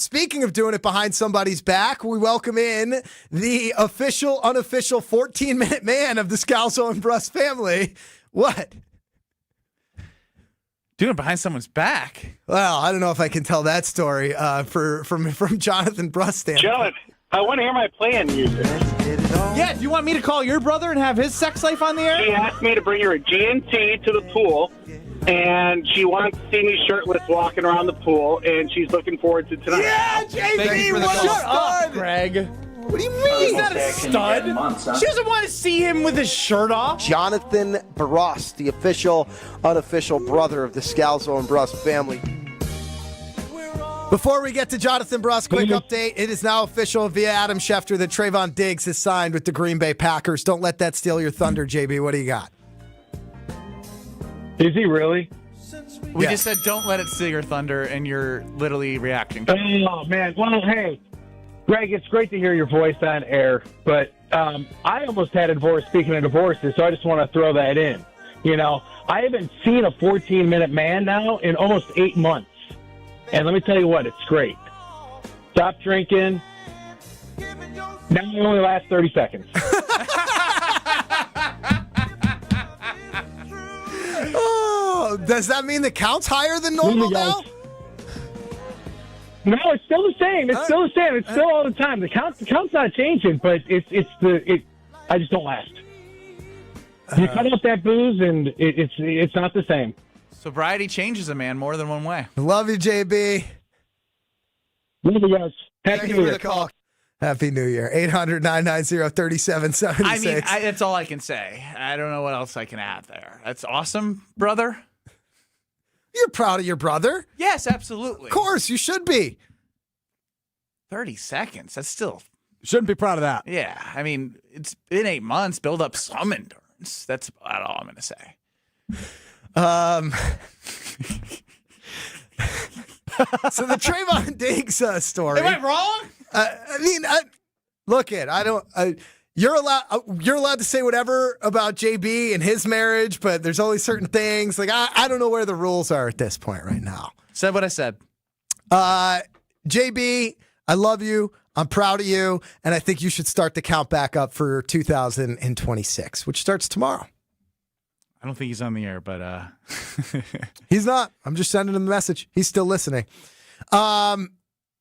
Speaking of doing it behind somebody's back, we welcome in the official, unofficial 14-minute man of the Scalzo and Brust family. What? Doing it behind someone's back? Well, I don't know if I can tell that story from Jonathan Brust. John, I want to hear my plan music. Yeah, do you want me to call your brother and have his sex life on the air? She asked me to bring her a GNT to the pool, and she wants to see me shirtless walking around the pool, and she's looking forward to tonight. Yeah, JV, what a stud! Greg. What do you mean? He's not a stud. She doesn't want to see him with his shirt off. Jonathan Brust, the official, unofficial brother of the Scalzo and Brust family. Before we get to Jonathan Brust, quick update. It is now official via Adam Schefter that Trayvon Diggs has signed with the Green Bay Packers. Don't let that steal your thunder, JB. What do you got? Is he really? We just said don't let it steal your thunder, and you're literally reacting. Oh, man. Well, hey, Greg, it's great to hear your voice on air, but I almost had a divorce, speaking of divorces, so I just want to throw that in. You know, I haven't seen a 14-minute man now in almost 8 months. And let me tell you what, it's great. Stop drinking. Now it only lasts 30 seconds. Oh, does that mean the count's higher than normal now? No, it's still the same. It's still the same. It's still all the time. The count's not changing, but I just don't last. You cut out that booze, and it's not the same. Sobriety changes a man more than one way. Love you, JB. Love you guys. Happy New Year. Call. Happy New Year. 800-990-3776. I mean, that's all I can say. I don't know what else I can add there. That's awesome, brother. You're proud of your brother? Yes, absolutely. Of course, you should be. 30 seconds. That's still... Shouldn't be proud of that. Yeah. I mean, it's been 8 months. Build up some endurance. That's about all I'm going to say. So the Trayvon Diggs story. Am I wrong? I mean, look it. You're allowed to say whatever about JB and his marriage, but there's only certain things. Like, I don't know where the rules are at this point right now. Said what I said. JB, I love you. I'm proud of you. And I think you should start the count back up for 2026, which starts tomorrow. I don't think he's on the air, but he's not. I'm just sending him the message. He's still listening.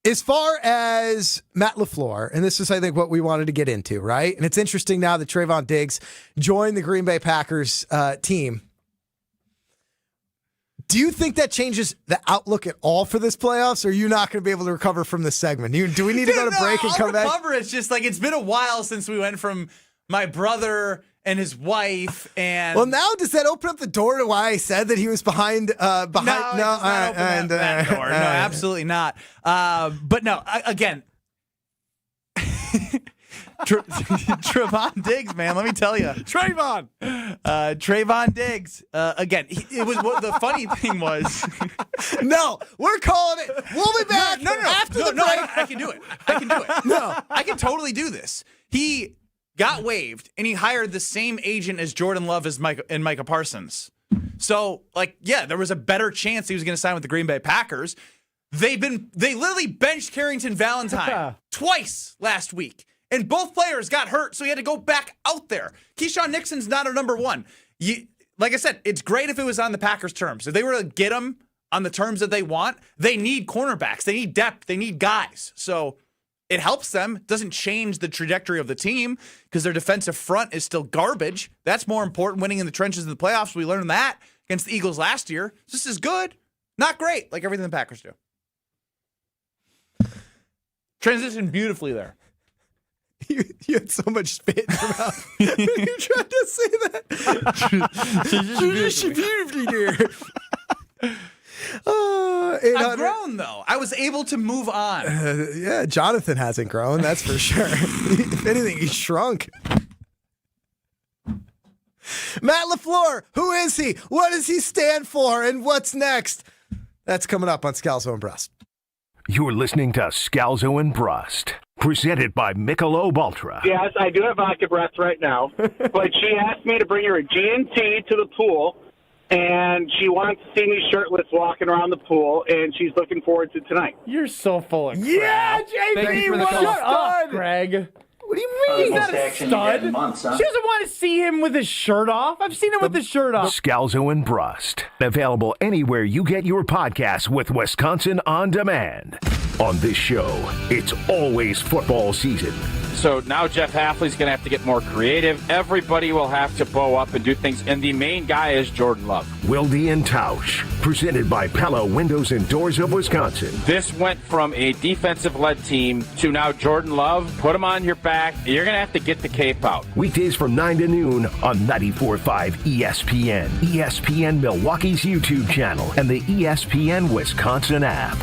As far as Matt LaFleur, and this is, I think, what we wanted to get into, right? And it's interesting now that Trayvon Diggs joined the Green Bay Packers team. Do you think that changes the outlook at all for this playoffs, or are you not going to be able to recover from this segment? Do we need to go to break and come back? It's just like it's been a while since we went from my brother and his wife, and well, now does that open up the door to why I said that he was behind? No, absolutely not. But no, again, Trayvon Diggs, man, let me tell you, Trayvon Diggs. Again, it was what the funny thing was. No, we're calling it. We'll be back. No, after the break. I can do it. No, I can totally do this. He got waived, and he hired the same agent as Jordan Love and Micah Parsons. So, there was a better chance he was going to sign with the Green Bay Packers. They literally benched Carrington Valentine twice last week, and both players got hurt, so he had to go back out there. Keyshawn Nixon's not a number one. Like I said, it's great if it was on the Packers' terms. If they were to get him on the terms that they want, they need cornerbacks. They need depth. They need guys. So it helps them. It doesn't change the trajectory of the team because their defensive front is still garbage. That's more important, winning in the trenches of the playoffs. We learned that against the Eagles last year. This is good. Not great, like everything the Packers do. Transitioned beautifully there. You had so much spit in your mouth. You tried to say that. Beautifully there. I've grown, though. I was able to move on. Yeah, Jonathan hasn't grown, that's for sure. If anything, he's shrunk. Matt LaFleur, who is he? What does he stand for? And what's next? That's coming up on Scalzo and Brust. You're listening to Scalzo and Brust, presented by Michelob Ultra. Yes, I do have vodka breath right now, but she asked me to bring her a G&T to the pool, and she wants to see me shirtless walking around the pool, and she's looking forward to tonight. You're so full of crap. Yeah, JB, shut up, Greg. What do you mean? He's not a stud. Months, huh? She doesn't want to see him with his shirt off. I've seen him with his shirt off. Scalzo and Brust, available anywhere you get your podcasts with Wisconsin On Demand. On this show, it's always football season. So now Jeff Hafley's going to have to get more creative. Everybody will have to bow up and do things. And the main guy is Jordan Love. Wilde and Tausch, presented by Pella Windows and Doors of Wisconsin. This went from a defensive-led team to now Jordan Love. Put him on your back. You're going to have to get the cape out. Weekdays from 9 to noon on 94.5 ESPN, ESPN Milwaukee's YouTube channel, and the ESPN Wisconsin app.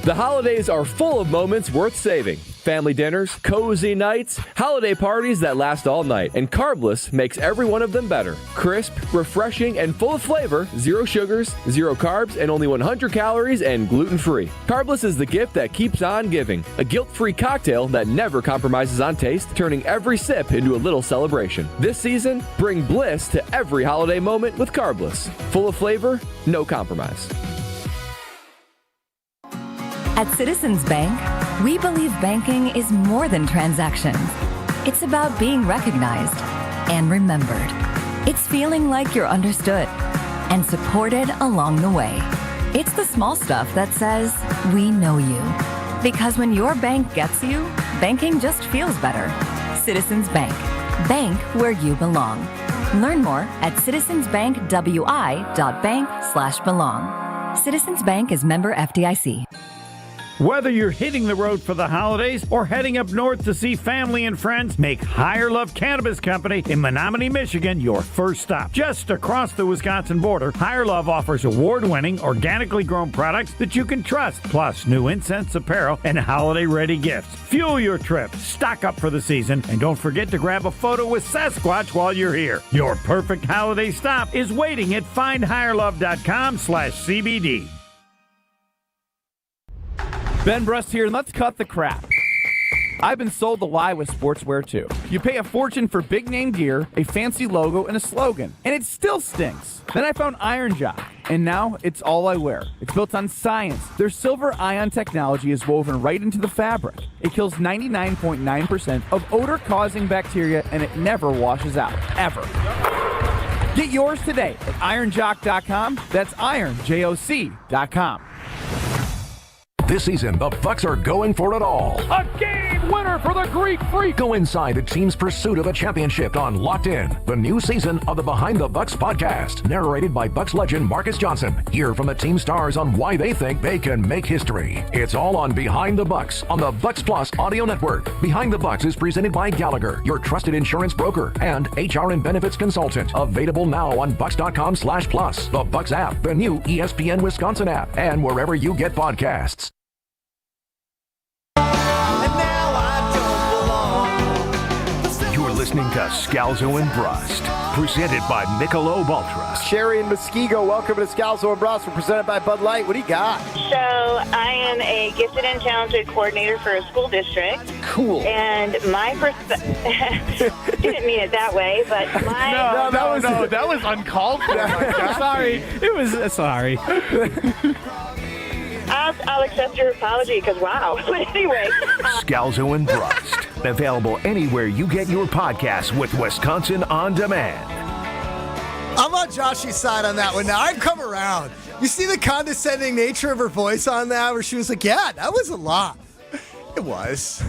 The holidays are full of moments worth saving. Family dinners, cozy nights, holiday parties that last all night. And Carbless makes every one of them better. Crisp, refreshing, and full of flavor. 0 sugars, 0 carbs, and only 100 calories and gluten-free. Carbless is the gift that keeps on giving. A guilt-free cocktail that never compromises on taste, turning every sip into a little celebration. This season, bring bliss to every holiday moment with Carbless. Full of flavor, no compromise. At Citizens Bank, we believe banking is more than transactions. It's about being recognized and remembered. It's feeling like you're understood and supported along the way. It's the small stuff that says, we know you. Because when your bank gets you, banking just feels better. Citizens Bank. Bank where you belong. Learn more at citizensbankwi.bank/belong. Citizens Bank is member FDIC. Whether you're hitting the road for the holidays or heading up north to see family and friends, make Higher Love Cannabis Company in Menominee, Michigan your first stop. Just across the Wisconsin border, Higher Love offers award-winning, organically grown products that you can trust, plus new incense, apparel, and holiday-ready gifts. Fuel your trip, stock up for the season, and don't forget to grab a photo with Sasquatch while you're here. Your perfect holiday stop is waiting at findhigherlove.com/CBD. Ben Brust here, and let's cut the crap. I've been sold the lie with sportswear too. You pay a fortune for big name gear, a fancy logo, and a slogan, and it still stinks. Then I found Iron Jock, and now it's all I wear. It's built on science. Their silver ion technology is woven right into the fabric. It kills 99.9% of odor-causing bacteria, and it never washes out, ever. Get yours today at ironjock.com. That's ironjoc.com. This season, the Bucks are going for it all. A game winner for the Greek Freak. Go inside the team's pursuit of a championship on Locked In, the new season of the Behind the Bucks podcast, narrated by Bucks legend Marcus Johnson. Hear from the team stars on why they think they can make history. It's all on Behind the Bucks on the Bucks Plus audio network. Behind the Bucks is presented by Gallagher, your trusted insurance broker and HR and benefits consultant. Available now on bucks.com/plus, the Bucks app, the new ESPN Wisconsin app, and wherever you get podcasts. You're listening to Scalzo and Brust, presented by Michelob Ultra. Sherry and Muskego, welcome to Scalzo and Brust. We're presented by Bud Light. What do you got? So I am a gifted and talented coordinator for a school district. Cool. And my didn't mean it that way, but my that was uncalled for. Sorry. It was sorry. I'll accept your apology because wow. But anyway, Scalzo and Brust, available anywhere you get your podcasts with Wisconsin On Demand. I'm on Josh's side on that one now. I've come around. You see the condescending nature of her voice on that, where she was like, yeah, that was a lot. It was.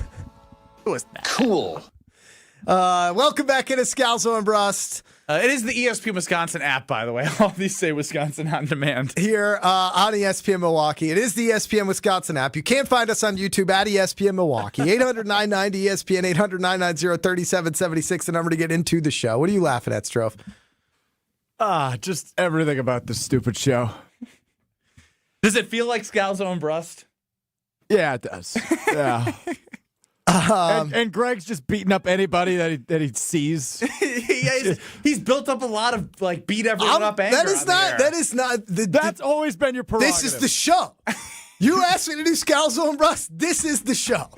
It was cool. Welcome back into Scalzo and Brust. It is the ESPN Wisconsin app, by the way. All these say Wisconsin On Demand. Here on ESPN Milwaukee. It is the ESPN Wisconsin app. You can find us on YouTube at ESPN Milwaukee. 800-990-ESPN, 800-990-3776, the number to get into the show. What are you laughing at, Strofe? Just everything about this stupid show. Does it feel like Scalzo and Brust? Yeah, it does. Yeah. And Greg's just beating up anybody that he sees. He's built up a lot of beat everyone up anger. That's always been your prerogative. This is the show. You asked me to do Scalzo and Brust. This is the show.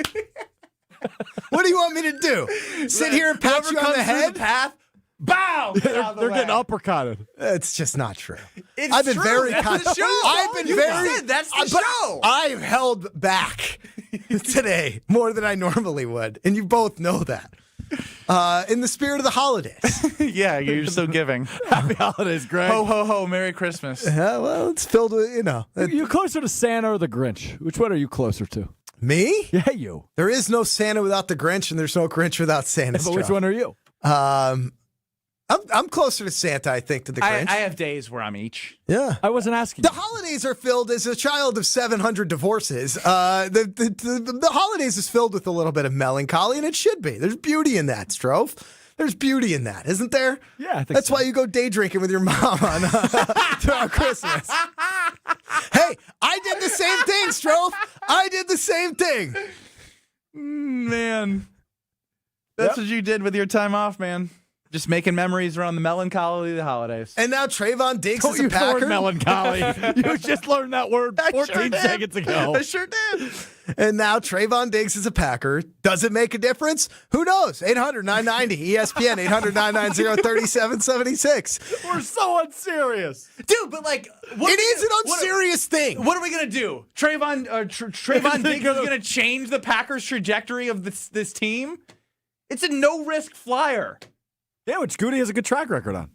What do you want me to do? Sit here and pat you on the head? The path, bow! They're getting uppercutted. It's just not true. I've been very kind. That's the show. That's the show. I've held back today more than I normally would, and you both know that. In the spirit of the holidays. Yeah, you're so giving. Happy holidays, Greg. Ho, ho, ho, Merry Christmas. Yeah, well, it's filled with, You're closer to Santa or the Grinch? Which one are you closer to? Me? Yeah, you. There is no Santa without the Grinch, and there's no Grinch without Santa. But which one are you? I'm closer to Santa, I think, to the Grinch. I have days where I'm each. Yeah. I wasn't asking. The holidays are filled, as a child of 700 divorces, the holidays is filled with a little bit of melancholy, and it should be. There's beauty in that, Strofe. There's beauty in that, isn't there? Yeah, I think that's so. why you go day drinking with your mom on throughout Christmas. Hey, I did the same thing, Strofe. I did the same thing. Man. That's what you did with your time off, man. Just making memories around the melancholy of the holidays. And now Trayvon Diggs Don't is a use the Packer. word melancholy. You just learned that word 14 seconds ago. I sure did. And now Trayvon Diggs is a Packer. Does it make a difference? Who knows? 800-990-ESPN, 800-990-3776. We're so unserious. Dude, but it is an unserious thing. What are we going to do? Trayvon Diggs is going to change the Packers' trajectory of this team? It's a no-risk flyer. Yeah, which Goody has a good track record on.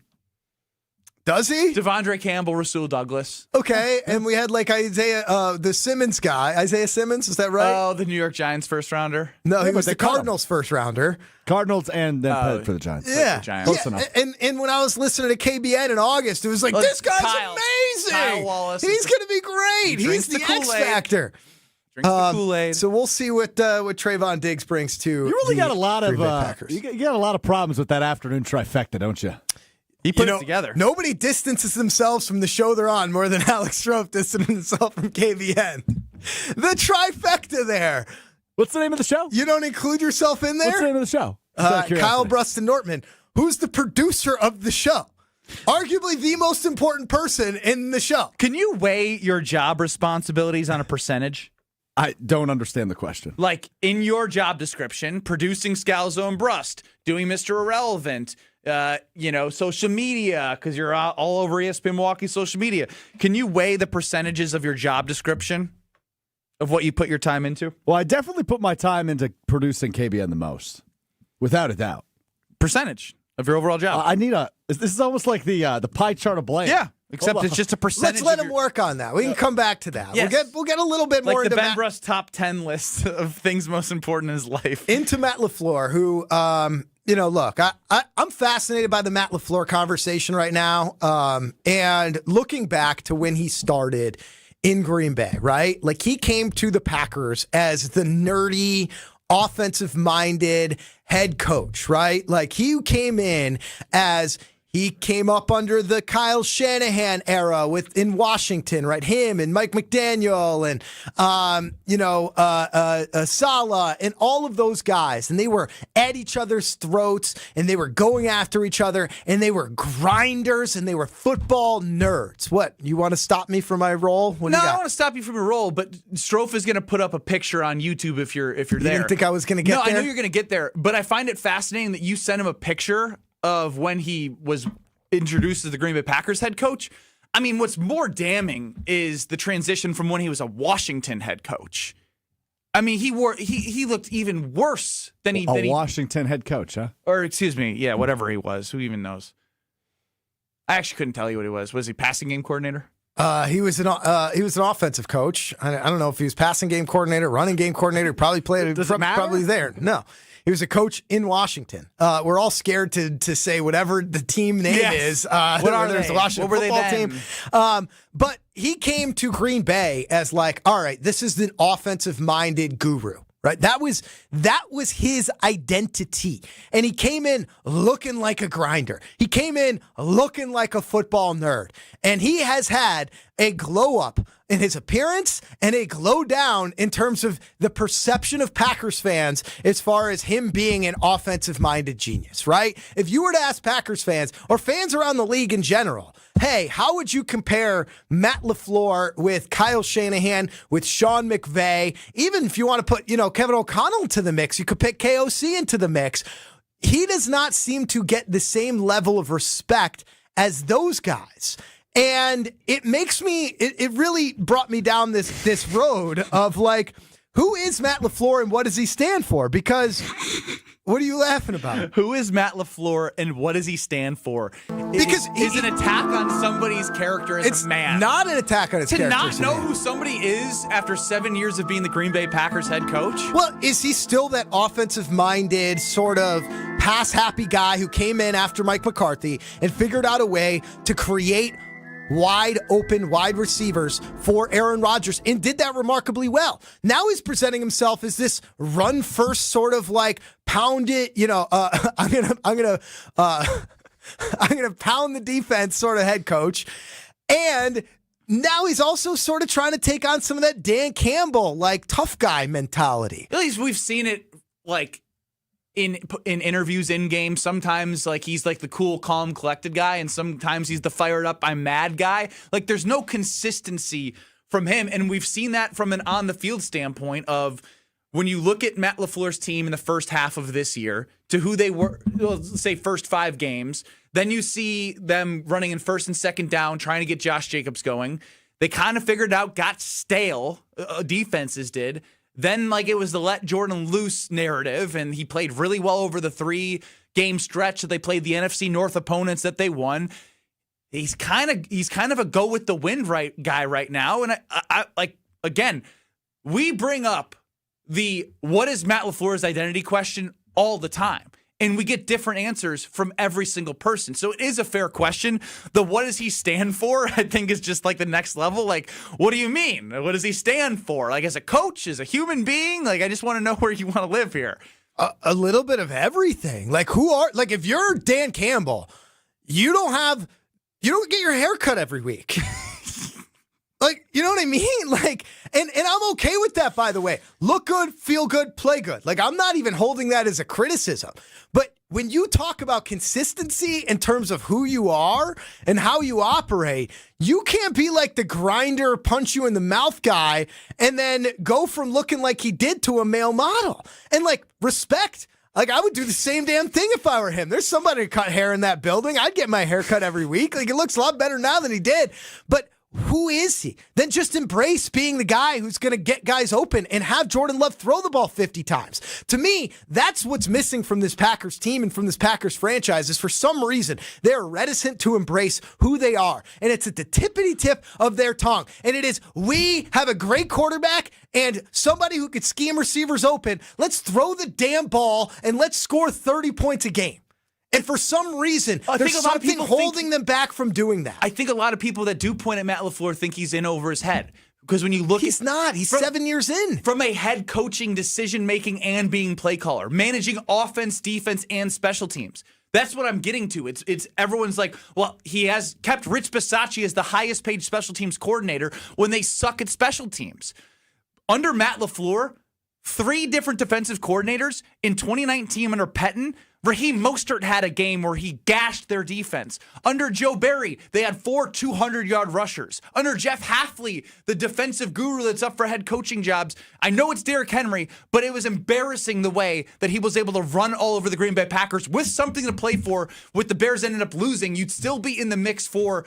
Does he? Devondre Campbell, Rasul Douglas. Okay, and we had Isaiah, the Simmons guy. Isaiah Simmons, is that right? Oh, the New York Giants first rounder. No, he was the Cardinals first rounder. Cardinals and then played for the Giants. Yeah. The Giants. Close enough. And when I was listening to KBN in August, it was like, this guy's amazing. Kyle Wallace. He's going to be great. He's the X factor. Drinks the Kool-Aid. So we'll see what Trayvon Diggs brings to You really got a lot of Packers. you got a lot of problems with that afternoon trifecta, don't you? He put it together. Nobody distances themselves from the show they're on more than Alex Strofe distanced himself from KVN. The trifecta there. What's the name of the show? You don't include yourself in there? What's the name of the show? Kyle Brust Nortman, who's the producer of the show. Arguably the most important person in the show. Can you weigh your job responsibilities on a percentage? I don't understand the question. Like, in your job description, producing Scalzo and Brust, doing Mr. Irrelevant, social media, because you're all over ESPN Milwaukee social media. Can you weigh the percentages of your job description of what you put your time into? Well, I definitely put my time into producing KBN the most, without a doubt. Percentage of your overall job. This is almost like the pie chart of blame. Yeah. Except it's just a percentage. Let's let him work on that. We can come back to that. Yes. We'll get a little bit more like into the Ben Brust top 10 list of things most important in his life. Into Matt LaFleur, who, look, I'm fascinated by the Matt LaFleur conversation right now. And looking back to when he started in Green Bay, right? Like, he came to the Packers as the nerdy, offensive-minded head coach, right? Like, he came in as... He came up under the Kyle Shanahan era in Washington, right? Him and Mike McDaniel and, Saleh and all of those guys. And they were at each other's throats and they were going after each other and they were grinders and they were football nerds. What, you want to stop me from my role? No, I don't want to stop you from your role, but Strofe is going to put up a picture on YouTube if you're there. You didn't think I was going to get there? No, I knew you were going to get there, but I find it fascinating that you sent him a picture of when he was introduced as the Green Bay Packers head coach. I mean, what's more damning is the transition from when he was a Washington head coach. I mean, he looked even worse than he... Washington head coach, huh? Or, excuse me, yeah, whatever he was. Who even knows? I actually couldn't tell you what he was. Was he passing game coordinator? He was an offensive coach. I don't know if he was passing game coordinator, running game coordinator. Probably played. Does it matter? Probably there. No. He was a coach in Washington. We're all scared to say whatever the team name is. What are they? The Washington what were football they then? team. But he came to Green Bay as like, all right, this is an offensive-minded guru. Right, that was his identity, and he came in looking like a grinder. He came in looking like a football nerd, and he has had a glow up in his appearance and a glow down in terms of the perception of Packers fans as far as him being an offensive-minded genius. Right? If you were to ask Packers fans or fans around the league in general, hey, how would you compare Matt LaFleur with Kyle Shanahan, with Sean McVay? Even if you want to put, Kevin O'Connell into the mix, you could pick KOC into the mix. He does not seem to get the same level of respect as those guys. And it makes me, it really brought me down this road of like, who is Matt LaFleur and what does he stand for? Because what are you laughing about? Who is Matt LaFleur and what does he stand for? Because is an attack on somebody's character as a man. It's not an attack on his character. To not know who somebody is after 7 years of being the Green Bay Packers head coach? Well, is he still that offensive-minded, sort of pass-happy guy who came in after Mike McCarthy and figured out a way to create wide open wide receivers for Aaron Rodgers and did that remarkably well. Now he's presenting himself as this run first sort of like pound it, I'm gonna pound the defense sort of head coach. And now he's also sort of trying to take on some of that Dan Campbell like tough guy mentality. At least we've seen it like in interviews in game. Sometimes like he's like the cool, calm, collected guy, and sometimes he's the fired up, I'm mad guy. Like there's no consistency from him, and we've seen that from an on the field standpoint of when you look at Matt LaFleur's team in the first half of this year to who they were, let's say first 5 games, then you see them running in first and second down, trying to get Josh Jacobs going. They kind of figured out, got stale, defenses did. Then, like, it was the let Jordan loose narrative, and he played really well over the 3-game stretch that they played the NFC North opponents that they won. He's kind of a go with the wind guy right now. And I like, again, we bring up the what is Matt LaFleur's identity question all the time. And we get different answers from every single person. So it is a fair question. The what does he stand for, I think, is just like the next level. Like, what do you mean? What does he stand for? Like, as a coach, as a human being? Like, I just want to know where you want to live here. A little bit of everything. Like, if you're Dan Campbell, you don't get your hair cut every week. Like, you know what I mean? Like, And I'm okay with that, by the way. Look good, feel good, play good. Like, I'm not even holding that as a criticism. But when you talk about consistency in terms of who you are and how you operate, you can't be like the grinder, punch you in the mouth guy, and then go from looking like he did to a male model. And, like, respect. Like, I would do the same damn thing if I were him. There's somebody to cut hair in that building. I'd get my hair cut every week. Like, it looks a lot better now than he did. But who is he? Then just embrace being the guy who's going to get guys open and have Jordan Love throw the ball 50 times. To me, that's what's missing from this Packers team and from this Packers franchise is for some reason they're reticent to embrace who they are. And it's at the tippity tip of their tongue. And it is, we have a great quarterback and somebody who could scheme receivers open. Let's throw the damn ball and let's score 30 points a game. And for some reason, there's something holding them back from doing that. I think a lot of people that do point at Matt LaFleur think he's in over his head. Because when you look He's not. He's 7 years in. From a head coaching, decision-making, and being play caller. Managing offense, defense, and special teams. That's what I'm getting to. It's everyone's like, well, he has kept Rich Bisaccia as the highest paid special teams coordinator when they suck at special teams. Under Matt LaFleur, 3 different defensive coordinators in 2019 under Pettin. Raheem Mostert had a game where he gashed their defense. Under Joe Barry, they had 4 200-yard rushers. Under Jeff Hafley, the defensive guru that's up for head coaching jobs, I know it's Derrick Henry, but it was embarrassing the way that he was able to run all over the Green Bay Packers with something to play for. With the Bears ended up losing, you'd still be in the mix for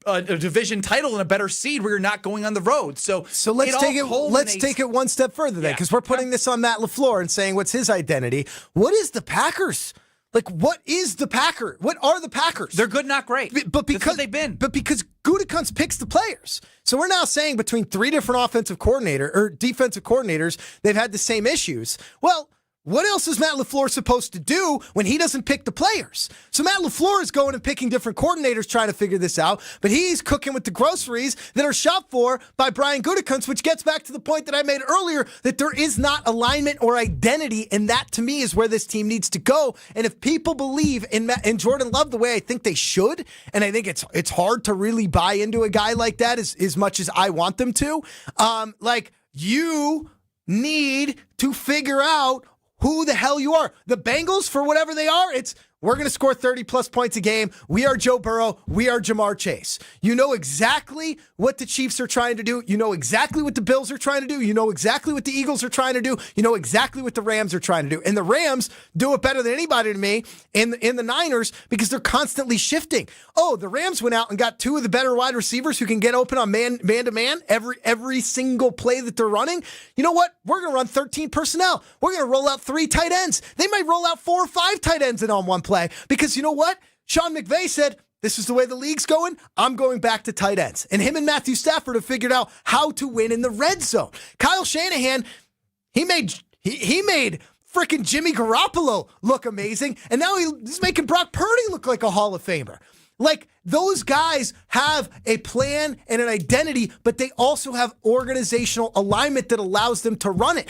a division title and a better seed where you're not going on the road. So let's take it one step further then, because we're putting this on Matt LaFleur and saying what's his identity. What is the Packers? Like, what is the Packers? What are the Packers? They're good, not great. But because that's what they've been. But because Gutekunst picks the players. So we're now saying between 3 different defensive coordinators, they've had the same issues. Well, what else is Matt LaFleur supposed to do when he doesn't pick the players? So Matt LaFleur is going and picking different coordinators trying to figure this out, but he's cooking with the groceries that are shopped for by Brian Gutekunst, which gets back to the point that I made earlier, that there is not alignment or identity, and that to me is where this team needs to go. And if people believe in Jordan Love the way I think they should, and I think it's hard to really buy into a guy like that as much as I want them to, you need to figure out who the hell you are. The Bengals, for whatever they are, we're going to score 30-plus points a game. We are Joe Burrow. We are Jamar Chase. You know exactly what the Chiefs are trying to do. You know exactly what the Bills are trying to do. You know exactly what the Eagles are trying to do. You know exactly what the Rams are trying to do. And the Rams do it better than anybody to me in the Niners because they're constantly shifting. Oh, the Rams went out and got 2 of the better wide receivers who can get open on man-to-man every single play that they're running. You know what? We're going to run 13 personnel. We're going to roll out 3 tight ends. They might roll out 4 or 5 tight ends in on one play. Because you know what? Sean McVay said, this is the way the league's going. I'm going back to tight ends. And him and Matthew Stafford have figured out how to win in the red zone. Kyle Shanahan, he made freaking Jimmy Garoppolo look amazing. And now he's making Brock Purdy look like a Hall of Famer. Like, those guys have a plan and an identity, but they also have organizational alignment that allows them to run it.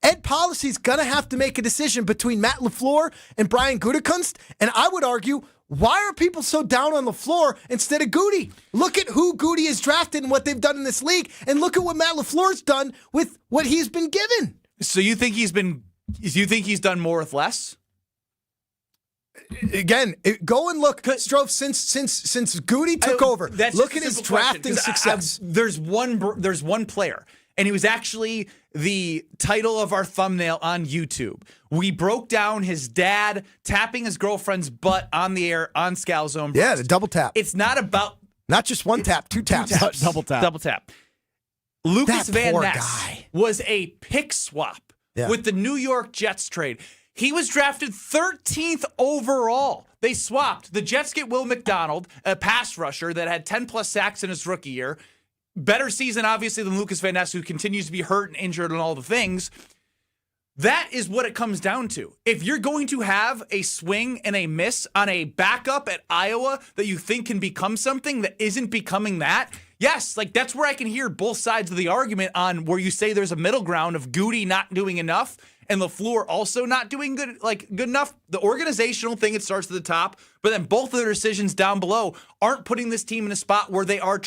Ed Policy's going to have to make a decision between Matt LaFleur and Brian Gutekunst. And I would argue, why are people so down on LaFleur instead of Goody? Look at who Goody has drafted and what they've done in this league. And look at what Matt LaFleur's done with what he's been given. So you think he's done more with less? Again, go and look, Strofe, since Goody took over. Look at his drafting success. There's one player. And he was actually the title of our thumbnail on YouTube. We broke down his dad tapping his girlfriend's butt on the air on Scalzo and Brust. Yeah, the double tap. It's not about... Not just one tap, 2 taps. Double tap. Double tap. Lucas Van Ness was a pick swap with the New York Jets trade. He was drafted 13th overall. They swapped. The Jets get Will McDonald, a pass rusher that had 10-plus sacks in his rookie year. Better season, obviously, than Lucas Van Ness, who continues to be hurt and injured and all the things. That is what it comes down to. If you're going to have a swing and a miss on a backup at Iowa that you think can become something that isn't becoming that, yes, like that's where I can hear both sides of the argument on where you say there's a middle ground of Goody not doing enough and LaFleur also not doing good enough. The organizational thing, it starts at the top, but then both of their decisions down below aren't putting this team in a spot where they are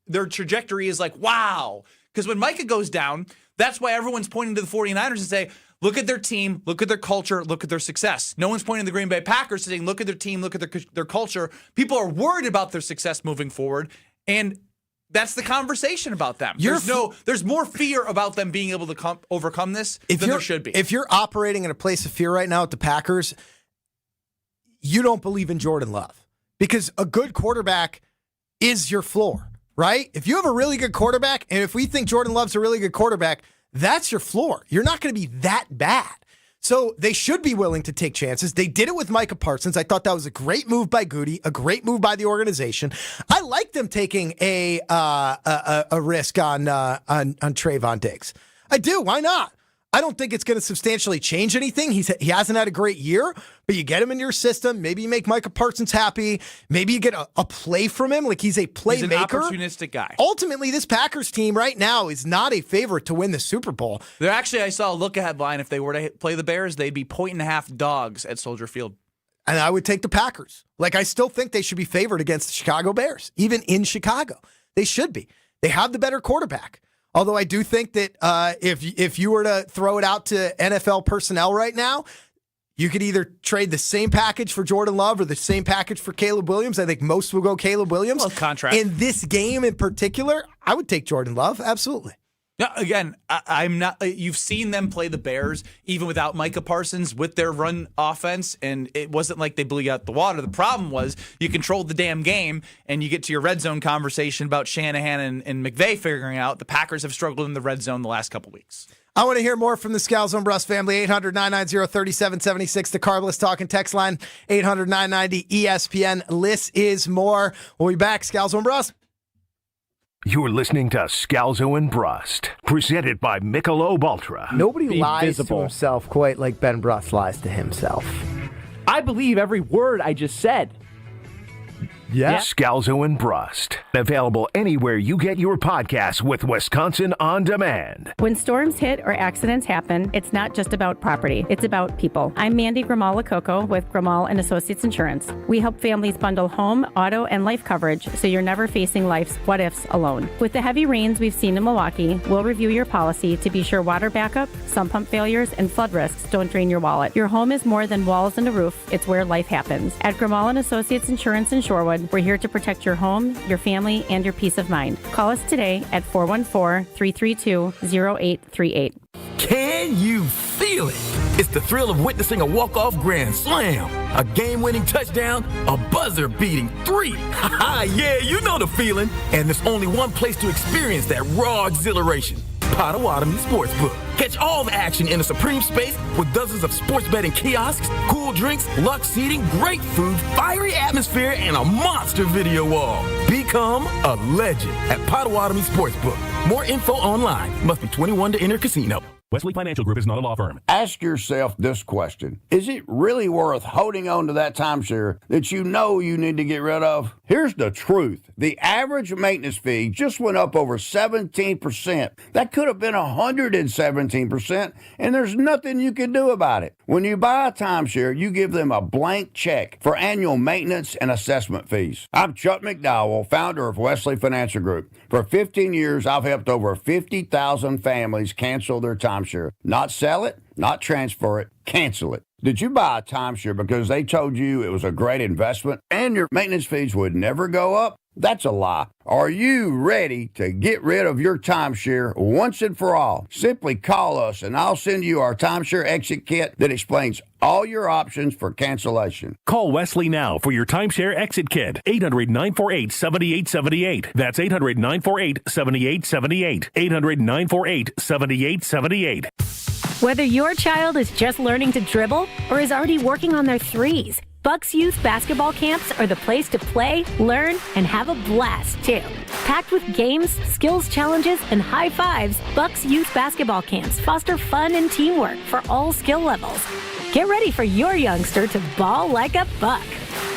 their trajectory is like, wow, Because when Micah goes down, that's why everyone's pointing to the 49ers and say, look at their team, look at their culture, look at their success. No one's pointing to the Green Bay Packers saying, look at their team, look at their culture. People are worried about their success moving forward, and that's the conversation about them. There's more fear about them being able to overcome this than there should be. If you're operating in a place of fear right now at the Packers, you don't believe in Jordan Love, because a good quarterback is your floor, right? If you have a really good quarterback, and if we think Jordan Love's a really good quarterback, that's your floor. You're not going to be that bad. So they should be willing to take chances. They did it with Micah Parsons. I thought that was a great move by Goody, a great move by the organization. I like them taking a risk on Trayvon Diggs. I do. Why not? I don't think it's going to substantially change anything. He hasn't had a great year, but you get him in your system. Maybe you make Micah Parsons happy. Maybe you get a play from him. Like, he's a playmaker. He's an opportunistic guy. Ultimately, this Packers team right now is not a favorite to win the Super Bowl. I saw a look-ahead line. If they were to play the Bears, they'd be 1.5 dogs at Soldier Field. And I would take the Packers. Like, I still think they should be favored against the Chicago Bears, even in Chicago. They should be. They have the better quarterback. Although I do think that if you were to throw it out to NFL personnel right now, you could either trade the same package for Jordan Love or the same package for Caleb Williams. I think most will go Caleb Williams. Well, contract. In this game in particular, I would take Jordan Love. Absolutely. Now, again, I'm not. You've seen them play the Bears even without Micah Parsons with their run offense, and it wasn't like they blew you out the water. The problem was you controlled the damn game, and you get to your red zone conversation about Shanahan and McVay figuring out the Packers have struggled in the red zone the last couple weeks. I want to hear more from the Scalzo and Brust family. 800-990-3776. The Carbless Talking text line, 800-990-ESPN. This is more. We'll be back. Scalzo and Brust. You're listening to Scalzo and Brust, presented by Michelob Ultra. Nobody lies to himself quite like Ben Brust lies to himself. I believe every word I just said. Yeah. Scalzo and Brust. Available anywhere you get your podcasts with Wisconsin On Demand. When storms hit or accidents happen, it's not just about property. It's about people. I'm Mandy Grimal-Lococo with Grimal and Associates Insurance. We help families bundle home, auto, and life coverage so you're never facing life's what-ifs alone. With the heavy rains we've seen in Milwaukee, we'll review your policy to be sure water backup, sump pump failures, and flood risks don't drain your wallet. Your home is more than walls and a roof. It's where life happens. At Grimal and Associates Insurance in Shorewood, we're here to protect your home, your family, and your peace of mind. Call us today at 414-332-0838. Can you feel it? It's the thrill of witnessing a walk-off grand slam, a game-winning touchdown, a buzzer-beating 3. Yeah, you know the feeling. And there's only one place to experience that raw exhilaration. Potawatomi Sportsbook. Catch all the action in a supreme space with dozens of sports betting kiosks, cool drinks, luxe seating, great food, fiery atmosphere, and a monster video wall. Become a legend at Potawatomi Sportsbook. More info online. Must be 21 to enter casino. Wesley Financial Group is not a law firm. Ask yourself this question. Is it really worth holding on to that timeshare that you know you need to get rid of? Here's the truth. The average maintenance fee just went up over 17%. That could have been 117%, and there's nothing you can do about it. When you buy a timeshare, you give them a blank check for annual maintenance and assessment fees. I'm Chuck McDowell, founder of Wesley Financial Group. For 15 years, I've helped over 50,000 families cancel their timeshare. Not sell it, not transfer it, cancel it. Did you buy a timeshare because they told you it was a great investment and your maintenance fees would never go up? That's a lie. Are you ready to get rid of your timeshare once and for all? Simply call us and I'll send you our timeshare exit kit that explains all your options for cancellation. Call Wesley now for your timeshare exit kit. 800-948-7878. That's 800-948-7878. 800-948-7878. Whether your child is just learning to dribble or is already working on their threes, Bucks Youth Basketball Camps are the place to play, learn, and have a blast, too. Packed with games, skills challenges, and high fives, Bucks Youth Basketball Camps foster fun and teamwork for all skill levels. Get ready for your youngster to ball like a Buck.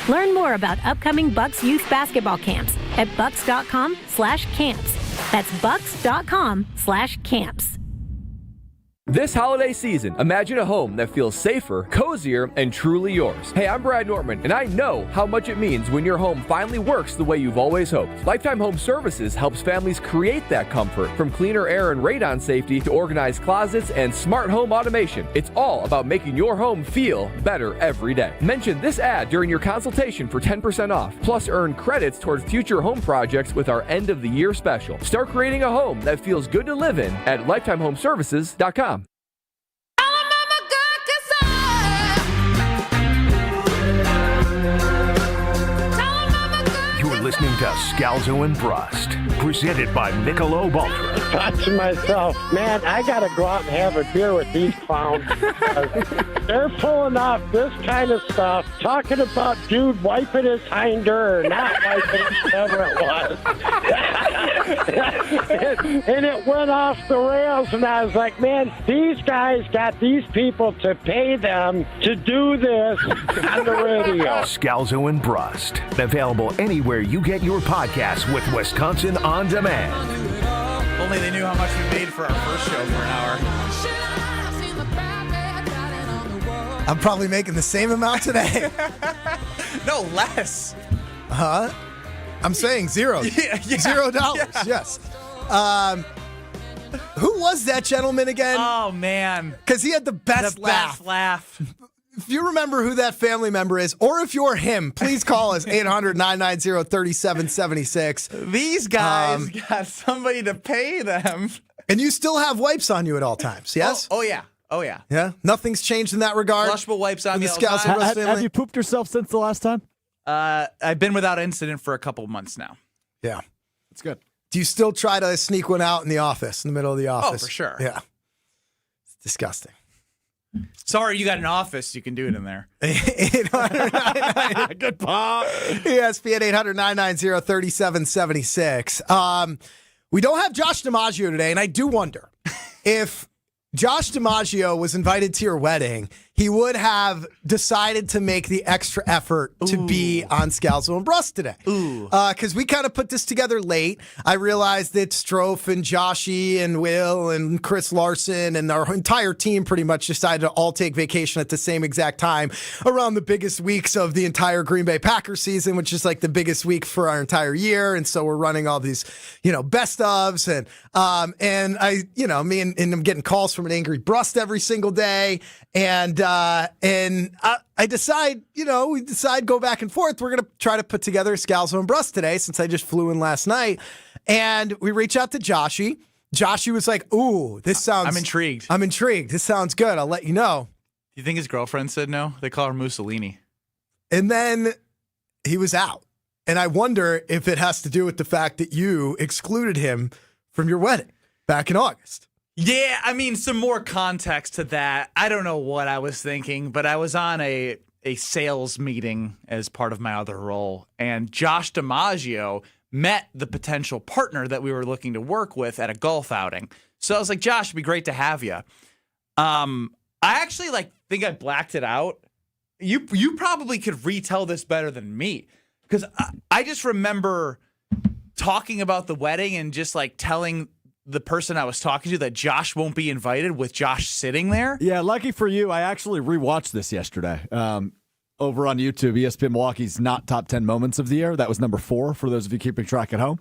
Learn more about upcoming Bucks Youth Basketball Camps at bucks.com/camps. That's bucks.com/camps. This holiday season, imagine a home that feels safer, cozier, and truly yours. Hey, I'm Brad Nortman, and I know how much it means when your home finally works the way you've always hoped. Lifetime Home Services helps families create that comfort. From cleaner air and radon safety to organized closets and smart home automation, it's all about making your home feel better every day. Mention this ad during your consultation for 10% off. Plus, earn credits towards future home projects with our end-of-the-year special. Start creating a home that feels good to live in at lifetimehomeservices.com. Listening to Scalzo and Brust, presented by Michelob Ultra. I thought to myself, man, I got to go out and have a beer with these clowns. They're pulling off this kind of stuff, talking about dude wiping his hinder or not wiping it, whatever it was. and it went off the rails, and I was like, man, these guys got these people to pay them to do this on the radio. Scalzo and Brust, available anywhere you get your podcasts with Wisconsin On Demand. Only they knew how much we made for our first show for an hour. I'm probably making the same amount today. No, less. Huh? I'm saying zero. Yeah. $0. Yes. Who was that gentleman again? Oh, man. Because he had the best laugh. If you remember who that family member is, or if you're him, please call us 800-990-3776. These guys got somebody to pay them. And you still have wipes on you at all times, yes? Oh yeah. Oh, yeah. Yeah? Nothing's changed in that regard? Flushable wipes on the me all the time. Have you pooped yourself since the last time? I've been without incident for a couple of months now. Yeah. That's good. Do you still try to sneak one out in the office, in the middle of the office? Oh, for sure. Yeah. It's disgusting. Sorry, you got an office. You can do it in there. Good pop. ESPN 800-990-3776. We don't have Josh DiMaggio today, and I do wonder if Josh DiMaggio was invited to your wedding, he would have decided to make the extra effort to be on Scalzo and Brust today. Because we kind of put this together late. I realized that Strofe and Joshy and Will and Chris Larson and our entire team pretty much decided to all take vacation at the same exact time around the biggest weeks of the entire Green Bay Packers season, which is like the biggest week for our entire year. And so we're running all these, best ofs. And I, me and I'm getting calls from an angry Brust every single day. And I decide, we decide go back and forth. We're going to try to put together Scalzo and Brust today since I just flew in last night. And we reach out to Joshy. Joshy was like, ooh, this sounds... I'm intrigued. This sounds good. I'll let you know. Do you think his girlfriend said no? They call her Mussolini. And then he was out. And I wonder if it has to do with the fact that you excluded him from your wedding back in August. Yeah, some more context to that. I don't know what I was thinking, but I was on a sales meeting as part of my other role, and Josh DiMaggio met the potential partner that we were looking to work with at a golf outing. So I was like, Josh, it'd be great to have you. I actually think I blacked it out. You probably could retell this better than me, because I just remember talking about the wedding and just telling the person I was talking to that Josh won't be invited with Josh sitting there. Yeah, lucky for you, I actually rewatched this yesterday over on YouTube. ESPN Milwaukee's not top 10 moments of the year. That was number 4 for those of you keeping track at home.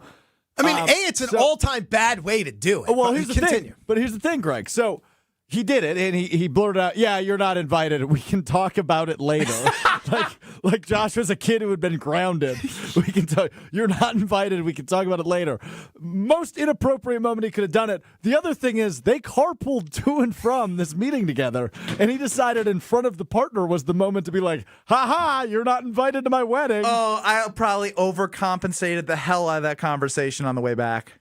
It's an all-time bad way to do it. Well, here's the thing. But here's the thing, Greg. So he did it, and he blurted out, yeah, you're not invited. We can talk about it later. like Josh was a kid who had been grounded. We can tell you're not invited. We can talk about it later. Most inappropriate moment he could have done it. The other thing is they carpooled to and from this meeting together, and he decided in front of the partner was the moment to be like, ha-ha, you're not invited to my wedding. Oh, I probably overcompensated the hell out of that conversation on the way back.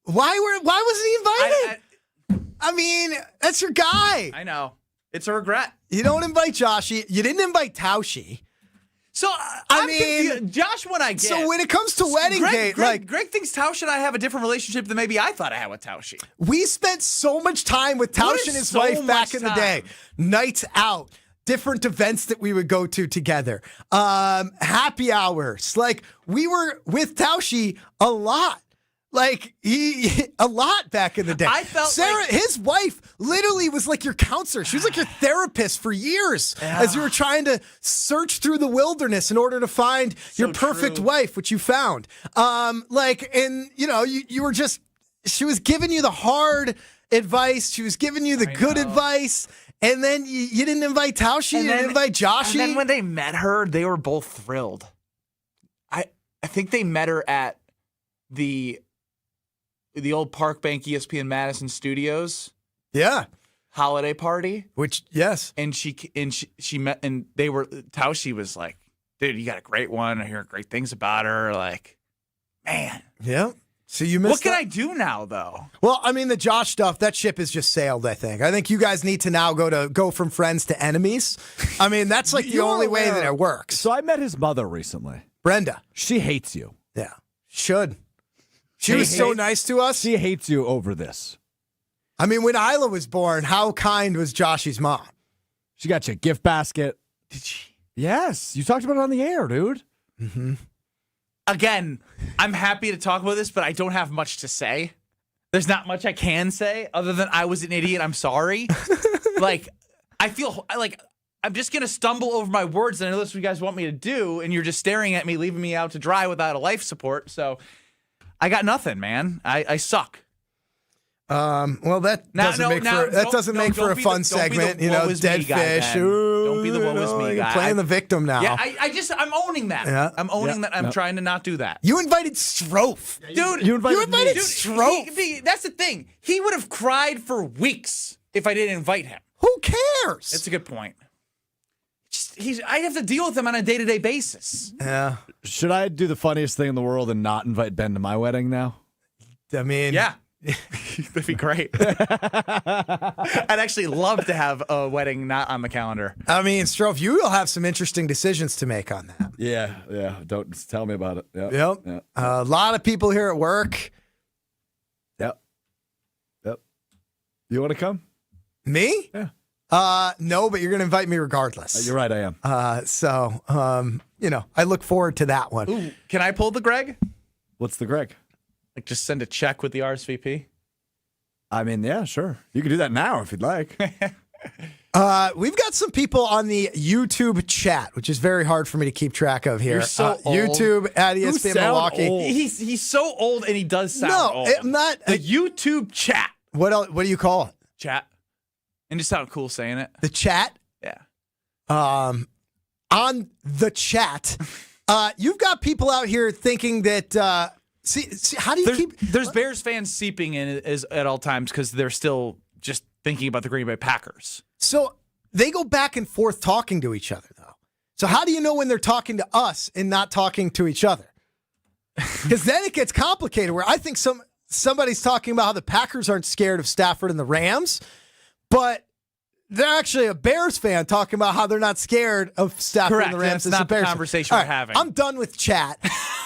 Why wasn't he invited? That's your guy. I know. It's a regret. You don't invite Joshy. You didn't invite Taushi. So, Josh, when I get... So when it comes to wedding date, Greg thinks Tausch and I have a different relationship than maybe I thought I had with Tausch. We spent so much time with Tausch and his wife back in the day. Nights out. Different events that we would go to together. Happy hours. We were with Taushi a lot. Like a lot back in the day. I felt Sarah, his wife, literally was like your counselor. She was like your therapist for years as you were trying to search through the wilderness in order to find your perfect wife, which you found. You were just, she was giving you the hard advice. She was giving you the good advice. And then you didn't invite Taushi, you didn't invite Joshie. And then when they met her, they were both thrilled. I think they met her at the old Park Bank ESPN Madison studios. Yeah. Holiday party. Which, yes. And she met, and they were, Taushi was like, dude, you got a great one. I hear great things about her. Like, man. Yeah. So you missed What can I do now, though? Well, I mean, the Josh stuff, that ship has just sailed, I think. I think you guys need to now go from friends to enemies. I mean, that's like the only way that it works. So I met his mother recently. Brenda. She hates you. Yeah. Should. She was so nice to us. She hates you over this. I mean, when Isla was born, how kind was Joshie's mom? She got you a gift basket. Did she? Yes. You talked about it on the air, dude. Mm-hmm. Again, I'm happy to talk about this, but I don't have much to say. There's not much I can say other than I was an idiot. I'm sorry. Like, I feel like I'm just going to stumble over my words, and I know that's what you guys want me to do, and you're just staring at me, leaving me out to dry without a life support. So I got nothing, man. I suck. Well, that doesn't make for a fun segment. Dead fish. Don't be the woe is me guy. Playing the victim now. Yeah, I'm owning that. Yeah. I'm owning that. I'm trying to not do that. You invited Strofe. Dude, you invited Strofe. That's the thing. He would have cried for weeks if I didn't invite him. Who cares? That's a good point. I have to deal with him on a day-to-day basis. Yeah. Should I do the funniest thing in the world and not invite Ben to my wedding now? I mean, yeah. That'd be great. I'd actually love to have a wedding not on the calendar. I mean, Strofe, you will have some interesting decisions to make on that. Yeah. Don't tell me about it. Yep. A lot of people here at work. Yep. You want to come? Me? Yeah. No, but you're going to invite me regardless. You're right, I am. I look forward to that one. Ooh, can I pull the Greg? What's the Greg? Like just send a check with the RSVP? I mean, yeah, sure. You can do that now if you'd like. We've got some people on the YouTube chat, which is very hard for me to keep track of here. You're so old. YouTube at ESPN Milwaukee. Old. He's so old and he does sound old. No, I'm not. The YouTube chat. What else? What do you call it? Chat. And just sound cool saying it. The chat? Yeah. On the chat, you've got people out here thinking that. See, how do you keep? There's Bears fans seeping in at all times because they're still just thinking about the Green Bay Packers. So they go back and forth talking to each other, though. So how do you know when they're talking to us and not talking to each other? Because then it gets complicated. Where I think somebody's talking about how the Packers aren't scared of Stafford and the Rams, but they're actually a Bears fan talking about how they're not scared of Stafford and the Rams. That's not the conversation we're having. I'm done with chat.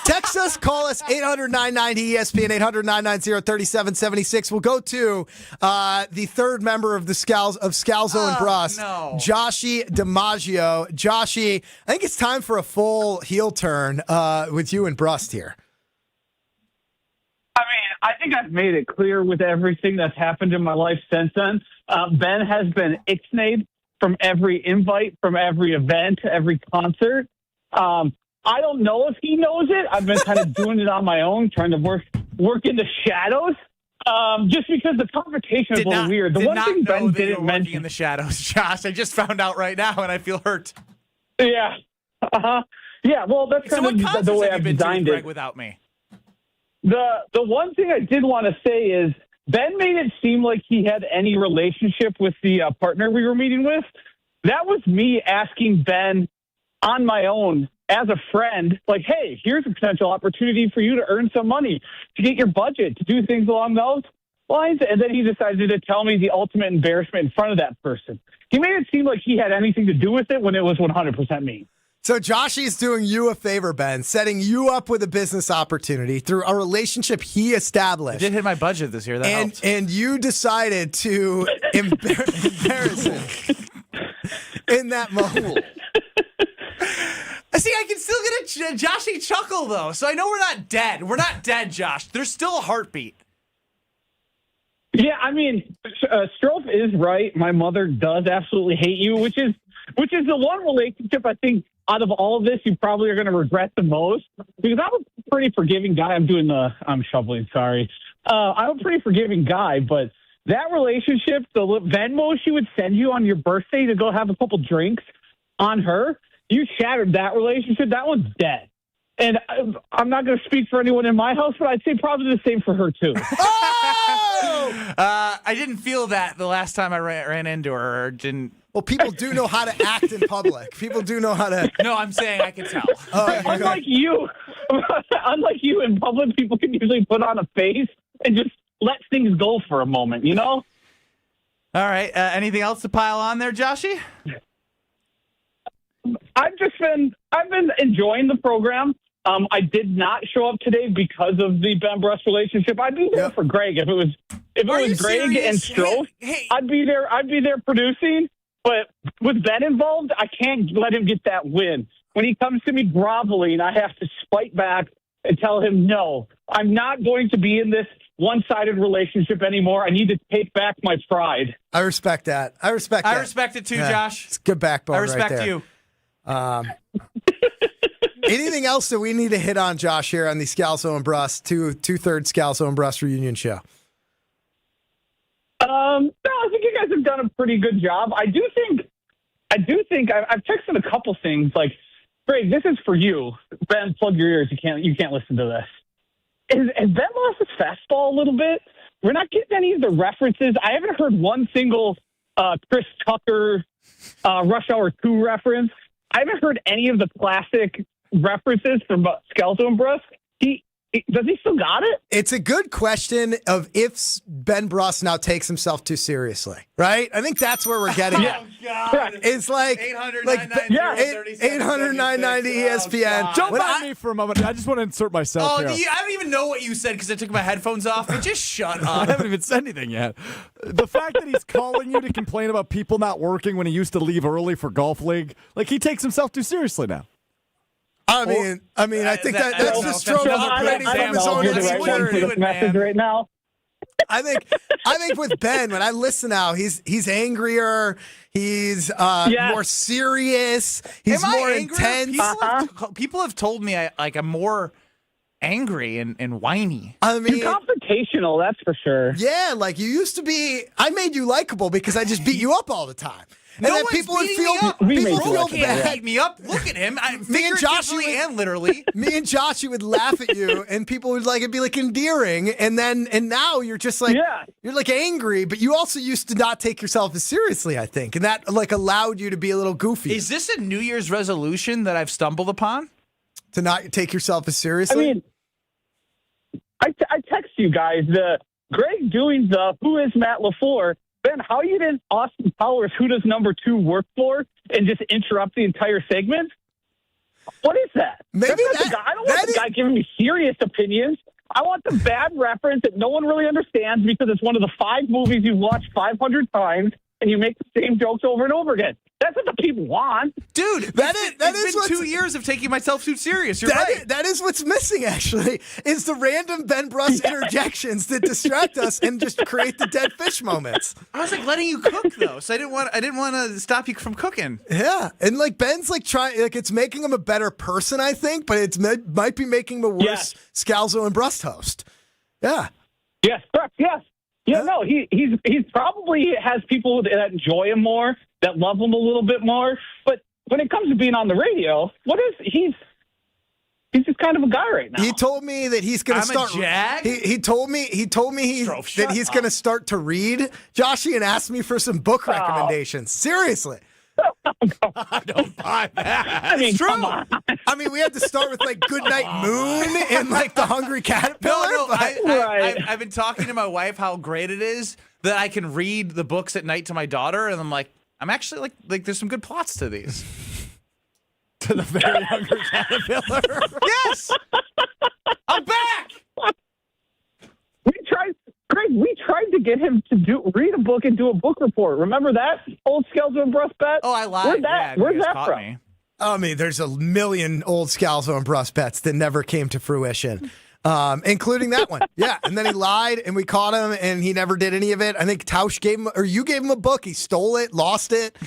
Text us, call us, 800-990-ESPN, 800-990-3776. We'll go to the third member of the Scalzo and Brust, Joshie DiMaggio. Joshie, I think it's time for a full heel turn with you and Brust here. I mean, I think I've made it clear with everything that's happened in my life since then. Ben has been ixnayed from every invite, from every event, every concert. I don't know if he knows it. I've been kind of doing it on my own, trying to work in the shadows. Just because the confrontation is a little weird. The one thing Ben didn't mention in the shadows, Josh. I just found out right now, and I feel hurt. Yeah. Yeah. Well, that's kind of the way I've designed it. Without me. The one thing I did want to say is Ben made it seem like he had any relationship with the partner we were meeting with. That was me asking Ben on my own as a friend, like, hey, here's a potential opportunity for you to earn some money, to get your budget, to do things along those lines. And then he decided to tell me the ultimate embarrassment in front of that person. He made it seem like he had anything to do with it when it was 100% me. So Joshie's doing you a favor, Ben, setting you up with a business opportunity through a relationship he established. I did hit my budget this year. That helped. And you decided to embarrass him in that moment. See, I can still get a Joshy chuckle, though, so I know we're not dead. We're not dead, Josh. There's still a heartbeat. Yeah, I mean, Strofe is right. My mother does absolutely hate you, which is the one relationship I think out of all of this you probably are going to regret the most, because I'm a pretty forgiving guy. I'm shoveling, sorry. I'm a pretty forgiving guy, but that relationship, the Venmo she would send you on your birthday to go have a couple drinks on her, you shattered that relationship. That one's dead. And I'm not going to speak for anyone in my house, but I'd say probably the same for her, too. I didn't feel that the last time I ran into her. Didn't. Well, people do know how to act in public. People do know how to. No, I'm saying I can tell. Unlike you in public, people can usually put on a face and just let things go for a moment, you know? All right. Anything else to pile on there, Joshy? I've been enjoying the program. I did not show up today because of the Ben Brust relationship. I'd be there for Greg if it was Greg serious? and Strofe. Hey. I'd be there producing. But with Ben involved, I can't let him get that win. When he comes to me groveling, I have to spike back and tell him, no, I'm not going to be in this one-sided relationship anymore. I need to take back my pride. I respect that. I respect it too, Josh. It's good backbone. I respect right there. you. Anything else that we need to hit on, Josh, here on the Scalzo and Brust, two-third Scalzo and Brust reunion show? No, I think you guys have done a pretty good job. I do think I've texted a couple things like, Greg, this is for you. Ben, plug your ears. You can't listen to this. Has Ben lost his fastball a little bit? We're not getting any of the references. I haven't heard one single Chris Tucker Rush Hour 2 reference. I haven't heard any of the classic references from Scalzo and Brust. Does he still got it? It's a good question of if Ben Brust now takes himself too seriously, right? I think that's where we're getting at. Oh, God. It's like 800-990 ESPN. Don't mind me for a moment. I just want to insert myself here. I don't even know what you said because I took my headphones off, but just shut I up. haven't even said anything yet. The fact that he's calling you to complain about people not working when he used to leave early for golf league, like he takes himself too seriously now. I think that's just Strofe operating from his own insecurity. Right now. I think with Ben, when I listen now, he's angrier. He's more serious. He's more intense. People have told me I'm more angry and whiny. I mean, you're confrontational, that's for sure. Yeah, like you used to be. I made you likable because I just beat you up all the time. And then people would feel bad. Beat me up. Look at him. Me and Joshua and literally. Me and Joshua would laugh at you, and people would it'd be like endearing. And now you're just like you're like angry, but you also used to not take yourself as seriously. I think, and that like allowed you to be a little goofy. Is this a New Year's resolution that I've stumbled upon? To not take yourself as seriously? I mean, I text you guys Greg doing the Who is Matt LaFleur. Ben, how you didn't Austin Powers Who Does Number 2 Work For and just interrupt the entire segment? What is that? Maybe I don't want the guy giving me serious opinions. I want the bad reference that no one really understands because it's one of the 5 movies you've watched 500 times and you make the same jokes over and over again. That's what the people want. Dude, it's been 2 years of taking myself too serious. You're right. That is what's missing, actually, is the random Ben Brust interjections that distract us and just create the dead fish moments. I was like letting you cook though, so I didn't want to stop you from cooking. Yeah, and like Ben's like trying, like it's making him a better person, I think, but it might be making him a worse Scalzo and Brust host. Yeah. Yes, correct. Yes. Yeah, no, he's probably has people that enjoy him more, that love him a little bit more. But when it comes to being on the radio, he's just kind of a guy right now. He told me that he's going to start. He told me that he's going to start to read, Joshy, and ask me for some book recommendations. Seriously. I don't buy that. I mean, it's true. I mean, we had to start with like Goodnight Moon and like The Hungry Caterpillar. No, I've been talking to my wife how great it is that I can read the books at night to my daughter, and I'm like, I'm actually like there's some good plots to these. To The Very Hungry Caterpillar. Yes, I'm back. We tried to get him to read a book and do a book report. Remember that old Scalzo and Brust bet? Oh, I lied. Where's that from? Me. I mean, there's a million old Scalzo and Brust bets that never came to fruition, including that one. Yeah, and then he lied, and we caught him, and he never did any of it. I think Tausch gave him, or you gave him a book. He stole it, lost it.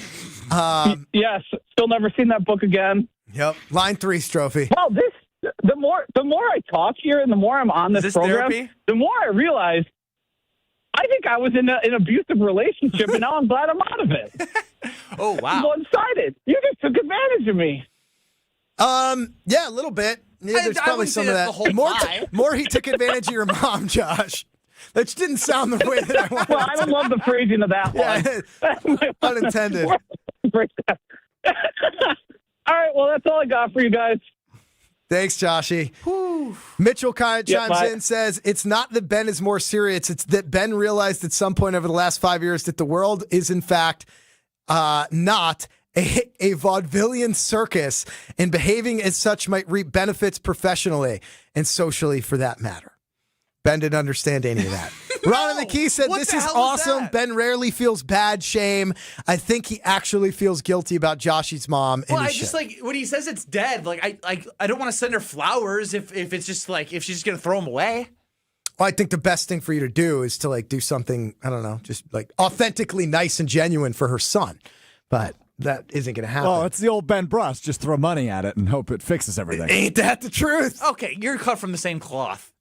Yes, still never seen that book again. Yep, line 3, Strophy. Well, the more I talk here, and the more I'm on this program, therapy? the more I realize I think I was in an abusive relationship, and now I'm glad I'm out of it. Oh, wow. One-sided. You just took advantage of me. Yeah, a little bit. Yeah, there's probably some of that. More he took advantage of your mom, Josh. That just didn't sound the way that I wanted. Well, I don't love the phrasing of that one. Yeah, unintended. All right, well, that's all I got for you guys. Thanks, Joshy. Mitchell chimes in, says, it's not that Ben is more serious. It's that Ben realized at some point over the last 5 years that the world is, in fact, not a vaudevillian circus, and behaving as such might reap benefits professionally and socially for that matter. Ben didn't understand any of that. Ron and the Key said, this is awesome. Ben rarely feels bad shame. I think he actually feels guilty about Joshy's mom. Well, I just like when he says it's dead. Like I don't want to send her flowers if it's just like if she's just gonna throw them away. Well, I think the best thing for you to do is to like do something, I don't know, just like authentically nice and genuine for her son. But that isn't going to happen. Oh, it's the old Ben Brust. Just throw money at it and hope it fixes everything. Ain't that the truth? Okay, you're cut from the same cloth.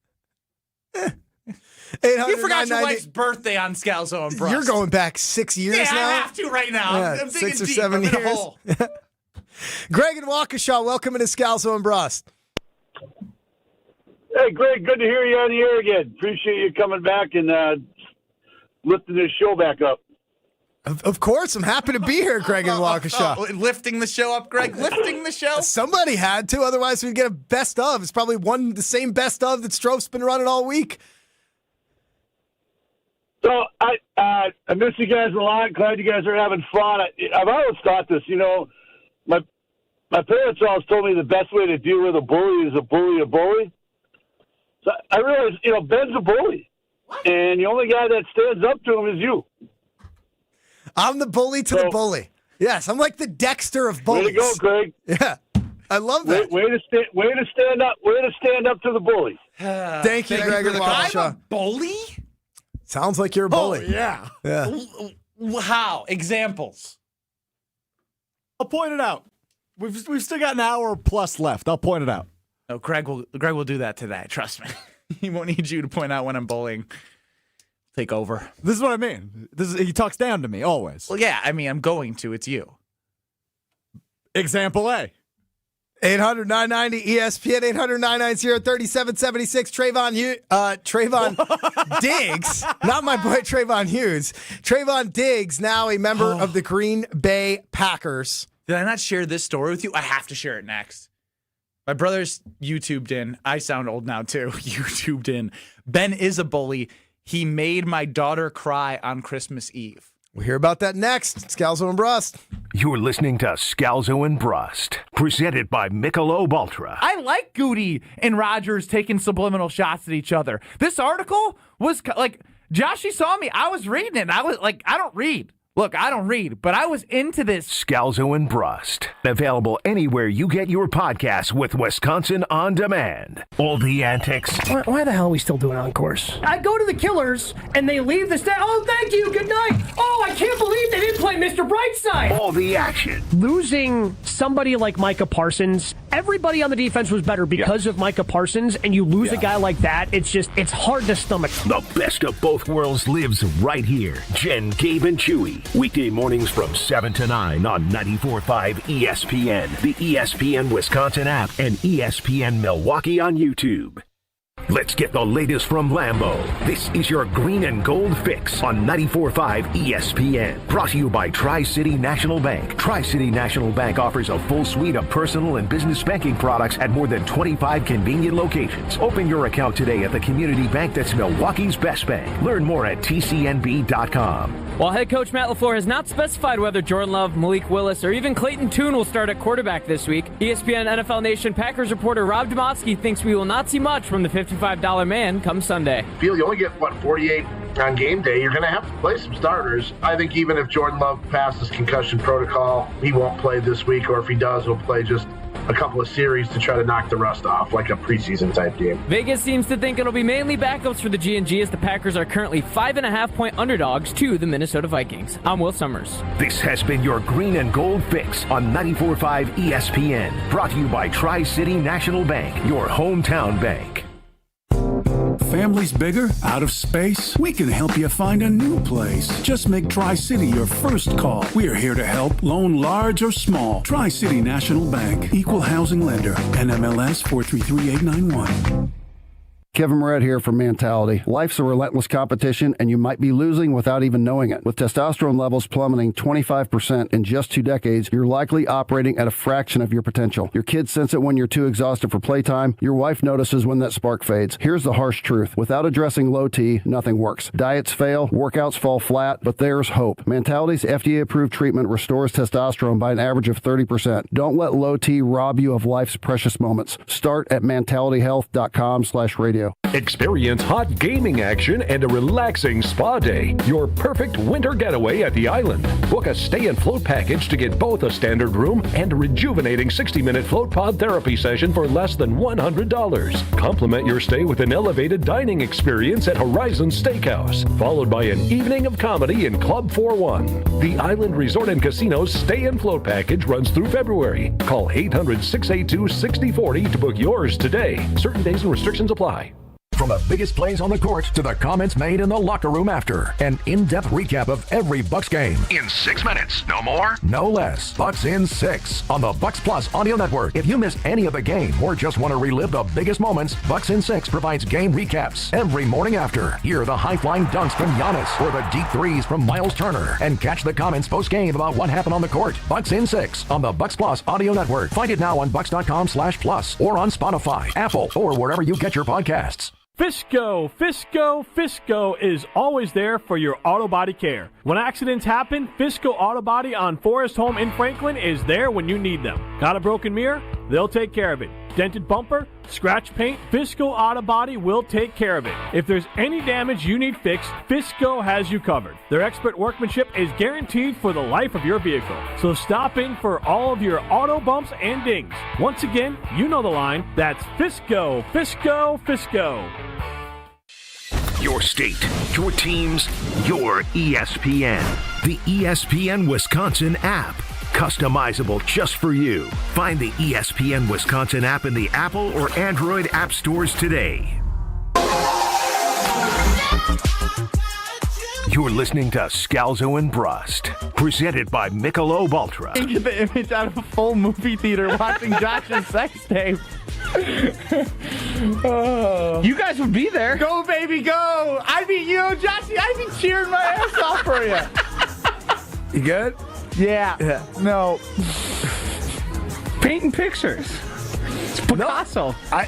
800, You forgot your wife's birthday on Scalzo and Brust. You're going back 6 years now? Yeah, I have to right now. Yeah, I'm 6 or deep. 7 I'm in a years. hole. Greg and Waukesha, welcome to Scalzo and Brust. Hey, Greg, good to hear you on the air again. Appreciate you coming back and lifting this show back up. Of course, I'm happy to be here, Greg and Waukesha. Lifting the show up, Greg. Lifting the show. Somebody had to, otherwise we'd get a best of. It's probably the same best of that Stroph's been running all week. So I miss you guys a lot. Glad you guys are having fun. I've always thought this. You know, my parents always told me the best way to deal with a bully is a bully. So I realized, Ben's a bully, and the only guy that stands up to him is you. I'm the bully to the bully. Yes, I'm like the Dexter of bullies. Way to go, Greg. Yeah, I love that. Way to stand up. Way to stand up to the bully. Thank you, Greg and Waukesha. I'm a bully? Sounds like you're a bully. Oh, yeah. Yeah. How? Examples. I'll point it out. We've still got an hour plus left. I'll point it out. No, Greg will do that today. Trust me. He won't need you to point out when I'm bullying. Take over. This is what I mean. He talks down to me always. Well, yeah. I mean, I'm going to. It's you. Example A. 800-990-ESPN, 800-990-3776. Trayvon Diggs, not my boy Trayvon Hughes. Trayvon Diggs, now a member of the Green Bay Packers. Did I not share this story with you? I have to share it next. My brother's YouTubed in. I sound old now, too. YouTubed in. Ben is a bully. He made my daughter cry on Christmas Eve. We'll hear about that next. Scalzo and Brust. You're listening to Scalzo and Brust, presented by Michelob Ultra. I like Goody and Rodgers taking subliminal shots at each other. This article was like, Joshy saw me. I was reading it. And I was like, I don't read. Look, I don't read, but I was into this. Scalzo and Brust. Available anywhere you get your podcasts with Wisconsin On Demand. All the antics. Why the hell are we still doing encores? I go to the Killers, and they leave the stage. Oh, thank you. Good night. Oh, I can't believe they didn't play Mr. Brightside. All the action. Losing somebody like Micah Parsons, everybody on the defense was better because of Micah Parsons, and you lose a guy like that, it's hard to stomach. The best of both worlds lives right here. Jen, Gabe, and Chewy. Weekday mornings from 7 to 9 on 94.5 ESPN, the ESPN Wisconsin app, and ESPN Milwaukee on YouTube. Let's get the latest from Lambeau. This is your green and gold fix on 94.5 ESPN. Brought to you by Tri-City National Bank. Tri-City National Bank offers a full suite of personal and business banking products at more than 25 convenient locations. Open your account today at the community bank that's Milwaukee's best bank. Learn more at tcnb.com. While head coach Matt LaFleur has not specified whether Jordan Love, Malik Willis, or even Clayton Tune will start at quarterback this week, ESPN NFL Nation Packers reporter Rob Demotsky thinks we will not see much from the $55 man come Sunday. You only get, 48 on game day, you're going to have to play some starters. I think even if Jordan Love passes concussion protocol, he won't play this week, or if he does, he'll play just a couple of series to try to knock the rust off, like a preseason type game. Vegas seems to think it'll be mainly backups for the G&G, as the Packers are currently 5.5-point underdogs to the Minnesota Vikings. I'm Will Summers. This has been your Green and Gold Fix on 94.5 ESPN. Brought to you by Tri-City National Bank, your hometown bank. Family's bigger? Out of space? We can help you find a new place. Just make Tri-City your first call. We are here to help, loan large or small. Tri-City National Bank, equal housing lender, NMLS 433891. Kevin Moret here from Mentality. Life's a relentless competition, and you might be losing without even knowing it. With testosterone levels plummeting 25% in just 2 decades, you're likely operating at a fraction of your potential. Your kids sense it when you're too exhausted for playtime. Your wife notices when that spark fades. Here's the harsh truth. Without addressing low T, nothing works. Diets fail, workouts fall flat, but there's hope. Mentality's FDA-approved treatment restores testosterone by an average of 30%. Don't let low T rob you of life's precious moments. Start at mentalityhealth.com/radio. Experience hot gaming action and a relaxing spa day. Your perfect winter getaway at the island. Book a stay and float package to get both a standard room and a rejuvenating 60-minute float pod therapy session for less than $100. Complement your stay with an elevated dining experience at Horizon Steakhouse, followed by an evening of comedy in Club 41. The Island Resort and Casino's stay and float package runs through February. Call 800-682-6040 to book yours today. Certain days and restrictions apply. From the biggest plays on the court to the comments made in the locker room after. An in-depth recap of every Bucks game. In 6 minutes. No more? No less. Bucks in 6 on the Bucks Plus audio network. If you miss any of the game or just want to relive the biggest moments, Bucks in 6 provides game recaps every morning after. Hear the high-flying dunks from Giannis or the deep threes from Miles Turner. And catch the comments post-game about what happened on the court. Bucks in 6 on the Bucks Plus audio network. Find it now on bucks.com/plus or on Spotify, Apple, or wherever you get your podcasts. Fisco is always there for your auto body care. When accidents happen, Fisco Auto Body on Forest Home in Franklin is there when you need them. Got a broken mirror? They'll take care of it. Dented bumper? Scratch paint? Fisco Auto Body will take care of it. If there's any damage you need fixed, Fisco has you covered. Their expert workmanship is guaranteed for the life of your vehicle. So stop in for all of your auto bumps and dings. Once again, you know the line. That's Fisco. Your state, your teams, your ESPN. The ESPN Wisconsin app. Customizable just for you. Find the ESPN Wisconsin app in the Apple or Android app stores today. You're listening to Scalzo and Brust, presented by Michelob Ultra. Get the image out of a full movie theater watching Josh's sex tape. You guys would be there. Go, baby, go. I'd be, Joshy, I'd be cheering my ass off for you. You good? Yeah. No. Painting pictures. It's Picasso. I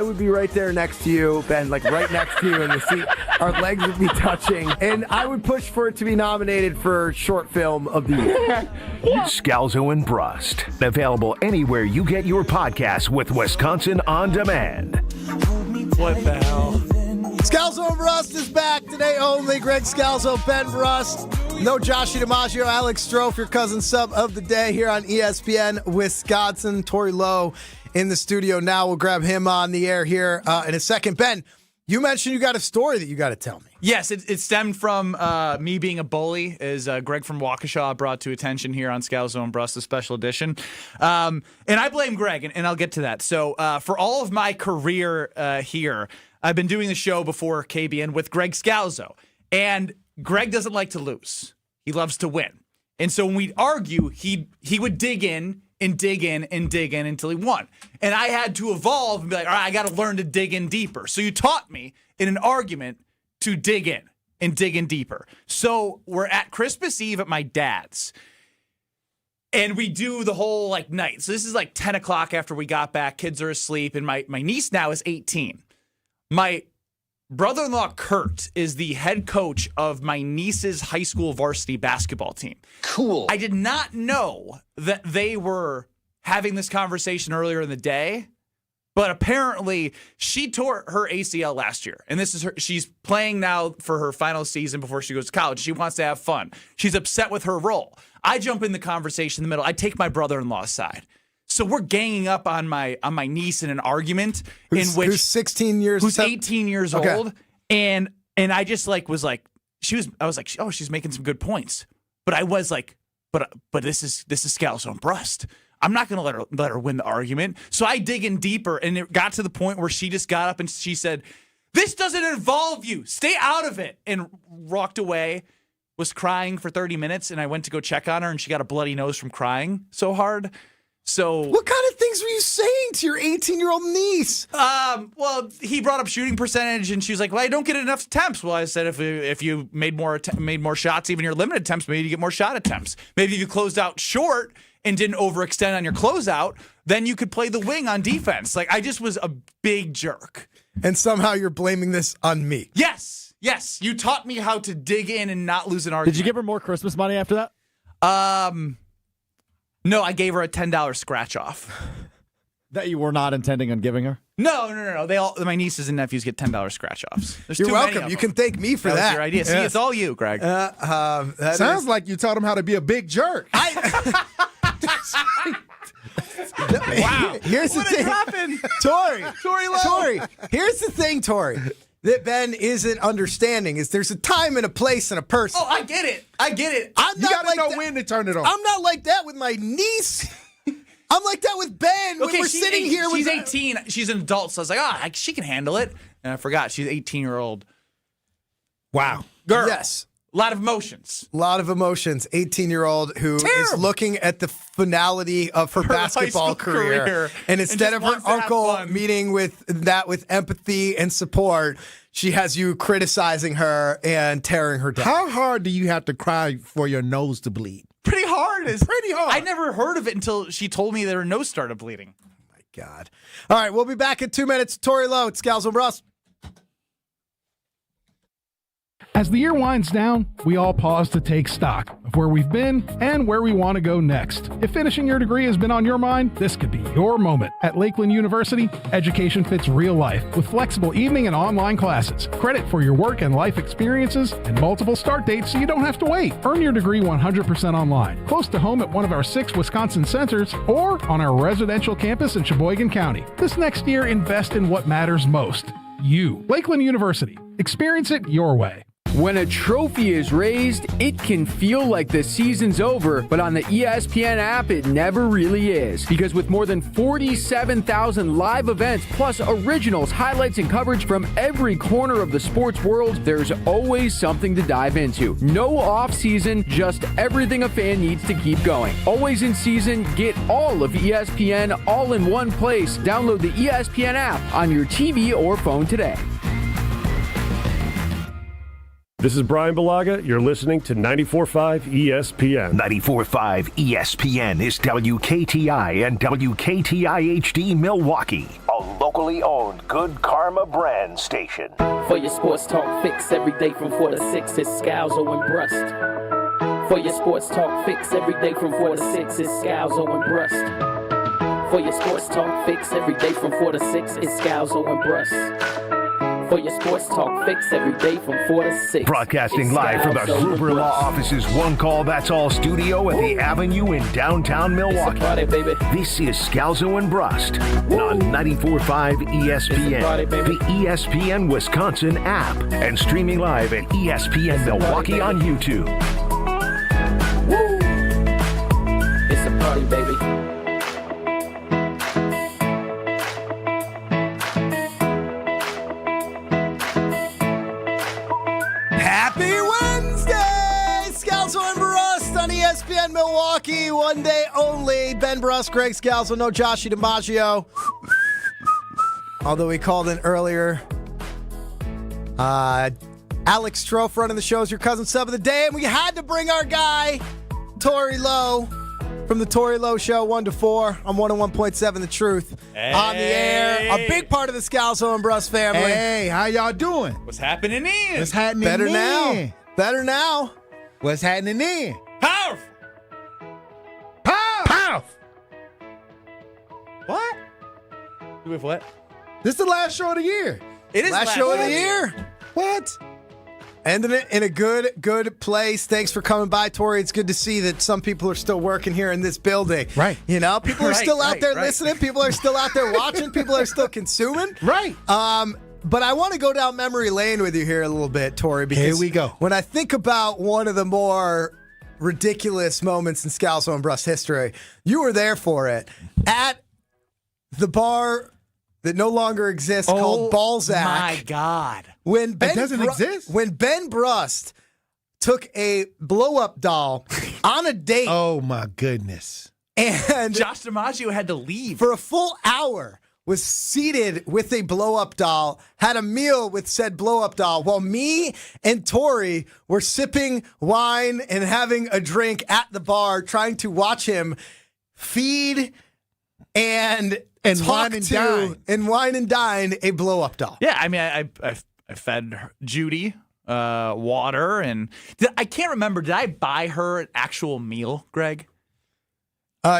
would be right there next to you, Ben, like right next to you in the seat. Our legs would be touching, and I would push for it to be nominated for short film of the year. Scalzo and Brust. Available anywhere you get your podcasts with Wisconsin On Demand. What the hell? Scalzo and Brust is back today only. Greg Scalzo, Ben Brust. No Joshy DiMaggio, Alex Strofe, your cousin sub of the day here on ESPN Wisconsin. Tori Lowe in the studio now. We'll grab him on the air here in a second. Ben, you mentioned you got a story that you got to tell me. Yes, it stemmed from me being a bully, as Greg from Waukesha brought to attention here on Scalzo and Brust, a special edition. And I blame Greg, and I'll get to that. So for all of my career here, I've been doing the show before KBN with Greg Scalzo. And Greg doesn't like to lose. He loves to win. And so when we'd argue, he would dig in and dig in and dig in until he won. And I had to evolve and be like, all right, I got to learn to dig in deeper. So you taught me in an argument to dig in and dig in deeper. So we're at Christmas Eve at my dad's. And we do the whole night. So this is 10 o'clock after we got back. Kids are asleep. And my niece now is 18. My brother-in-law, Kurt, is the head coach of my niece's high school varsity basketball team. Cool. I did not know that they were having this conversation earlier in the day But apparently, she tore her ACL last year, and this is her. She's playing now for her final season before she goes to college. She wants to have fun. She's upset with her role. I jump in the conversation in the middle. I take my brother-in-law's side. So we're ganging up on my niece in an argument who's 18 years old, and I just was like, I was like, oh, she's making some good points, but I was like, but this is Scalzo and Brust. I'm not going to let her win the argument. So I dig in deeper, and it got to the point where she just got up and she said, "This doesn't involve you. Stay out of it," and walked away. Was crying for 30 minutes, and I went to go check on her, and she got a bloody nose from crying so hard. So what kind of things were you saying to your 18-year-old niece? Well, he brought up shooting percentage, and she was like, "Well, I don't get enough attempts." Well, I said, if you made more shots, even your limited attempts, maybe you get more shot attempts. Maybe if you closed out short and didn't overextend on your closeout, then you could play the wing on defense. Like, I just was a big jerk. And somehow you're blaming this on me. Yes. You taught me how to dig in and not lose an argument. Did you give her more Christmas money after that? No, I gave her a $10 scratch off. That you were not intending on giving her? No. My nieces and nephews get $10 scratch offs. You're welcome. You can thank me for that. Was your idea. See, it's all you, Greg. Sounds like you taught him how to be a big jerk. Wow. Here's the thing. Tori, here's the thing, Tori, that Ben isn't understanding is there's a time and a place and a person. Oh, I get it. You got to know when to turn it on. I'm not like that with my niece. I'm like that with Ben when we're sitting here. She's 18. She's an adult, so I was like, she can handle it. And I forgot. She's 18-year-old. Wow. Girl. Yes. A lot of emotions. 18-year-old who is looking at the finality of her basketball career. And instead of her uncle meeting with empathy and support, she has you criticizing her and tearing her down. How hard do you have to cry for your nose to bleed? Pretty hard. Pretty hard. I never heard of it until she told me that her nose started bleeding. Oh, my God. All right, we'll be back in 2 minutes. Tori Lowe, it's Scalzo Brust. As the year winds down, we all pause to take stock of where we've been and where we want to go next. If finishing your degree has been on your mind, this could be your moment. At Lakeland University, education fits real life with flexible evening and online classes, credit for your work and life experiences, and multiple start dates so you don't have to wait. Earn your degree 100% online, close to home at one of our 6 Wisconsin centers, or on our residential campus in Sheboygan County. This next year, invest in what matters most. You. Lakeland University. Experience it your way. When a trophy is raised, it can feel like the season's over, but on the ESPN app, it never really is. Because with more than 47,000 live events, plus originals, highlights, and coverage from every corner of the sports world, there's always something to dive into. No off-season, just everything a fan needs to keep going. Always in season, get all of ESPN all in one place. Download the ESPN app on your TV or phone today. This is Brian Balaga. You're listening to 94.5 ESPN. 94.5 ESPN is WKTI and WKTI-HD Milwaukee, a locally owned Good Karma brand station. For your sports talk fix every day from 4 to 6, it's Scalzo and Brust. For your sports talk fix every day from 4 to 6, it's Scalzo and Brust. For your sports talk fix every day from 4 to 6, it's Scalzo and Brust. For your sports talk fix every day from 4 to 6. Broadcasting live from the Gruber Law Office's One Call That's All studio at the Avenue in downtown Milwaukee. This is Scalzo and Brust on 94.5 ESPN, the ESPN Wisconsin app, and streaming live at ESPN Milwaukee on YouTube. It's a party, baby. Happy Wednesday! Scalzo and Brust on ESPN Milwaukee. One day only. Ben Brust, Greg Scalzo, no Joshie DiMaggio. Although he called in earlier. Alex Strofe running the show is your cousin sub of the day. And we had to bring our guy, Tori Lowe, from the Tori Lowe Show, 1 to 4 on 101.7 The Truth. Hey. On the air. A big part of the Scalzo and Brust family. Hey, how y'all doing? What's happening in? What's happening Better in? now. Better now. What's happening in? Powerful. Powerful. What? With what? This is the last show of the year. It is last show of the year. What? Ending it in a good place. Thanks for coming by, Tori. It's good to see that some people are still working here in this building. Right. You know, people are still out there listening. People are still out there watching. People are still consuming. Right. But I want to go down memory lane with you here a little bit, Tori, because here we go. When I think about one of the more ridiculous moments in Scalzo and Brust history, you were there for it at the bar that no longer exists called Balzac. My God. When It doesn't exist? When Ben Brust took a blow-up doll on a date. Oh, my goodness. And Josh DiMaggio had to leave. For a full hour, was seated with a blow-up doll, had a meal with said blow-up doll, while me and Tori were sipping wine and having a drink at the bar, trying to watch him feed and wine and dine a blow-up doll. Yeah, I mean, I fed Judy water, and I can't remember. Did I buy her an actual meal, Greg?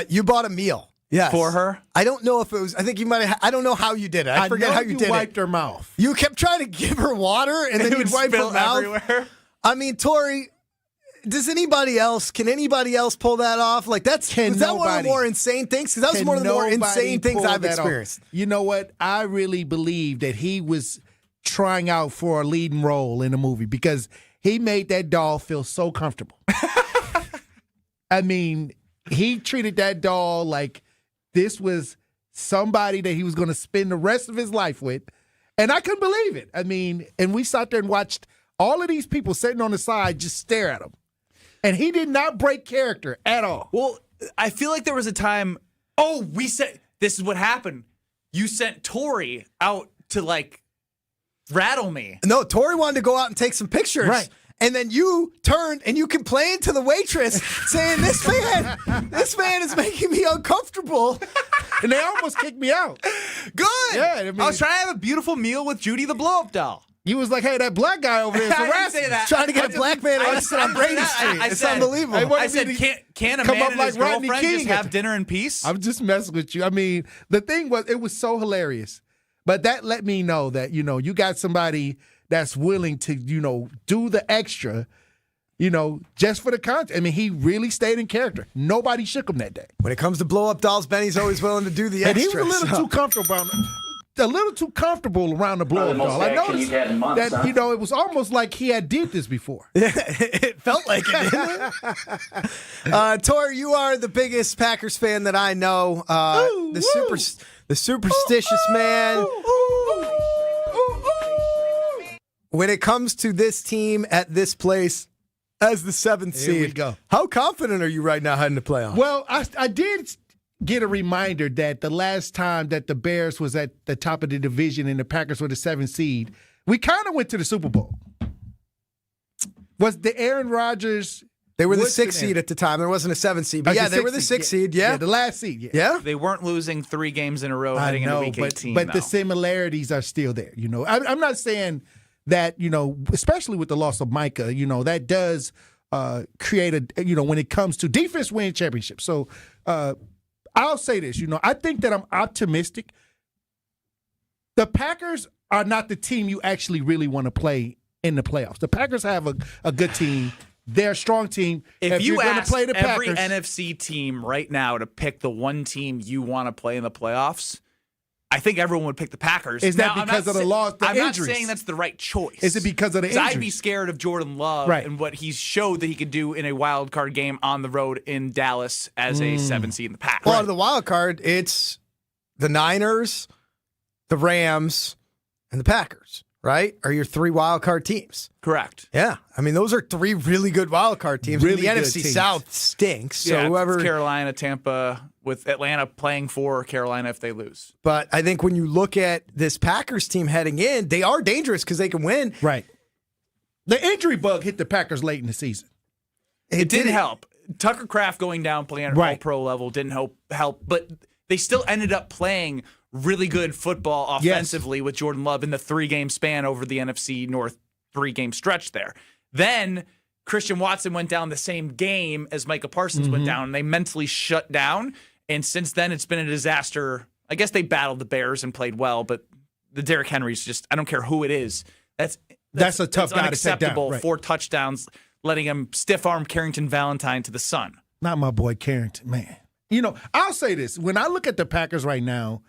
You bought a meal. Yes. For her? I don't know if it was, I think you might have, I don't know how you did it. I forget how you did it. You wiped her mouth. You kept trying to give her water and then you'd wipe her mouth. Everywhere. I mean, Tori, can anybody else pull that off? Like, was that one of the more insane things? Because that was one of the more insane things I've experienced. You know what? I really believe that he was trying out for a leading role in a movie because he made that doll feel so comfortable. I mean, he treated that doll like this was somebody that he was going to spend the rest of his life with. And I couldn't believe it. I mean, and we sat there and watched all of these people sitting on the side just stare at him. And he did not break character at all. Well, I feel like there was a time, we said, this is what happened. You sent Tori out to, like, rattle me. No, Tori wanted to go out and take some pictures. Right. And then you turned and you complained to the waitress saying, this man is making me uncomfortable. And they almost kicked me out. Good. Yeah, I mean, I was trying to have a beautiful meal with Judy the blow-up doll. You was like, hey, that black guy over there is I didn't say that. Trying to get a black man arrested on Brady Street. It's unbelievable. I said, can a man and his girlfriend just have dinner in peace? I'm just messing with you. I mean, the thing was, it was so hilarious. But that let me know that, you got somebody that's willing to, do the extra, just for the content. I mean, he really stayed in character. Nobody shook him that day. When it comes to blow-up dolls, Benny's always willing to do the extra. extra. And he was a little too comfortable around the blow-up doll. I noticed that, it was almost like he had did this before. It felt like it, didn't it? Tor, you are the biggest Packers fan that I know. The superstitious man. When it comes to this team at this place as the 7th seed, here we go. How confident are you right now heading to playoffs? Well, I did get a reminder that the last time that the Bears was at the top of the division and the Packers were the 7th seed, we kind of went to the Super Bowl. Was the Aaron Rodgers? They were the 6th seed at the time. There wasn't a 7th seed. But yeah, they were the 6th seed. Yeah, the last seed. Yeah. They weren't losing 3 games in a row heading into week 18. But the similarities are still there. I'm not saying that, especially with the loss of Micah, that does create when it comes to defense win championships. So I'll say this, I think that I'm optimistic. The Packers are not the team you actually really want to play in the playoffs. The Packers have a good team. They're a strong team. If you're going to play the every Packers, NFC team right now to pick the one team you want to play in the playoffs, I think everyone would pick the Packers. Is that because of the loss, the I'm injuries? not saying that's the right choice. Is it because of the injuries? I'd be scared of Jordan Love and what he's showed that he could do in a wild card game on the road in Dallas as a 7 seed in the Pack. Well, out of the wild card, it's the Niners, the Rams, and the Packers, right? Are your 3 wild card teams. Correct. Yeah. I mean, those are 3 really good wild card teams. Really the good NFC teams. South stinks. So Yeah, whoever it's Carolina, Tampa, with Atlanta playing for Carolina if they lose. But I think when you look at this Packers team heading in, they are dangerous because they can win. Right. The injury bug hit the Packers late in the season. It did help. Tucker Kraft going down playing at all-pro level didn't help, but they still ended up playing really good football offensively with Jordan Love in the 3-game span over the NFC North 3-game stretch there. Then Christian Watson went down the same game as Micah Parsons went down, and they mentally shut down. And since then, it's been a disaster I guess they battled the Bears and played well, but the Derrick Henry's just, I don't care who it is. That's a tough guy to take down. Unacceptable. Right. 4 touchdowns, letting him stiff-arm Carrington Valentine to the sun. Not my boy Carrington, man. I'll say this. When I look at the Packers right now,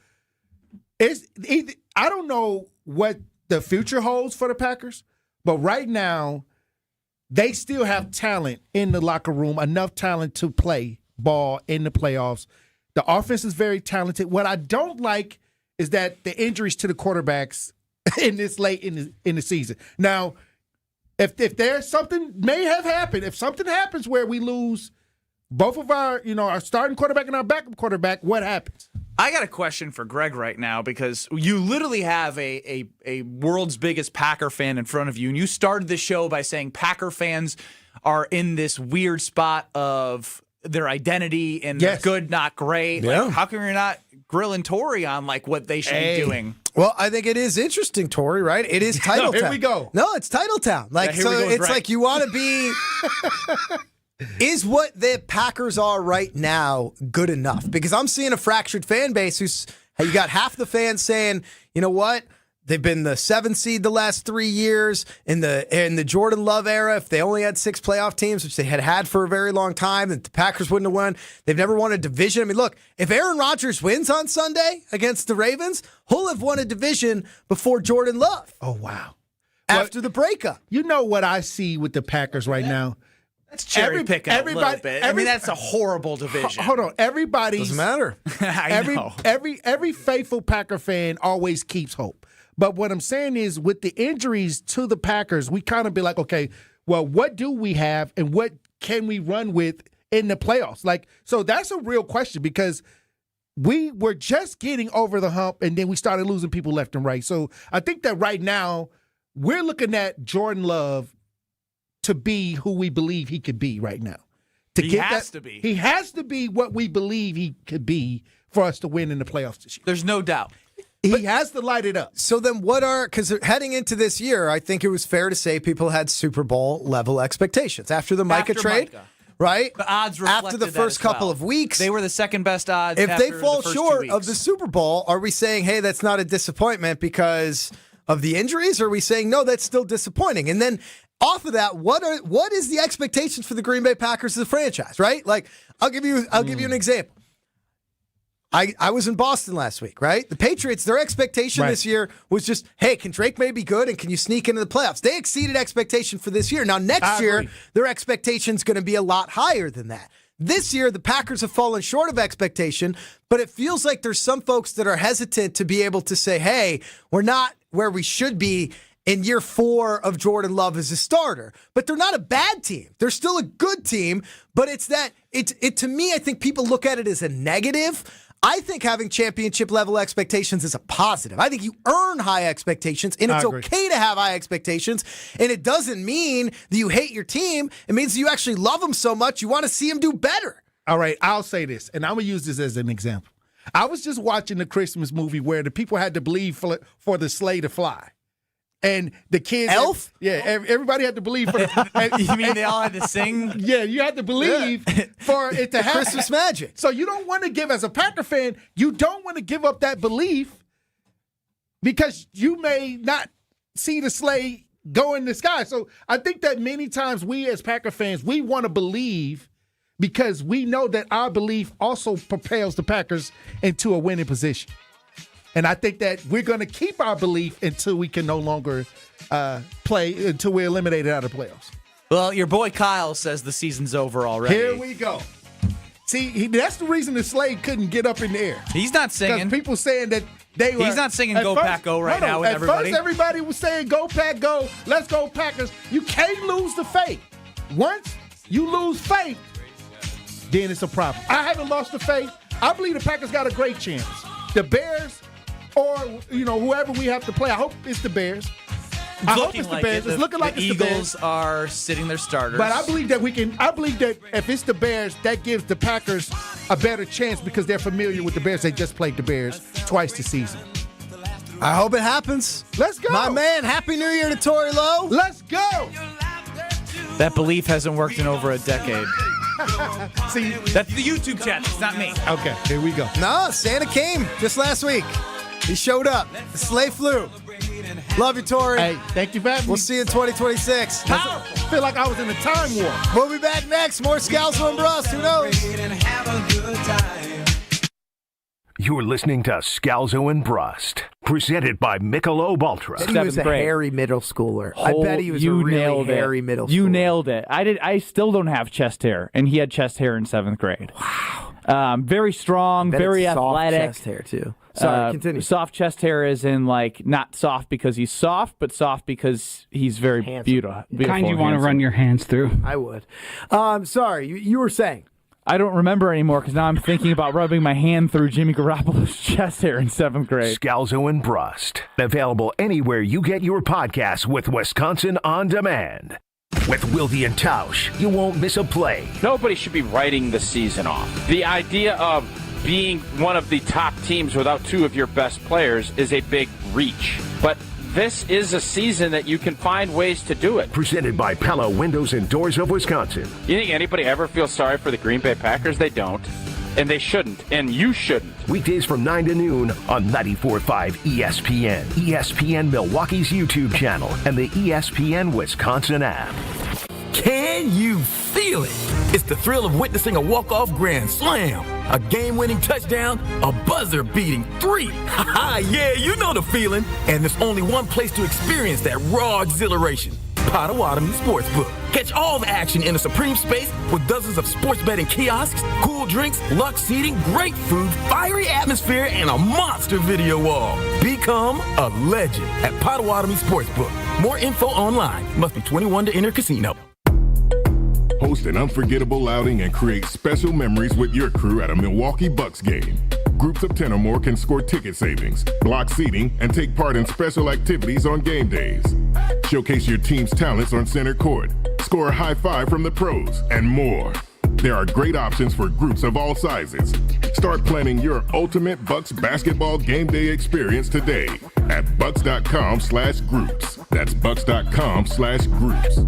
I don't know what the future holds for the Packers, but right now, they still have talent in the locker room, enough talent to play ball in the playoffs. The offense is very talented. What I don't like is that the injuries to the quarterbacks in this late in the season. Now, if there's something may have happened, if something happens where we lose both of our starting quarterback and our backup quarterback, what happens? I got a question for Greg right now because you literally have a world's biggest Packer fan in front of you, and you started the show by saying Packer fans are in this weird spot of their identity and they're good, not great. Yeah. Like, how come you're not grilling Torrey on what they should be doing? Well, I think it is interesting, Torrey, right? It is Title Town. Here we go. No, it's Title Town. It's like you want to be... Is what the Packers are right now good enough? Because I'm seeing a fractured fan base you got half the fans saying, you know what? They've been the 7th seed the last 3 years. In the Jordan Love era, if they only had 6 playoff teams, which they had for a very long time, that the Packers wouldn't have won. They've never won a division. I mean, look, if Aaron Rodgers wins on Sunday against the Ravens, he'll have won a division before Jordan Love. Oh, wow. After the breakup. You know what I see with the Packers right now? That's cherry picking a little bit. I mean, that's a horrible division. Hold on. Everybody's... Doesn't matter. I know. Every faithful Packer fan always keeps hope. But what I'm saying is with the injuries to the Packers, we kind of be like, okay, well, what do we have and what can we run with in the playoffs? So that's a real question because we were just getting over the hump and then we started losing people left and right. So I think that right now we're looking at Jordan Love to be who we believe he could be right now. He has to be. He has to be what we believe he could be for us to win in the playoffs this year. There's no doubt. He has to light it up. So then because heading into this year, I think it was fair to say people had Super Bowl level expectations. After the Micah trade, right? The odds reflected after the first couple of weeks. They were the second best odds. If they after fall the first short 2 weeks. of the Super Bowl, are we saying, hey, that's not a disappointment because of the injuries? Or are we saying, no, that's still disappointing? And then off of that, what is the expectations for the Green Bay Packers as a franchise, right? Like, I'll give you an example. I was in Boston last week, right? The Patriots, their expectation this year was just, hey, can Drake maybe be good and can you sneak into the playoffs? They exceeded expectation for this year. Now, next year, their expectation's going to be a lot higher than that. This year, the Packers have fallen short of expectation, but it feels like there's some folks that are hesitant to be able to say, hey, we're not where we should be in year 4 of Jordan Love as a starter. But they're not a bad team. They're still a good team, but to me, I think people look at it as a negative. I think having championship level expectations is a positive. I think you earn high expectations, and it's okay to have high expectations. And it doesn't mean that you hate your team. It means that you actually love them so much you want to see them do better. All right, I'll say this, and I'm going to use this as an example. I was just watching the Christmas movie where the people had to believe for the sleigh to fly. And the kids... Elf? Everybody had to believe for the... You mean they all had to sing? Yeah, you had to believe for it to happen. Christmas magic. So you don't want to give, as a Packer fan, you don't want to give up that belief because you may not see the sleigh go in the sky. So I think that many times we as Packer fans, we want to believe because we know that our belief also propels the Packers into a winning position. And I think that we're going to keep our belief until we can no longer play, until we're eliminated out of the playoffs. Well, your boy Kyle saes the season's over already. Here we go. See, that's the reason the sleigh couldn't get up in the air. He's not singing. Because people saying that they were... He's not singing Go Pack Go right now with everybody. At first, everybody was saying Go Pack Go, let's go Packers. You can't lose the faith. Once you lose faith, then it's a problem. I haven't lost the faith. I believe the Packers got a great chance. The Bears... or, whoever we have to play. I hope it's the Bears. I hope it's the Bears. It's looking like it's the Bears. The Eagles are sitting their starters. But I believe that if it's the Bears, that gives the Packers a better chance because they're familiar with the Bears. They just played the Bears twice this season. I hope it happens. Let's go. My man, Happy New Year to Torrey Lowe. Let's go. That belief hasn't worked in over a decade. See, That's the YouTube chat. It's not me. okay, here we go. No, Santa came just last week. He showed up. The sleigh flew. Love you, Tori. Hey, thank you for having me. We'll see you in 2026. I feel like I was in a time warp. We'll be back next. More Scalzo and Brust. Who knows? You're listening to Scalzo and Brust, presented by Michelob Ultra. He was a hairy middle schooler. I bet he was a really hairy middle schooler. You nailed it. I still don't have chest hair, and he had chest hair in 7th grade. Wow. Very strong, very athletic. Soft chest hair, too. Sorry, continue. Soft chest hair is in, like, not soft because he's soft, but soft because he's very beautiful. Kind you want to run your hands through. I would. Sorry, you were saying. I don't remember anymore because now I'm thinking about rubbing my hand through Jimmy Garoppolo's chest hair in 7th grade. Scalzo and Brust. Available anywhere you get your podcasts with Wisconsin On Demand. With Wilde and Tausch, you won't miss a play. Nobody should be writing the season off. The idea of being one of the top teams without two of your best players is a big reach. But this is a season that you can find ways to do it. Presented by Pella Windows and Doors of Wisconsin. You think anybody ever feels sorry for the Green Bay Packers? They don't. And they shouldn't. And you shouldn't. Weekdays from 9 to noon on 94.5 ESPN, ESPN Milwaukee's YouTube channel, and the ESPN Wisconsin app. Can you feel it? It's the thrill of witnessing a walk-off grand slam, a game-winning touchdown, a buzzer-beating 3. Yeah, you know the feeling. And there's only one place to experience that raw exhilaration. Potawatomi Sportsbook. Catch all the action in a supreme space with dozens of sports betting kiosks, cool drinks, luxe seating, great food, fiery atmosphere, and a monster video wall. Become a legend at Potawatomi Sportsbook. More info online. Must be 21 to enter casino. Host an unforgettable outing and create special memories with your crew at a Milwaukee Bucks game. Groups of 10 or more can score ticket savings, block seating, and take part in special activities on game days. Showcase your team's talents on center court, score a high five from the pros, and more. There are great options for groups of all sizes. Start planning your ultimate Bucks basketball game day experience today at bucks.com/groups. That's bucks.com/groups.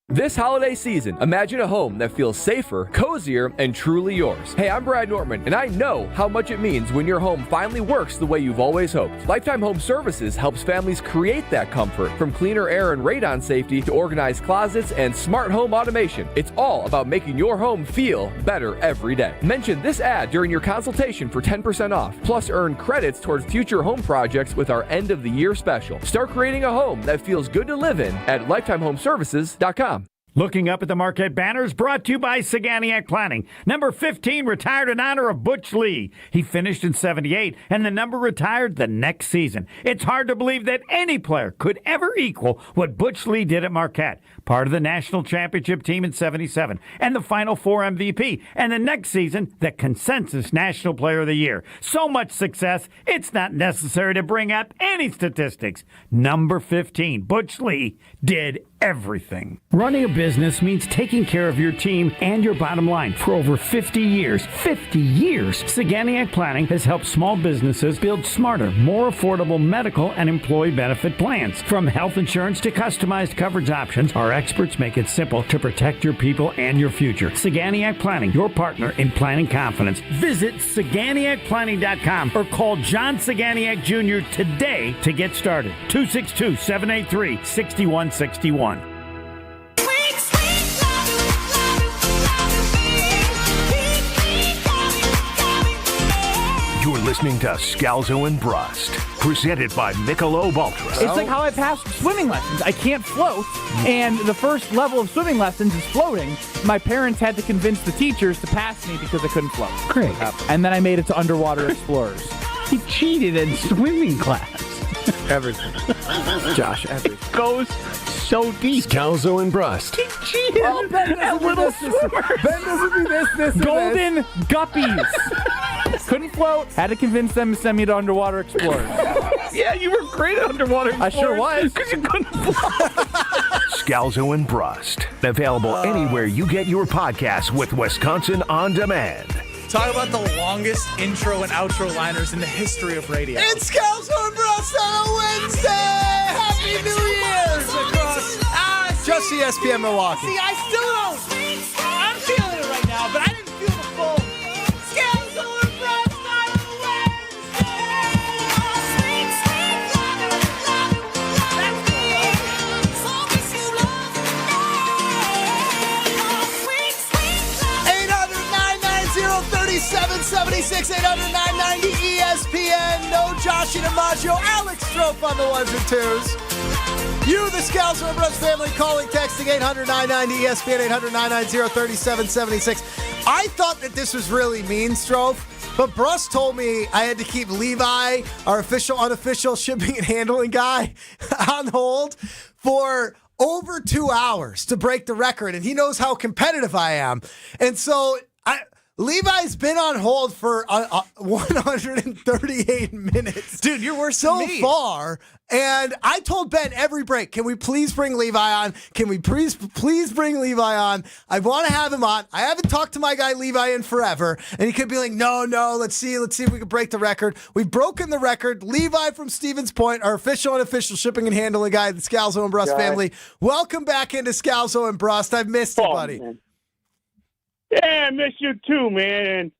This holiday season, imagine a home that feels safer, cozier, and truly yours. Hey, I'm Brad Nortman, and I know how much it means when your home finally works the way you've always hoped. Lifetime Home Services helps families create that comfort, from cleaner air and radon safety to organized closets and smart home automation. It's all about making your home feel better every day. Mention this ad during your consultation for 10% off. Plus, earn credits towards future home projects with our end of the year special. Start creating a home that feels good to live in at lifetimehomeservices.com. Looking up at the Marquette banners, brought to you by Saganiac Planning. Number 15 retired in honor of Butch Lee. He finished in 78, and the number retired the next season. It's hard to believe that any player could ever equal what Butch Lee did at Marquette. Part of the national championship team in 77, and the Final Four MVP, and the next season, the consensus National Player of the Year. So much success, it's not necessary to bring up any statistics. Number 15, Butch Lee, did everything. Running a business means taking care of your team and your bottom line. For over 50 years, Saganiac Planning has helped small businesses build smarter, more affordable medical and employee benefit plans. From health insurance to customized coverage options, our experts make it simple to protect your people and your future. Saganiac Planning, your partner in planning confidence. Visit SaganiacPlanning.com or call John Saganiac Jr. today to get started. 262-783-6161. You're listening to Scalzo and Brust, presented by Michelob Ultra. It's like how I passed swimming lessons. I can't float, and the first level of swimming lessons is floating. My parents had to convince the teachers to pass me because I couldn't float. Great. And then I made it to Underwater Explorers. He cheated in swimming class. Everything. Josh, everything. Goes so deep. Scalzo and Brust. He cheated. Oh, Ben doesn't do this. Ben doesn't do this. Golden guppies. Couldn't float. Had to convince them to send me to Underwater Explorers. Yeah, you were great at Underwater Explorers. I sure was. Because you couldn't float. Scalzo and Brust. Available anywhere you get your podcasts with Wisconsin On Demand. Talk about the longest intro and outro liners in the history of radio. It's Scalzo and Brust on a Wednesday. Happy New Year's across just ESPN Milwaukee. See, I still don't. I'm feeling it right Oh, but I didn't feel the full Scalzo and Brust on $800-990-3776, 800-990 ESPN. No Josh and DiMaggio. Alex Strope on the ones and twos. You, the Scalzo and Brust family, calling, texting 800-990 ESPN, 800-990-3776. I thought that this was really mean, Strope, but Brust told me I had to keep Levi, our official, unofficial shipping and handling guy, on hold for over 2 hours to break the record, and he knows how competitive I am. And so Levi's been on hold for 138 minutes. Dude, you're worse so than me. far. And I told Ben every break, can we please bring Levi on? Can we please bring Levi on? I want to have him on. I haven't talked to my guy Levi in forever. And he could be like, no, let's see if we can break the record. We've broken the record. Levi from Stevens Point, our official and unofficial shipping and handling guy, the Scalzo and Brust family. Welcome back into Scalzo and Brust. I've missed you, buddy. Man. Yeah, I miss you too, man.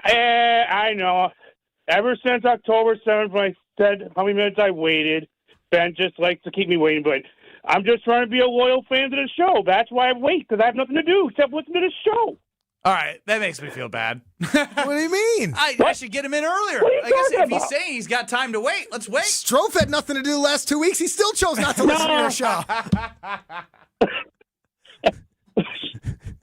I know. Ever since October 7th, when I said how many minutes I waited, Ben just likes to keep me waiting. But I'm just trying to be a loyal fan to the show. That's why I wait, because I have nothing to do except listen to the show. All right, that makes me feel bad. What do you mean? I should get him in earlier. I guess if he's saying he's got time to wait, let's wait. Strofe had nothing to do the last 2 weeks. He still chose not to listen to your show.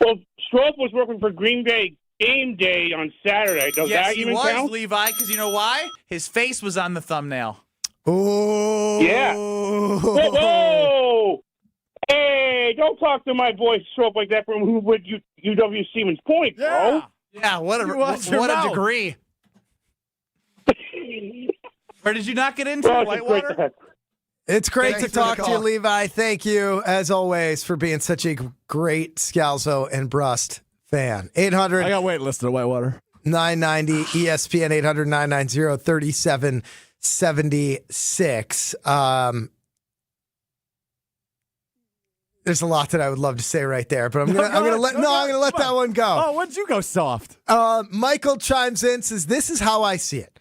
Well, Strofe was working for Green Bay game day on Saturday. Does yes, that he even was, count? Levi, because you know why? His face was on the thumbnail. Oh. Yeah. Whoa! Hey, don't talk to my boy Strofe like that from UW Stevens Point, bro. Yeah, what a degree. Or did you not get into Whitewater? It's great Thanks to talk for the to you, call. Levi. Thank you, as always, for being such a great Scalzo and Brust fan. 800. I got wait listed at Whitewater. 990 ESPN, 800-990-3776. There's a lot that I would love to say right there, but I'm gonna let that one go. Oh, when'd you go soft? Michael chimes in, says, this is how I see it.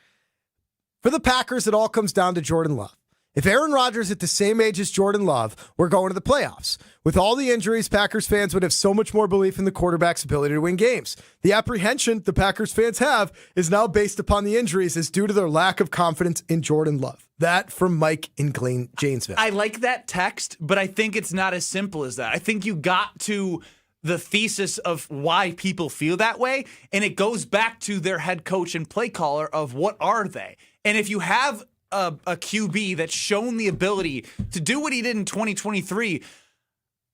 For the Packers, it all comes down to Jordan Love. If Aaron Rodgers at the same age as Jordan Love, we're going to the playoffs. With all the injuries, Packers fans would have so much more belief in the quarterback's ability to win games. The apprehension the Packers fans have is now based upon the injuries is due to their lack of confidence in Jordan Love. That from Mike in Janesville. I like that text, but I think it's not as simple as that. I think you got to the thesis of why people feel that way, and it goes back to their head coach and play caller of what are they. And if you have a QB that's shown the ability to do what he did in 2023,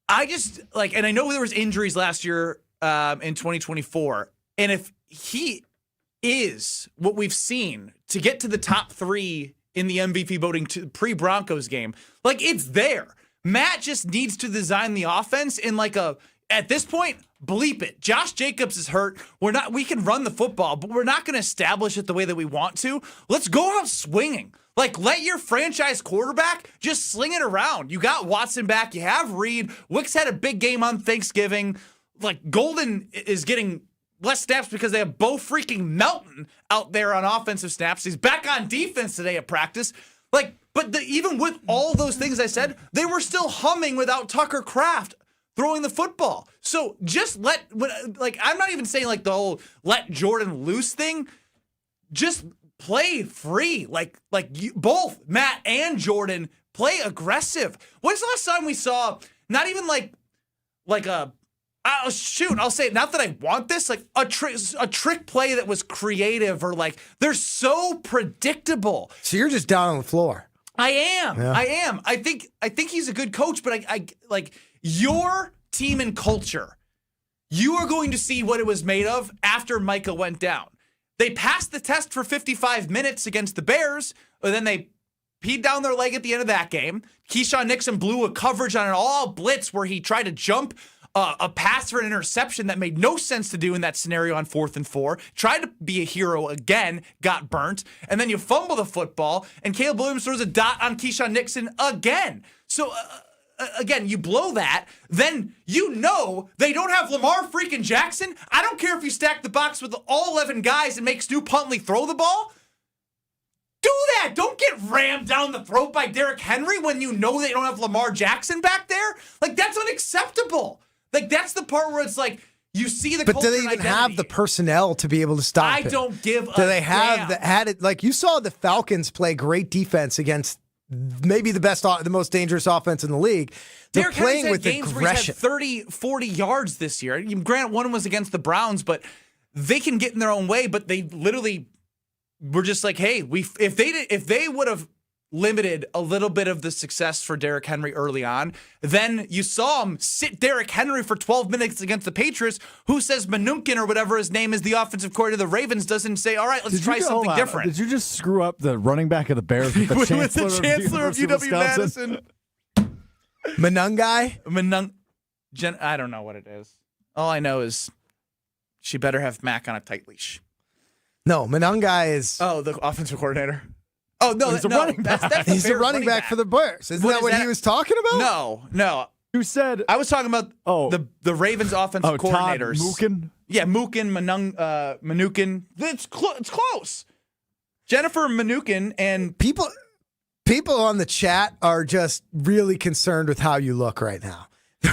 I just and I know there was injuries last year in 2024, and if he is what we've seen to get to the top 3 in the MVP voting pre-Broncos game, it's there. Matt just needs to design the offense in at this point, bleep it. Josh Jacobs is hurt. We can run the football, but we're not going to establish it the way that we want to. Let's go out swinging. Let your franchise quarterback just sling it around. You got Watson back. You have Reed. Wicks had a big game on Thanksgiving. Golden is getting less snaps because they have Bo freaking Melton out there on offensive snaps. He's back on defense today at practice. Even with all those things I said, they were still humming without Tucker Kraft throwing the football. So just I'm not even saying the whole let Jordan loose thing. Just play free. Both Matt and Jordan play aggressive. When's the last time we saw not even I'll say it, not that I want this, a trick play that was creative or they're so predictable. So you're just down on the floor. I am. Yeah. I am. I think he's a good coach, but I your team and culture, you are going to see what it was made of after Micah went down. They passed the test for 55 minutes against the Bears, and then they peed down their leg at the end of that game. Keyshawn Nixon blew a coverage on an all blitz where he tried to jump a pass for an interception that made no sense to do in that scenario on 4th and 4. Tried to be a hero again, got burnt. And then you fumble the football, and Caleb Williams throws a dot on Keyshawn Nixon again. So, again, you blow that, then you know they don't have Lamar freaking Jackson. I don't care if you stack the box with all 11 guys and make Stu Puntley throw the ball. Do that. Don't get rammed down the throat by Derrick Henry when you know they don't have Lamar Jackson back there. Like, that's unacceptable. Like, that's the part where it's like, you see the But do they even have the personnel to be able to stop it? I don't give a Do they have damn. had it? Like, you saw the Falcons play great defense against maybe the most dangerous offense in the league. They're Derrick Henry's playing had with games where he's aggression. had 30, 40 yards this year. Granted, one was against the Browns, but they can get in their own way, but they literally were just like, hey, if they would have limited a little bit of the success for Derrick Henry early on, then you saw him sit Derrick Henry for 12 minutes against the Patriots. Who says Manukin or whatever his name is, the offensive coordinator of the Ravens, doesn't say, all right, let's try something different. Did you just screw up the running back of the Bears with the chancellor of UW-Madison? Manungai? I don't know what it is. All I know is she better have Mac on a tight leash. No, Manungai is... Oh, the offensive coordinator. Oh, no, he's a running back. He's a running back for the Bears. Isn't that what he was talking about? No. Who said? I was talking about the Ravens offensive coordinators. Todd Mukin? Yeah, Mukin, Manukin. It's close. Jennifer Manukin and people on the chat are just really concerned with how you look right now.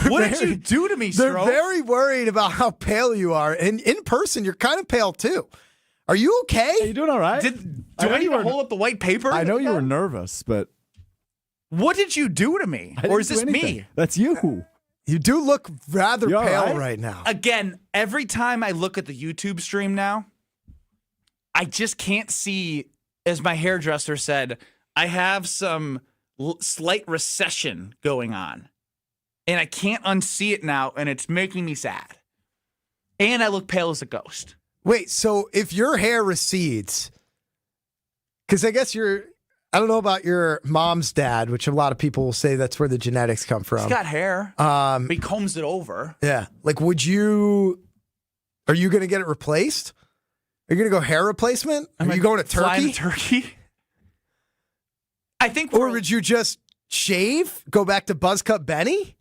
What did you do to me, They're Stroh? very worried about how pale you are. And in person, you're kind of pale too. Are you okay? Are you doing all right? Do I need to hold up the white paper? I know you were nervous, but... What did you do to me? Or is this me? That's you. You do look rather You all pale right now. Again, every time I look at the YouTube stream now, I just can't see, as my hairdresser said, I have some slight recession going on. And I can't unsee it now, and it's making me sad. And I look pale as a ghost. Wait, so if your hair recedes, because I guess I don't know about your mom's dad, which a lot of people will say that's where the genetics come from. He's got hair. He combs it over. Yeah. Like, are you going to get it replaced? Are you going to go hair replacement? Are you going to Fly Turkey? to Turkey? I think Or would you just shave? Go back to Buzzcut Benny?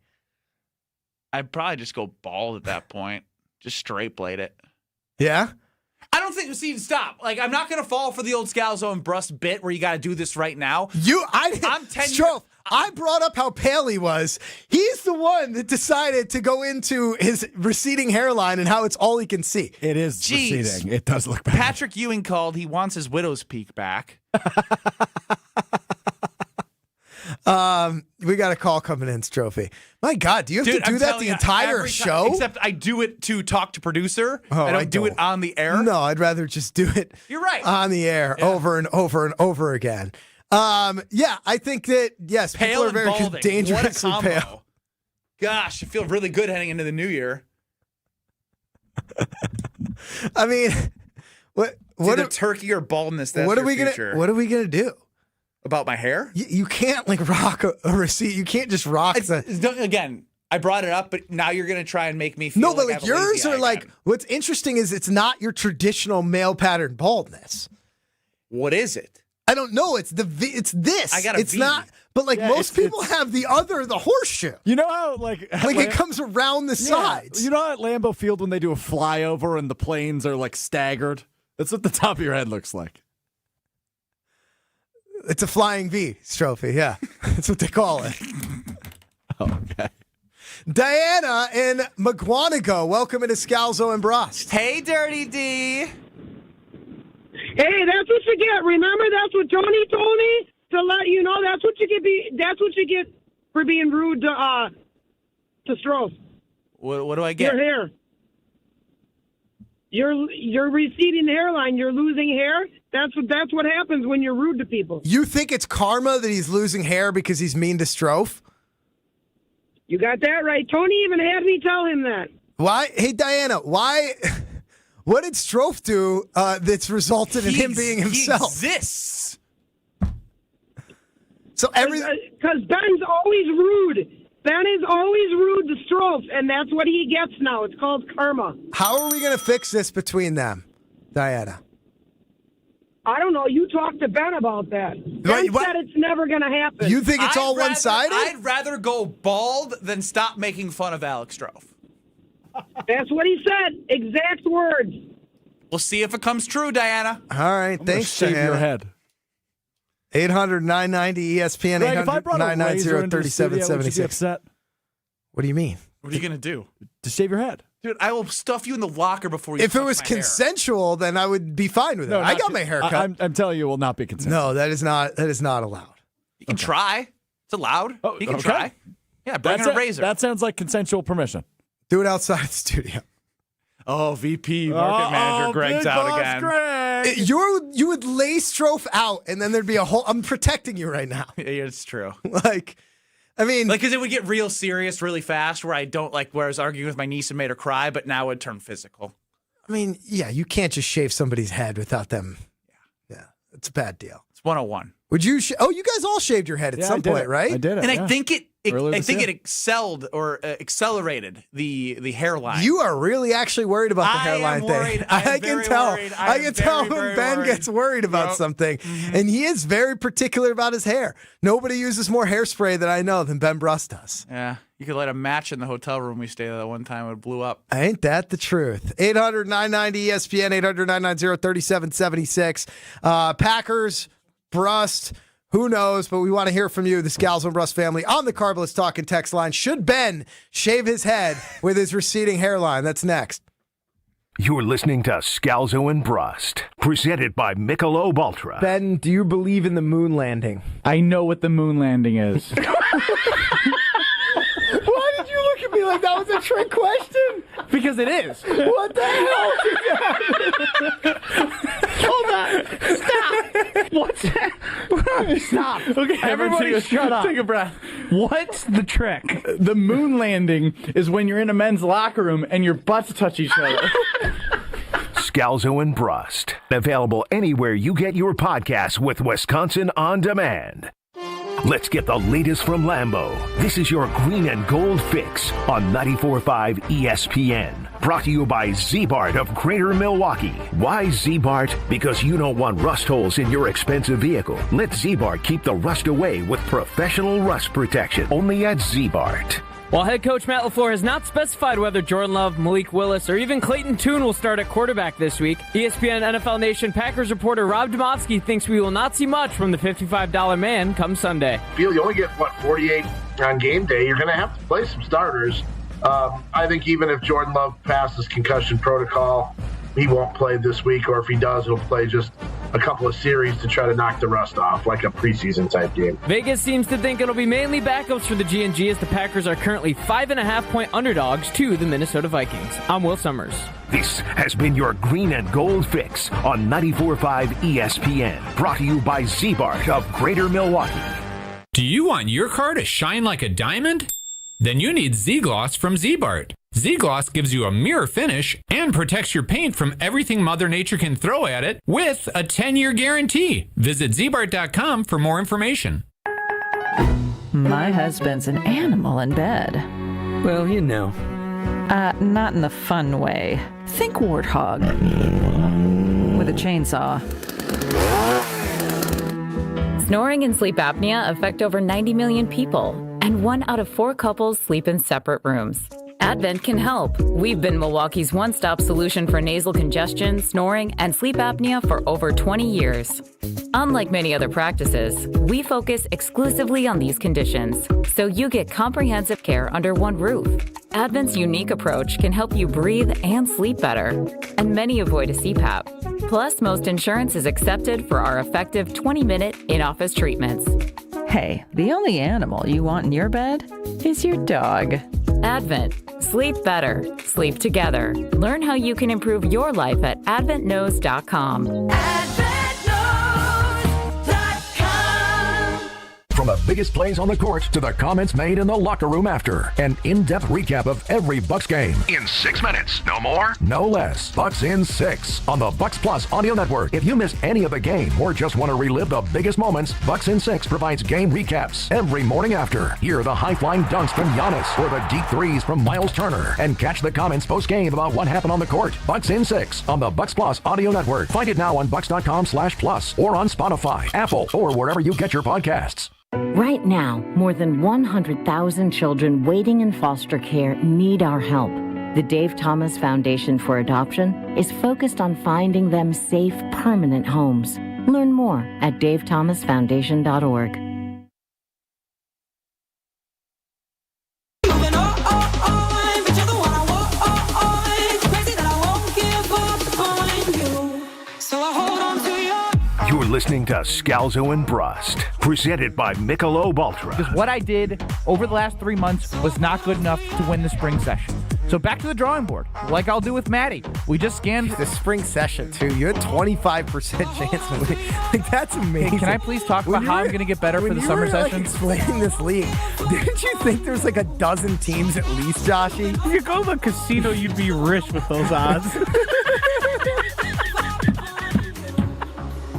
I'd probably just go bald at that point. Just straight blade it. Yeah? I don't think, stop. Like, I'm not going to fall for the old Scalzo and Brust bit where you got to do this right now. I'm Stroh, I brought up how pale he was. He's the one that decided to go into his receding hairline and how it's all he can see. It is receding. It does look bad. Patrick Ewing called. He wants his widow's peak back. We got a call coming in, Strophy. My God, do you have to do that the entire show? Except I do it to talk to producer. Oh, I don't do it on the air. No, I'd rather just do it You're right. on the air over and over and over again. Yeah, I think that, yes, Pale people are and very balding. dangerously What a combo. pale. Gosh, I feel really good heading into the new year. I mean, what either turkey or baldness? That's what are your we future. gonna? What are we gonna do about my hair? You can't like rock a receipt. You can't just rock Again, I brought it up, but now you're gonna try and make me feel No, but I like have a lazy yours eye are like again. what's interesting is it's not your traditional male pattern baldness. What is it? I don't know. It's this. I got a It's V. not. But like most people have the horseshoe. You know how like it comes around the sides. You know how at Lambeau Field when they do a flyover and the planes are like staggered? That's what the top of your head looks like. It's a flying V, Strophy. Yeah, that's what they call it. Okay. Diana in McGuanago, welcome to Scalzo and Brust. Hey, Dirty D. Hey, that's what you get. Remember, that's what Tony told me to let you know. That's what you get. That's what you get for being rude to Stroh. What do I get? Your hair. Your receding hairline. You're losing hair. That's what happens when you're rude to people. You think it's karma that he's losing hair because he's mean to Stroh? You got that right. Tony even had me tell him that. Why? Hey, Diana, why? What did Stroh do that's resulted in him being himself? He exists. So because Ben's always rude. Ben is always rude to Stroh, and that's what he gets now. It's called karma. How are we going to fix this between them, Diana? I don't know. You talked to Ben about that. Ben said it's never going to happen. You think it's all one-sided? I'd rather go bald than stop making fun of Alex Strofe. That's what he said. Exact words. We'll see if it comes true, Diana. All right. Thanks, shave Diana. your head. 800-990-ESPN, Greg, if I brought a razor into the studio, would you be 800-990-3776. upset? What do you mean? What are you going to do? To shave your head. Dude, I will stuff you in the locker before you If it touch was my hair. consensual, then I would be fine with it. I got my hair cut. I'm telling you, it will not be consensual. No, that is not allowed. You can try. It's allowed. You can okay. try. Yeah, bring in a razor. That sounds like consensual permission. Do it outside the studio. Oh, VP, market manager Greg's big out boss again. Greg. You would lay Strofe out, and then there'd be a whole. I'm protecting you right now. Yeah, it's true. Because it would get real serious really fast where where I was arguing with my niece and made her cry, but now it would turn physical. I mean, yeah, you can't just shave somebody's head without them. Yeah, it's a bad deal. It's 101. Would you? You guys all shaved your head at some point, right? I did it. And yeah. I think it Earlier this year. excelled or accelerated the hairline. You are really actually worried about the hairline worried. thing. I can tell. I can tell when Ben gets worried about something, and he is very particular about his hair. Nobody uses more hairspray that I know than Ben Brust does. Yeah, you could light a match in the hotel room we stayed at that one time. It blew up. Ain't that the truth? 800-990-ESPN, 800-990-3776. Packers, Brust. Who knows, but we want to hear from you, the Scalzo and Brust family, on the Carbless Talk and text line. Should Ben shave his head with his receding hairline? That's next. You're listening to Scalzo and Brust, presented by Michelob Ultra. Ben, do you believe in the moon landing? I know what the moon landing is. Why did you look at me like that was a trick question? Because it is. What the hell? Hold on. Stop. What's that? Stop. Okay, everybody shut up. Take a breath. What's the trick? The moon landing is when you're in a men's locker room and your butts touch each other. Scalzo and Brust, available anywhere you get your podcasts with Wisconsin On Demand. Let's get the latest from Lambeau. This is your green and gold fix on 94.5 ESPN. Brought to you by Z-Bart of Greater Milwaukee. Why Z-Bart? Because you don't want rust holes in your expensive vehicle. Let Z-Bart keep the rust away with professional rust protection. Only at Z-Bart. While head coach Matt LaFleur has not specified whether Jordan Love, Malik Willis, or even Clayton Tune will start at quarterback this week, ESPN NFL Nation Packers reporter Rob Demovsky thinks we will not see much from the $55 man come Sunday. You only get, 48 on game day. You're going to have to play some starters. I think even if Jordan Love passes concussion protocol, he won't play this week, or if he does, he'll play just a couple of series to try to knock the rust off, like a preseason type game. Vegas seems to think it'll be mainly backups for the G&G as the Packers are currently 5.5-point underdogs to the Minnesota Vikings. I'm Will Summers. This has been your green and gold fix on 94.5 ESPN. Brought to you by Z-Bart of Greater Milwaukee. Do you want your car to shine like a diamond? Then you need Z-Gloss from Z-Bart. Z-Gloss gives you a mirror finish and protects your paint from everything Mother Nature can throw at it with a 10-year guarantee. Visit zbart.com for more information. My husband's an animal in bed. Well, you know. Not in the fun way. Think warthog. With a chainsaw. Snoring and sleep apnea affect over 90 million people, and 1 out of 4 couples sleep in separate rooms. Advent can help. We've been Milwaukee's one-stop solution for nasal congestion, snoring, and sleep apnea for over 20 years. Unlike many other practices, we focus exclusively on these conditions, so you get comprehensive care under one roof. Advent's unique approach can help you breathe and sleep better, and many avoid a CPAP. Plus, most insurance is accepted for our effective 20-minute in-office treatments. Hey, the only animal you want in your bed is your dog. Advent. Sleep better. Sleep together. Learn how you can improve your life at adventknows.com. From a big biggest plays on the court to the comments made in the locker room after. An in-depth recap of every Bucks game. In 6 minutes, no more? No less. Bucks in 6 on the Bucks Plus audio network. If you missed any of the game or just want to relive the biggest moments, Bucks in 6 provides game recaps every morning after. Hear the high-flying dunks from Giannis or the deep threes from Miles Turner. And catch the comments post-game about what happened on the court. Bucks in 6 on the Bucks Plus audio network. Find it now on bucks.com/plus or on Spotify, Apple, or wherever you get your podcasts. Right now, more than 100,000 children waiting in foster care need our help. The Dave Thomas Foundation for Adoption is focused on finding them safe, permanent homes. Learn more at davethomasfoundation.org. You're listening to Scalzo and Brust, presented by Michelob Ultra. Because what I did over the last 3 months was not good enough to win the spring session. So back to the drawing board, like I'll do with Maddie. We just scanned the spring session, too. You had 25% chance of winning. Like, that's amazing. Hey, can I please talk about how I'm going to get better for the summer session? Explaining this league, didn't you think there's like a dozen teams at least, Joshy? If you go to the casino, you'd be rich with those odds.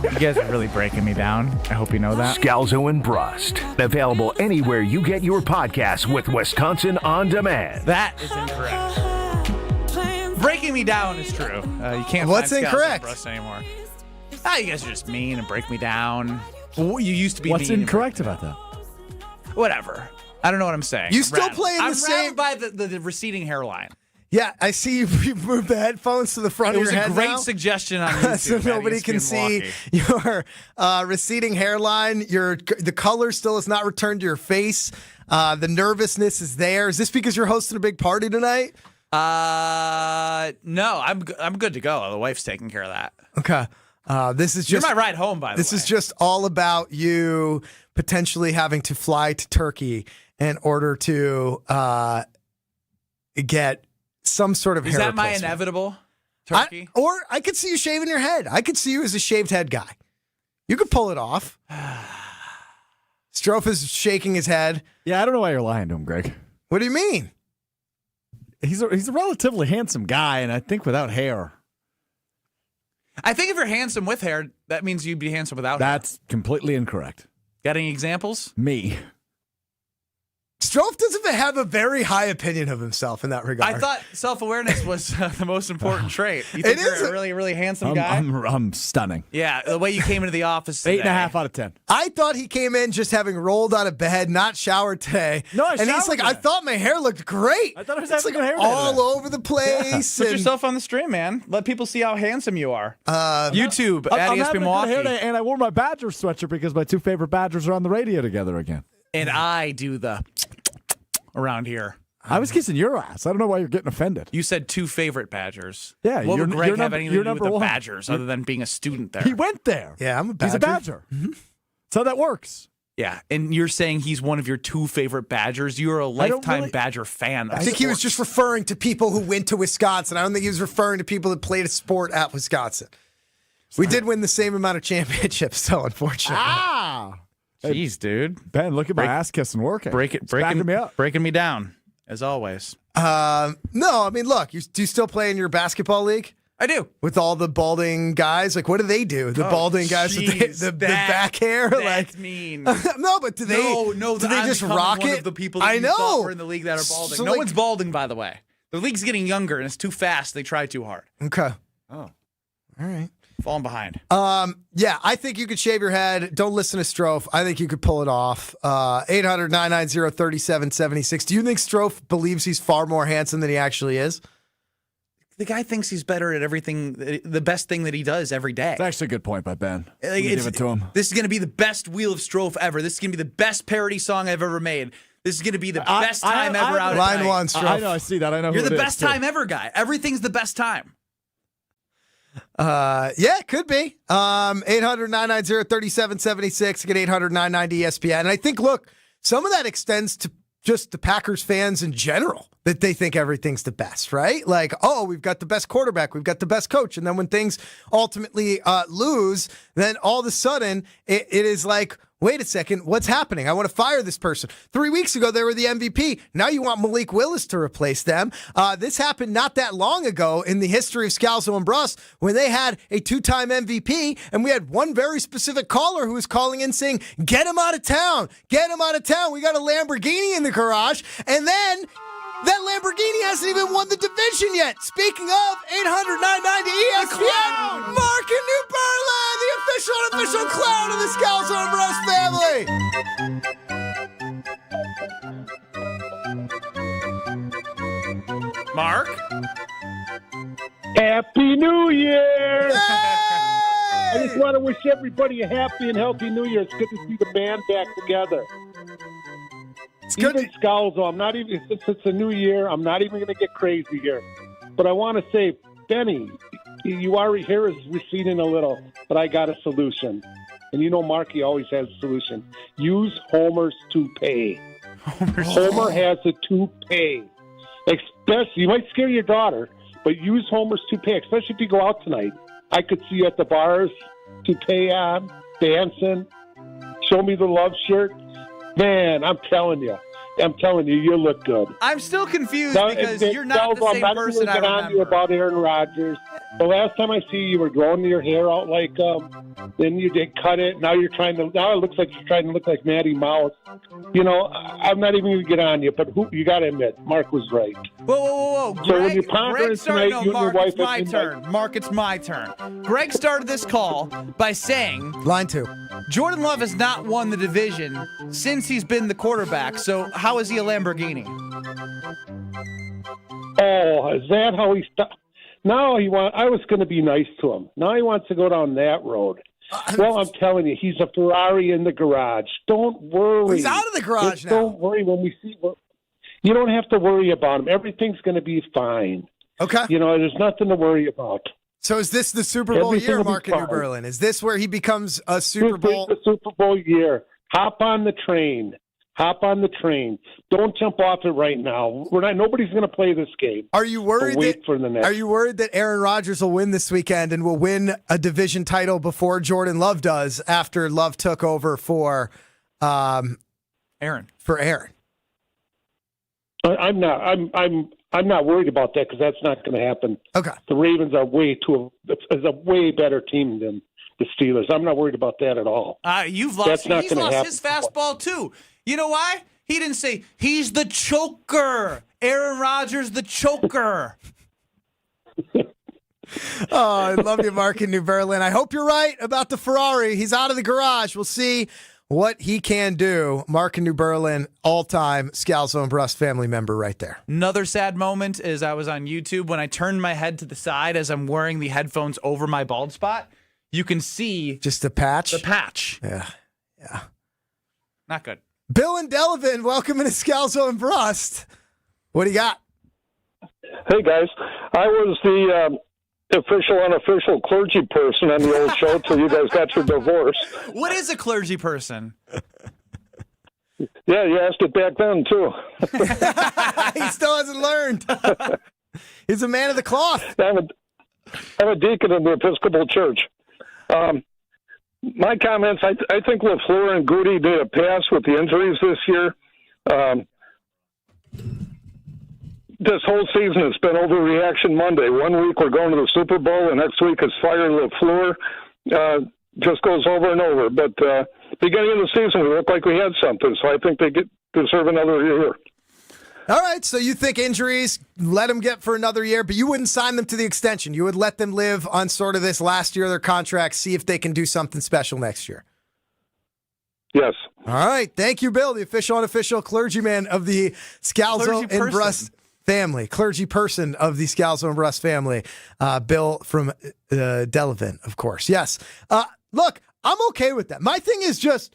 You guys are really breaking me down. I hope you know that. Scalzo and Brust. Available anywhere you get your podcasts with Wisconsin On Demand. That is incorrect. Breaking me down is true. You can't What's find Scalzo incorrect? and Brust anymore. You guys are just mean and break me down. Well, you used to be What's mean. incorrect about that? Whatever. I don't know what I'm saying. You still playing the I'm same... rattled by the receding hairline. Yeah, I see you moved the headphones to the front of your head. It was a great now. suggestion on YouTube. So nobody can see your receding hairline. The color still has not returned to your face. The nervousness is there. Is this because you're hosting a big party tonight? No, I'm good to go. The wife's taking care of that. Okay. This is just You're my ride home, by the way. This is just all about you potentially having to fly to Turkey in order to get some sort of hair Is that my replacement. inevitable Turkey? I could see you shaving your head. I could see you as a shaved head guy. You could pull it off. Strofe is shaking his head. Yeah, I don't know why you're lying to him, Greg. What do you mean? He's a relatively handsome guy, and I think without hair. I think if you're handsome with hair, that means you'd be handsome without hair. That's completely incorrect. Got any examples? Me. Strofe doesn't have a very high opinion of himself in that regard. I thought self-awareness was the most important trait. You think you're a really, really handsome guy? I'm stunning. Yeah, the way you came into the office today. 8.5 out of 10. I thought he came in just having rolled out of bed, not showered today. No, I and he's showered like, I today. thought my hair looked great. I thought I was It's having like good hair all today. over the place. Put and- yourself on the stream, man. Let people see how handsome you are. YouTube at I'm ESPN having Milwaukee. good hair day, and I wore my Badgers sweatshirt because my two favorite Badgers are on the radio together again. And I do the around here. I was kissing your ass. I don't know why you're getting offended. You said two favorite Badgers. Yeah, what would Greg have number- anything you're to do with number the one. Badgers other than being a student there? He went there. Yeah, I'm a Badger. He's a Badger. So that works. Yeah, and you're saying he's one of your two favorite Badgers. You're a lifetime Badger fan. I think he was just referring to people who went to Wisconsin. I don't think he was referring to people that played a sport at Wisconsin. We did win the same amount of championships, though, unfortunately. Jeez, dude. Ben, look at my ass kissing working. Breaking me up. Breaking me down, as always. No, I mean, look, do you still play in your basketball league? I do. With all the balding guys? Like, what do they do? The balding guys with the back hair? That's Like, mean. no, but do they No, do they I'm just becoming rock one it? of the people that I you thought know. were in the league that are balding. So, no like- one's balding, by the way. The league's getting younger, and it's too fast. They try too hard. Okay. Oh. All right. Falling behind. Yeah, I think you could shave your head. Don't listen to Strofe. I think you could pull it off. 800-990-3776. Do you think Strofe believes he's far more handsome than he actually is? The guy thinks he's better at everything, the best thing that he does every day. That's actually a good point by Ben. Like, Give it to him. This is going to be the best Wheel of Strofe ever. This is going to be the best parody song I've ever made. This is going to be the best time ever out at Line night. one, Strofe. I know, I see that. I know You're who the it is, best too. time ever guy. Everything's the best time. Yeah, it could be. 800-990-3776. Get 800-990-ESPN. And I think, look, some of that extends to just the Packers fans in general, that they think everything's the best, right? Like, oh, we've got the best quarterback, we've got the best coach. And then when things ultimately lose, then all of a sudden it is like, wait a second, what's happening? I want to fire this person. 3 weeks ago, they were the MVP. Now you want Malik Willis to replace them. This happened not that long ago in the history of Scalzo and Brust when they had a 2-time MVP, and we had one very specific caller who was calling in saying, get him out of town. Get him out of town. We got a Lamborghini in the garage. And then that Lamborghini hasn't even won the division yet. Speaking of, 800-990 ESPN, Mark in New Berlin, the official and unofficial clown of the Scalzo and Brust family. Mark? Happy New Year! I just want to wish everybody a happy and healthy New Year. It's good to see the band back together. It's even good. Scalzo, I'm not even, since it's a new year, I'm not even going to get crazy here. But I want to say, Benny, you already hear us receding a little, but I got a solution. And you know Marky always has a solution. Use Homer's toupee. Homer has a toupee. Especially, you might scare your daughter, but use Homer's toupee, especially if you go out tonight. I could see you at the bars, toupee on, dancing, show me the love shirt. Man, I'm telling you, you look good. I'm still confused because you're not the same person I remember. On you about Aaron Rodgers. The last time I see you were growing your hair out like, then you did cut it. Now it looks like you're trying to look like Matty Mouse. You know, I'm not even going to get on you, but you got to admit, Mark was right. Whoa. So when you ponder tonight, you and your wife... It's my turn. Mark, it's my turn. Greg started this call by saying... Line 2. Jordan Love has not won the division since he's been the quarterback, so how is he a Lamborghini? Oh, is that how he... Now I was going to be nice to him. Now he wants to go down that road. Well, I'm telling you, he's a Ferrari in the garage. Don't worry. He's out of the garage now. Don't worry when we see... You don't have to worry about him. Everything's going to be fine. Okay. You know, there's nothing to worry about. So is this the Super Bowl year, Mark in New Berlin? Is this where he becomes a Super Bowl? This is the Super Bowl year. Hop on the train. Don't jump off it right now. Nobody's going to play this game. Are you worried? Are you worried that Aaron Rodgers will win this weekend and will win a division title before Jordan Love does after Love took over for Aaron? For Aaron. I'm not worried about that because that's not going to happen. Okay. The Ravens are is a way better team than the Steelers. I'm not worried about that at all. He's lost his fastball too. You know why? He didn't say he's the choker. Aaron Rodgers, the choker. Oh, I love you, Mark in New Berlin. I hope you're right about the Ferrari. He's out of the garage. We'll see what he can do. Mark in New Berlin, all-time Scalzo and Brust family member right there. Another sad moment is I was on YouTube when I turned my head to the side as I'm wearing the headphones over my bald spot. You can see just the patch. Yeah. Not good. Bill and Delavan, welcome to Scalzo and Brust. What do you got? Hey, guys. I was the official, unofficial clergy person on the old show till you guys got your divorce. What is a clergy person? Yeah, you asked it back then, too. He still hasn't learned. He's a man of the cloth. I'm a deacon in the Episcopal Church. My comments, I think LaFleur and Goody did a pass with the injuries this year. This whole season has been overreaction Monday. 1 week we're going to the Super Bowl, and next week it's fire LaFleur. Just goes over and over. But beginning of the season, we looked like we had something, so I think they deserve another year. All right, so you think injuries, let them get for another year, but you wouldn't sign them to the extension. You would let them live on sort of this last year of their contract, see if they can do something special next year. Yes. All right, thank you, Bill, the official, unofficial clergyman of the Scalzo and Brust family, clergy person of the Scalzo and Brust family, Bill from Delavan, of course. Yes. Look, I'm okay with that. My thing is just,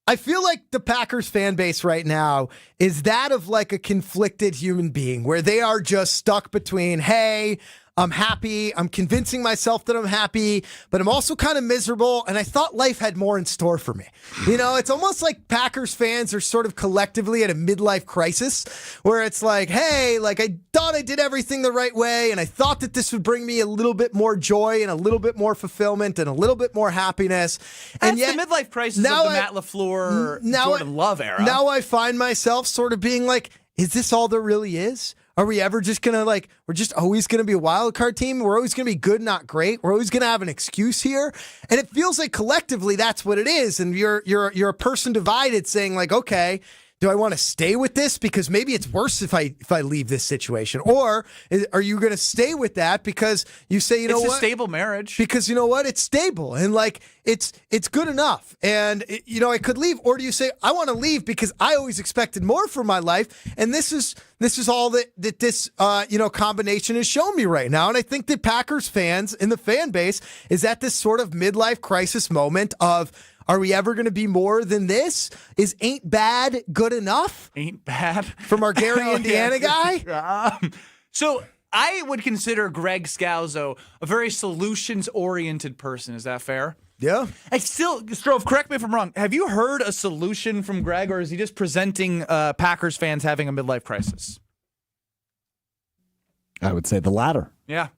I feel like the Packers fan base right now is that of like a conflicted human being where they are just stuck between, hey, I'm happy, I'm convincing myself that I'm happy, but I'm also kind of miserable, and I thought life had more in store for me. You know, it's almost like Packers fans are sort of collectively at a midlife crisis where it's like, hey, like I thought thought I did everything the right way, and I thought that this would bring me a little bit more joy and a little bit more fulfillment and a little bit more happiness. And That's yet, the midlife crisis of the Matt LaFleur, Jordan Love era. Now I find myself sort of being like, is this all there really is? Are we ever just going to we're just always going to be a wild card team? We're always going to be good, not great. We're always going to have an excuse here. And it feels like collectively that's what it is. And you're a person divided saying like, okay, do I want to stay with this? Because maybe it's worse if I leave this situation. Or are you going to stay with that because you say, you know what? It's a stable marriage. Because you know what? It's stable and it's good enough. And I could leave. Or do you say, I want to leave because I always expected more from my life. And this is all that this combination has shown me right now. And I think that Packers fans in the fan base is at this sort of midlife crisis moment of, are we ever going to be more than this? Is ain't bad good enough? Ain't bad. From our Gary, Indiana guy? So I would consider Greg Scalzo a very solutions-oriented person. Is that fair? Yeah. Strove, correct me if I'm wrong. Have you heard a solution from Greg, or is he just presenting Packers fans having a midlife crisis? I would say the latter. Yeah.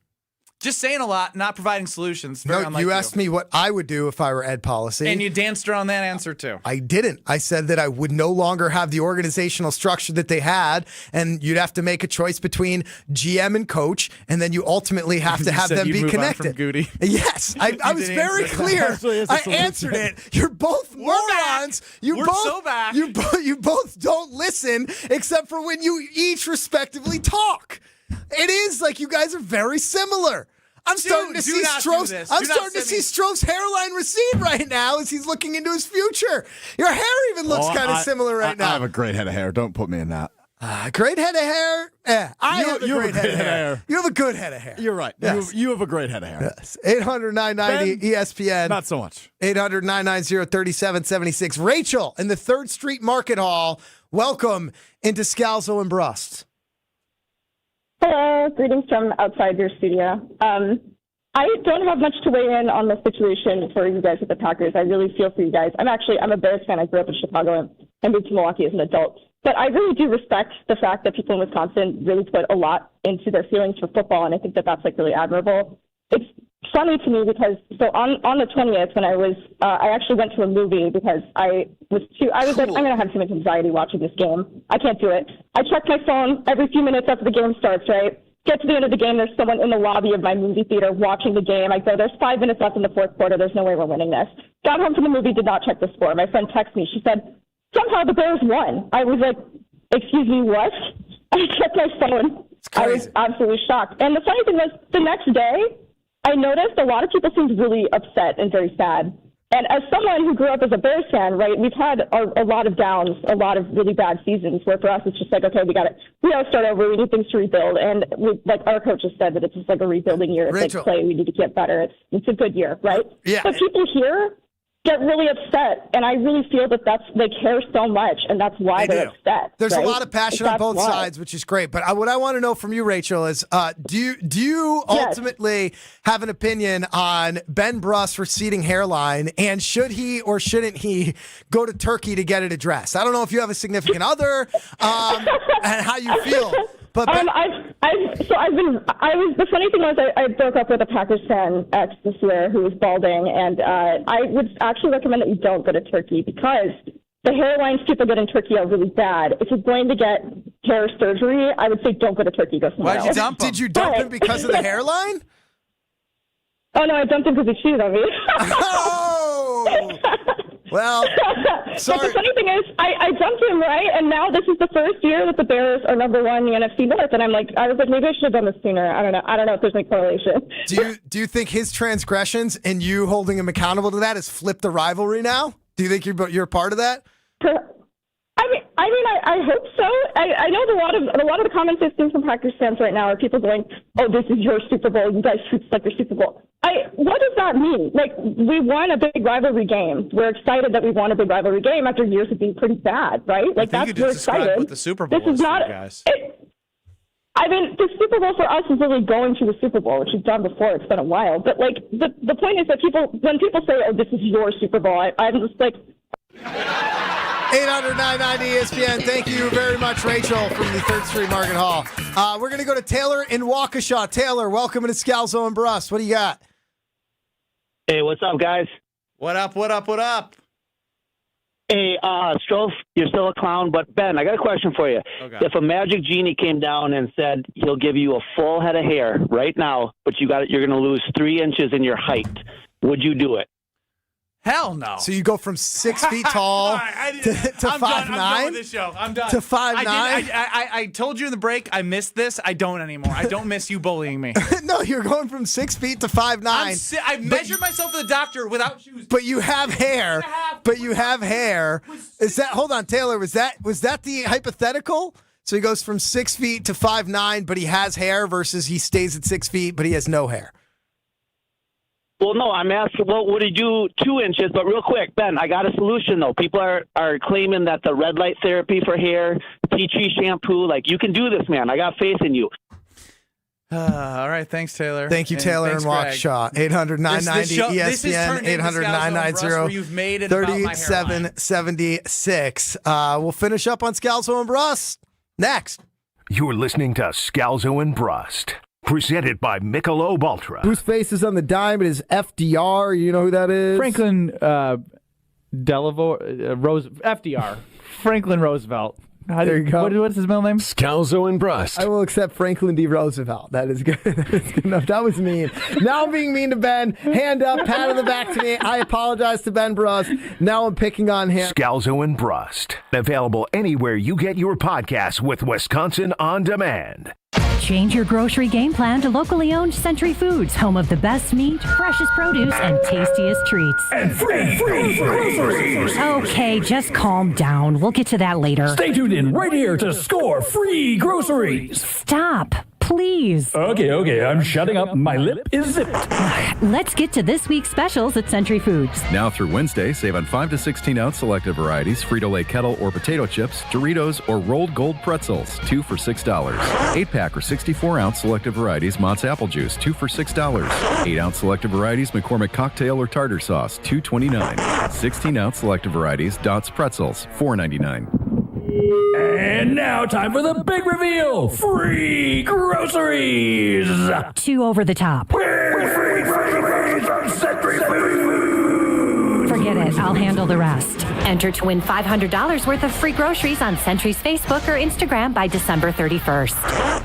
Just saying a lot, not providing solutions. Very No, unlike you asked me what I would do if I were Ed Policy. And you danced around that answer, too. I didn't. I said that I would no longer have the organizational structure that they had, and you'd have to make a choice between GM and coach, and then you ultimately have to have them be connected. Yes, I was very clear. I answered it. You're both morons. We're so back. You both don't listen, except for when you each respectively talk. It is like you guys are very similar. I'm starting to see Strove's hairline recede right now as he's looking into his future. Your hair even looks kind of similar right now. I have a great head of hair. Don't put me in that. Great head of hair? Yeah, I have a great head of hair. You have a good head of hair. You're right. Yes. You have a great head of hair. Yes. 800-990 ESPN. Not so much. 800-990-3776. Rachel in the 3rd Street Market Hall. Welcome into Scalzo and Brust. Hello, greetings from outside your studio. I don't have much to weigh in on the situation for you guys with the Packers. I really feel for you guys. I'm a Bears fan. I grew up in Chicago and moved to Milwaukee as an adult. But I really do respect the fact that people in Wisconsin really put a lot into their feelings for football, and I think that that's really admirable. It's funny to me because on the 20th when I actually went to a movie because I was like, I'm going to have too much anxiety watching this game. I can't do it. I check my phone every few minutes after the game starts, right? Get to the end of the game, there's someone in the lobby of my movie theater watching the game. I go, there's 5 minutes left in the 4th quarter. There's no way we're winning this. Got home from the movie, did not check the score. My friend texted me. She said, somehow the Bears won. I was like, excuse me, what? I checked my phone. I was absolutely shocked. And the funny thing was, the next day, I noticed a lot of people seemed really upset and very sad. And as someone who grew up as a Bears fan, right, we've had a lot of downs, a lot of really bad seasons where for us it's just like, okay, we got to start over. We need things to rebuild. And like our coach has said that it's just like a rebuilding year. It's like play. We need to get better. It's a good year, right? Yeah. But people here get really upset, and I really feel that they care so much, and that's why they're upset. There's right? a lot of passion on both sides, which is great. But what I want to know from you, Rachel, is do you ultimately have an opinion on Ben Brust's receding hairline, and should he or shouldn't he go to Turkey to get it addressed? I don't know if you have a significant other and how you feel. But the funny thing was I broke up with a Packers fan this year who was balding, and I would actually recommend that you don't go to Turkey because the hairlines people get in Turkey are really bad. If you're going to get hair surgery, I would say don't go to Turkey. Go somewhere else. Did you dump him because of the hairline? Oh, no, I dumped him because he cheated on me. Oh! Well, sorry. But the funny thing is, I dumped him, right? And now this is the first year that the Bears are number 1 in the NFC North. And I was like, maybe I should have done this sooner. I don't know if there's any correlation. Do you think his transgressions and you holding him accountable to that has flipped the rivalry now? Do you think you're a part of that? I hope so. I know a lot of the comments I've seen from Packers fans right now are people going, "Oh, this is your Super Bowl. You guys treat it like your Super Bowl." What does that mean? Like, we won a big rivalry game. We're excited that we won a big rivalry game after years of being pretty bad, right? Like, we're excited. What the Super Bowl is for you guys. The Super Bowl for us is really going to the Super Bowl, which we've done before. It's been a while. But, like, the point is that when people say, "Oh, this is your Super Bowl," I'm just like, 800-990-ESPN. Thank you very much, Rachel, from the 3rd Street Market Hall. We're going to go to Taylor in Waukesha. Taylor, welcome to Scalzo and Brust. What do you got? Hey, what's up, guys? What up, what up, what up? Hey, Strofe, you're still a clown, but Ben, I got a question for you. Okay. If a magic genie came down and said he'll give you a full head of hair right now, but you're going to lose 3 inches in your height, would you do it? Hell no. So you go from 6 feet tall to 5'9"? I'm done with this show. I'm done. To 5'9"? I told you in the break, I missed this. I don't anymore. I don't miss you bullying me. No, you're going from 6 feet to 5'9". I measured myself at the doctor without shoes. But you have hair. Is that, hold on, Taylor, was that the hypothetical? So he goes from 6 feet to 5'9", but he has hair versus he stays at 6 feet, but he has no hair. Well, no, I'm asking, what would he do 2 inches? But real quick, Ben, I got a solution, though. People are claiming that the red light therapy for hair, tea tree shampoo, like, you can do this, man. I got faith in you. All right, thanks, Taylor. Thank you, Taylor in Waukesha. 800-990-ESPN, 800-990-3776. We'll finish up on Scalzo and Brust next. You're listening to Scalzo and Brust, presented by Michelob Ultra. Whose face is on the dime? It is FDR. You know who that is? Franklin FDR. Franklin Roosevelt. There you go. What's his middle name? Scalzo and Brust. I will accept Franklin D. Roosevelt. That is good. That's good enough. That was mean. Now I'm being mean to Ben. Hand up, pat on the back to me. I apologize to Ben Brust. Now I'm picking on him. Scalzo and Brust. Available anywhere you get your podcasts with Wisconsin On Demand. Change your grocery game plan to locally owned Century Foods, home of the best meat, freshest produce, and tastiest treats. And free groceries. Okay, just calm down. We'll get to that later. Stay tuned in right here to score free groceries. Stop, please. Okay, I'm shutting up. My lip is zipped. Let's get to this week's specials at Century Foods. Now through Wednesday, save on 5 to 16-ounce selected varieties, Frito-Lay kettle or potato chips, Doritos, or rolled gold pretzels, 2 for $6. 8-pack or 64-ounce selected varieties, Mott's apple juice, 2 for $6. 8-ounce selected varieties, McCormick cocktail or tartar sauce, $2.29. 16-ounce selected varieties, Dots pretzels, $4.99. And now, time for the big reveal. Free groceries. 2 over the top. Free groceries from Century Foods. Forget it. I'll handle the rest. Enter to win $500 worth of free groceries on Century's Facebook or Instagram by December 31st.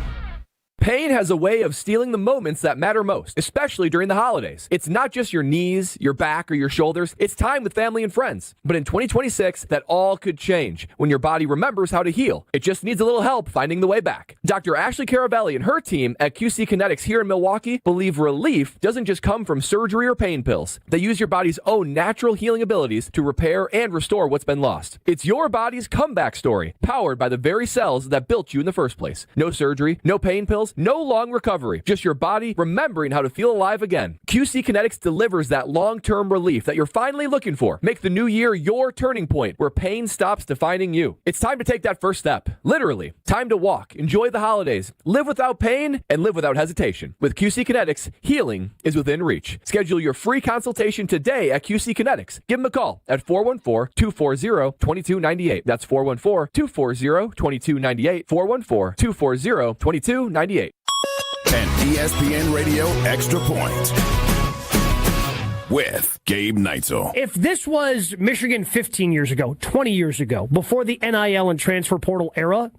Pain has a way of stealing the moments that matter most, especially during the holidays. It's not just your knees, your back, or your shoulders. It's time with family and friends. But in 2026, that all could change when your body remembers how to heal. It just needs a little help finding the way back. Dr. Ashley Caravelli and her team at QC Kinetics here in Milwaukee believe relief doesn't just come from surgery or pain pills. They use your body's own natural healing abilities to repair and restore what's been lost. It's your body's comeback story, powered by the very cells that built you in the first place. No surgery, no pain pills, no long recovery, just your body remembering how to feel alive again. QC Kinetics delivers that long-term relief that you're finally looking for. Make the new year your turning point where pain stops defining you. It's time to take that first step. Literally, time to walk, enjoy the holidays, live without pain, and live without hesitation. With QC Kinetics, healing is within reach. Schedule your free consultation today at QC Kinetics. Give them a call at 414-240-2298. That's 414-240-2298. 414-240-2298. An ESPN Radio Extra Point with Gabe Neitzel. If this was Michigan 15 years ago, 20 years ago, before the NIL and transfer portal era,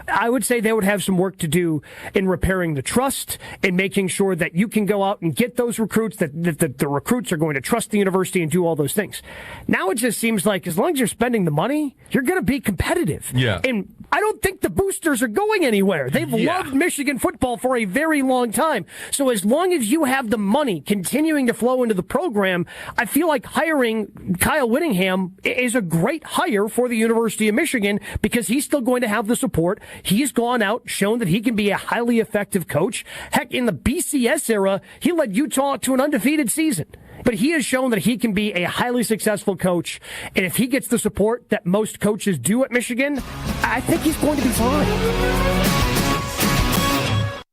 I would say they would have some work to do in repairing the trust and making sure that you can go out and get those recruits, that the recruits are going to trust the university and do all those things. Now it just seems like as long as you're spending the money, you're going to be competitive. Yeah. And I don't think the boosters are going anywhere. They've loved Michigan football for a very long time. So as long as you have the money continuing to flow into the program, I feel like hiring Kyle Whittingham is a great hire for the University of Michigan because he's still going to have the support. He's gone out, shown that he can be a highly effective coach. Heck, in the BCS era, he led Utah to an undefeated season. But he has shown that he can be a highly successful coach. And if he gets the support that most coaches do at Michigan, I think he's going to be fine.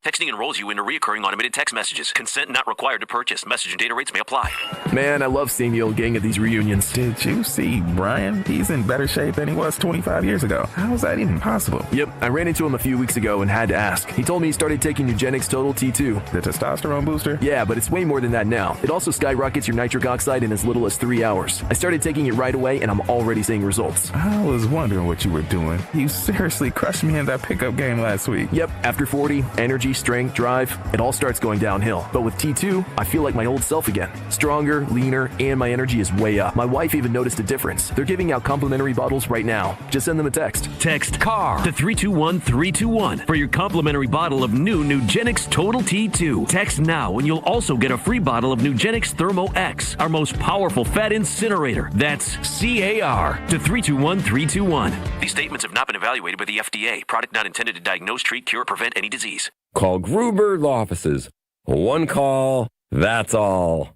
Texting enrolls you into recurring automated text messages. Consent not required to purchase. Message and data rates may apply. Man, I love seeing the old gang at these reunions. Did you see Brian? He's in better shape than he was 25 years ago. How is that even possible? Yep, I ran into him a few weeks ago and had to ask. He told me he started taking Nugenix Total T2. The testosterone booster? Yeah, but it's way more than that now. It also skyrockets your nitric oxide in as little as 3 hours. I started taking it right away and I'm already seeing results. I was wondering what you were doing. You seriously crushed me in that pickup game last week. Yep, after 40, energy, strength, drive, it all starts going downhill. But with T2, I feel like my old self again. Stronger, leaner, and my energy is way up. My wife even noticed a difference. They're giving out complimentary bottles right now. Just send them a text. Text CAR to 321-321 for your complimentary bottle of new Nugenix Total T2. Text now and you'll also get a free bottle of Nugenix Thermo X, our most powerful fat incinerator. That's CAR to 321-321. These statements have not been evaluated by the FDA. Product not intended to diagnose, treat, cure, or prevent any disease. Call Gruber Law Offices. One call, that's all.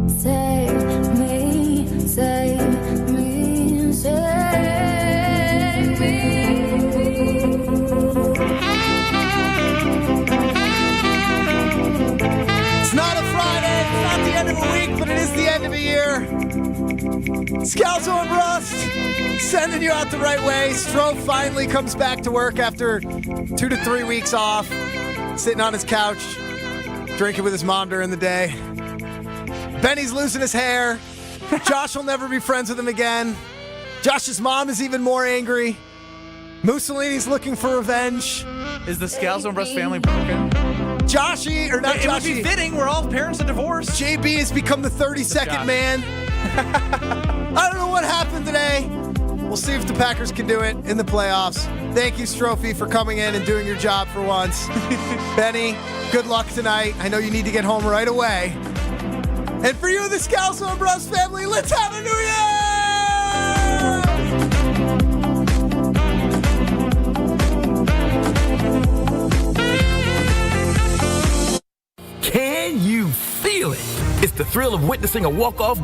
Save me, save me, save me. It's not a Friday, it's not the end of a week, but it is the end of a year. Scalzo and Brust sending you out the right way. Stroh finally comes back to work after 2 to 3 weeks off, sitting on his couch, drinking with his mom during the day. Benny's losing his hair. Josh will never be friends with him again. Josh's mom is even more angry. Mussolini's looking for revenge. Is the Scalzo and Brust family broken? Joshy, or not it Joshy. It would be fitting. We're all parents of divorce. JB has become the 32nd man. I don't know what happened today. We'll see if the Packers can do it in the playoffs. Thank you, Strophy, for coming in and doing your job for once. Benny, good luck tonight. I know you need to get home right away. And for you, the Scalzo and Brust family, let's have a new year! Can you feel it? It's the thrill of witnessing a walk-off